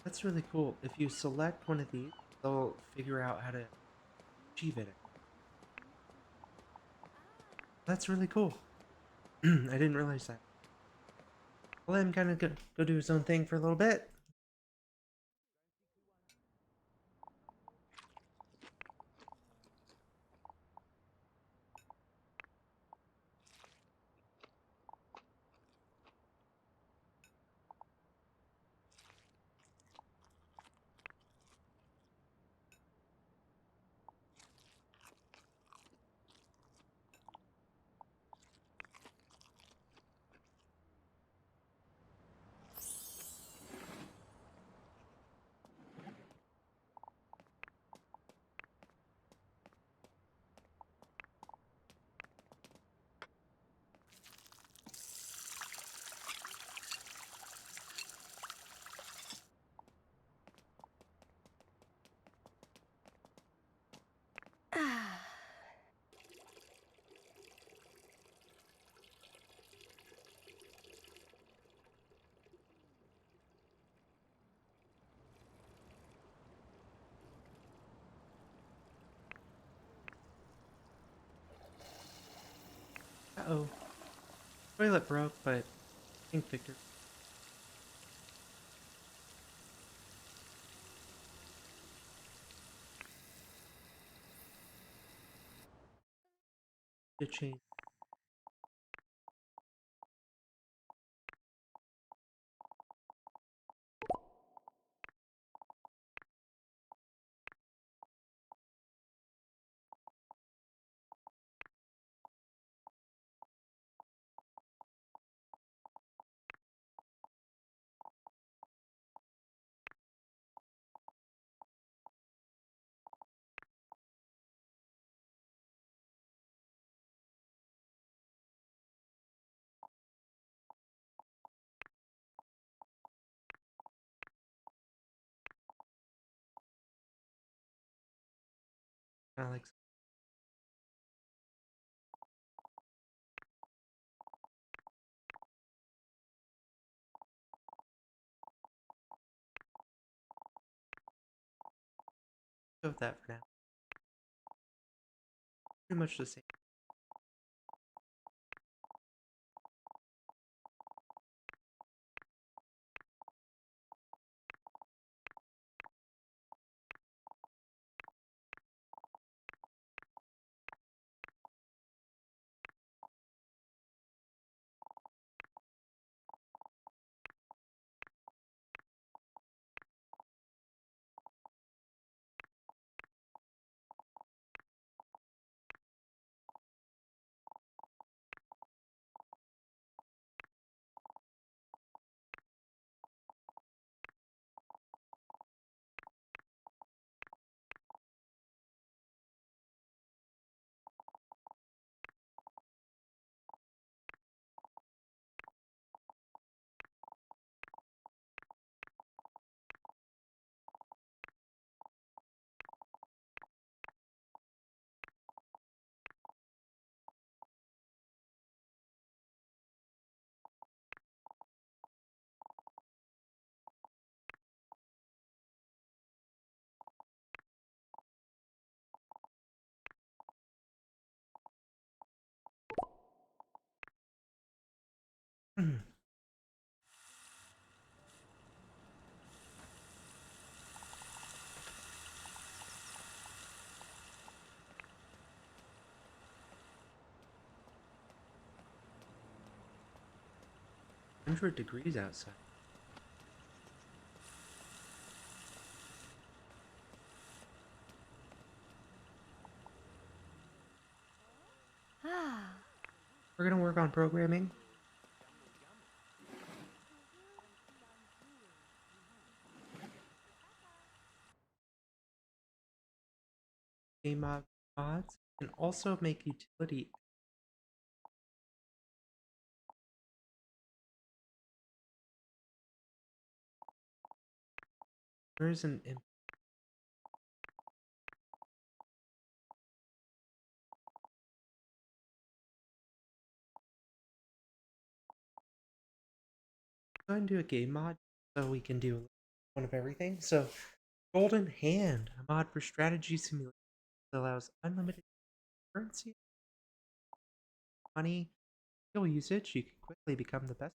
That's really cool. If you select one of these, they'll figure out how to achieve it. That's really cool. I didn't realize that. I'll let him kind of go do his own thing for a little bit. Ah. Uh-oh. Toilet broke, but I think Victor did change. Kind of like go with that for now. Pretty much the same. $100 outside. Ah. We're gonna work on programming. game mods can also make utility. There is an go ahead and do a game mod so we can do one of everything. So, Golden Hand, a mod for strategy simulation that allows unlimited currency, money, skill usage. You can quickly become the best.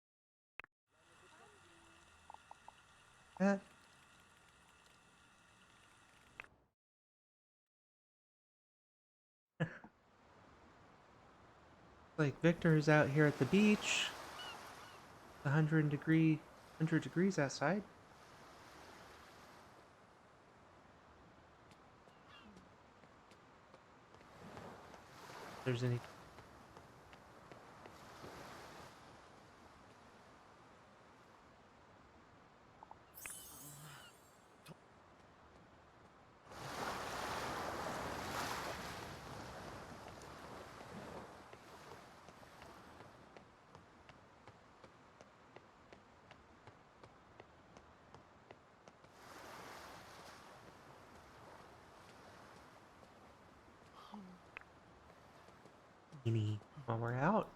At like Victor is out here at the beach. 100 degrees outside. If there's any while we're out.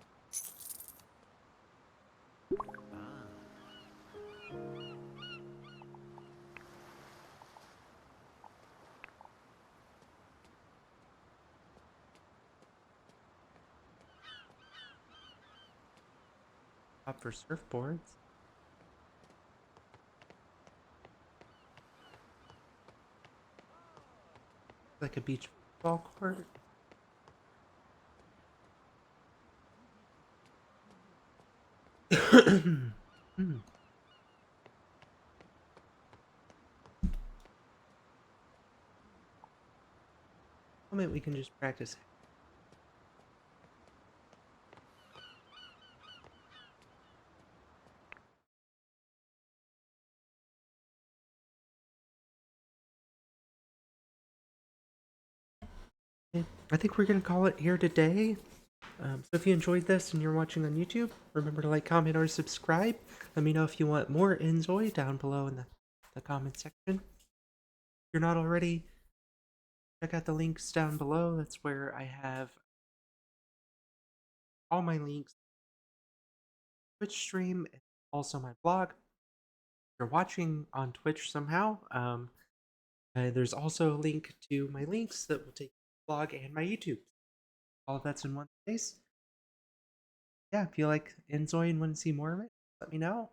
Up for surfboards. Like a beach ball court. Hmm. Moment we can just practice. I think we're gonna call it here today. So if you enjoyed this and you're watching on YouTube, remember to like, comment, or subscribe. Let me know if you want more Inzoi down below in the comment section. If you're not already, check out the links down below. That's where I have all my links, Twitch stream, and also my blog. If you're watching on Twitch somehow, there's also a link to my links that will take you to my blog and my YouTube. All of that's in one place. Yeah, if you like Inzoi and want to see more of it, let me know.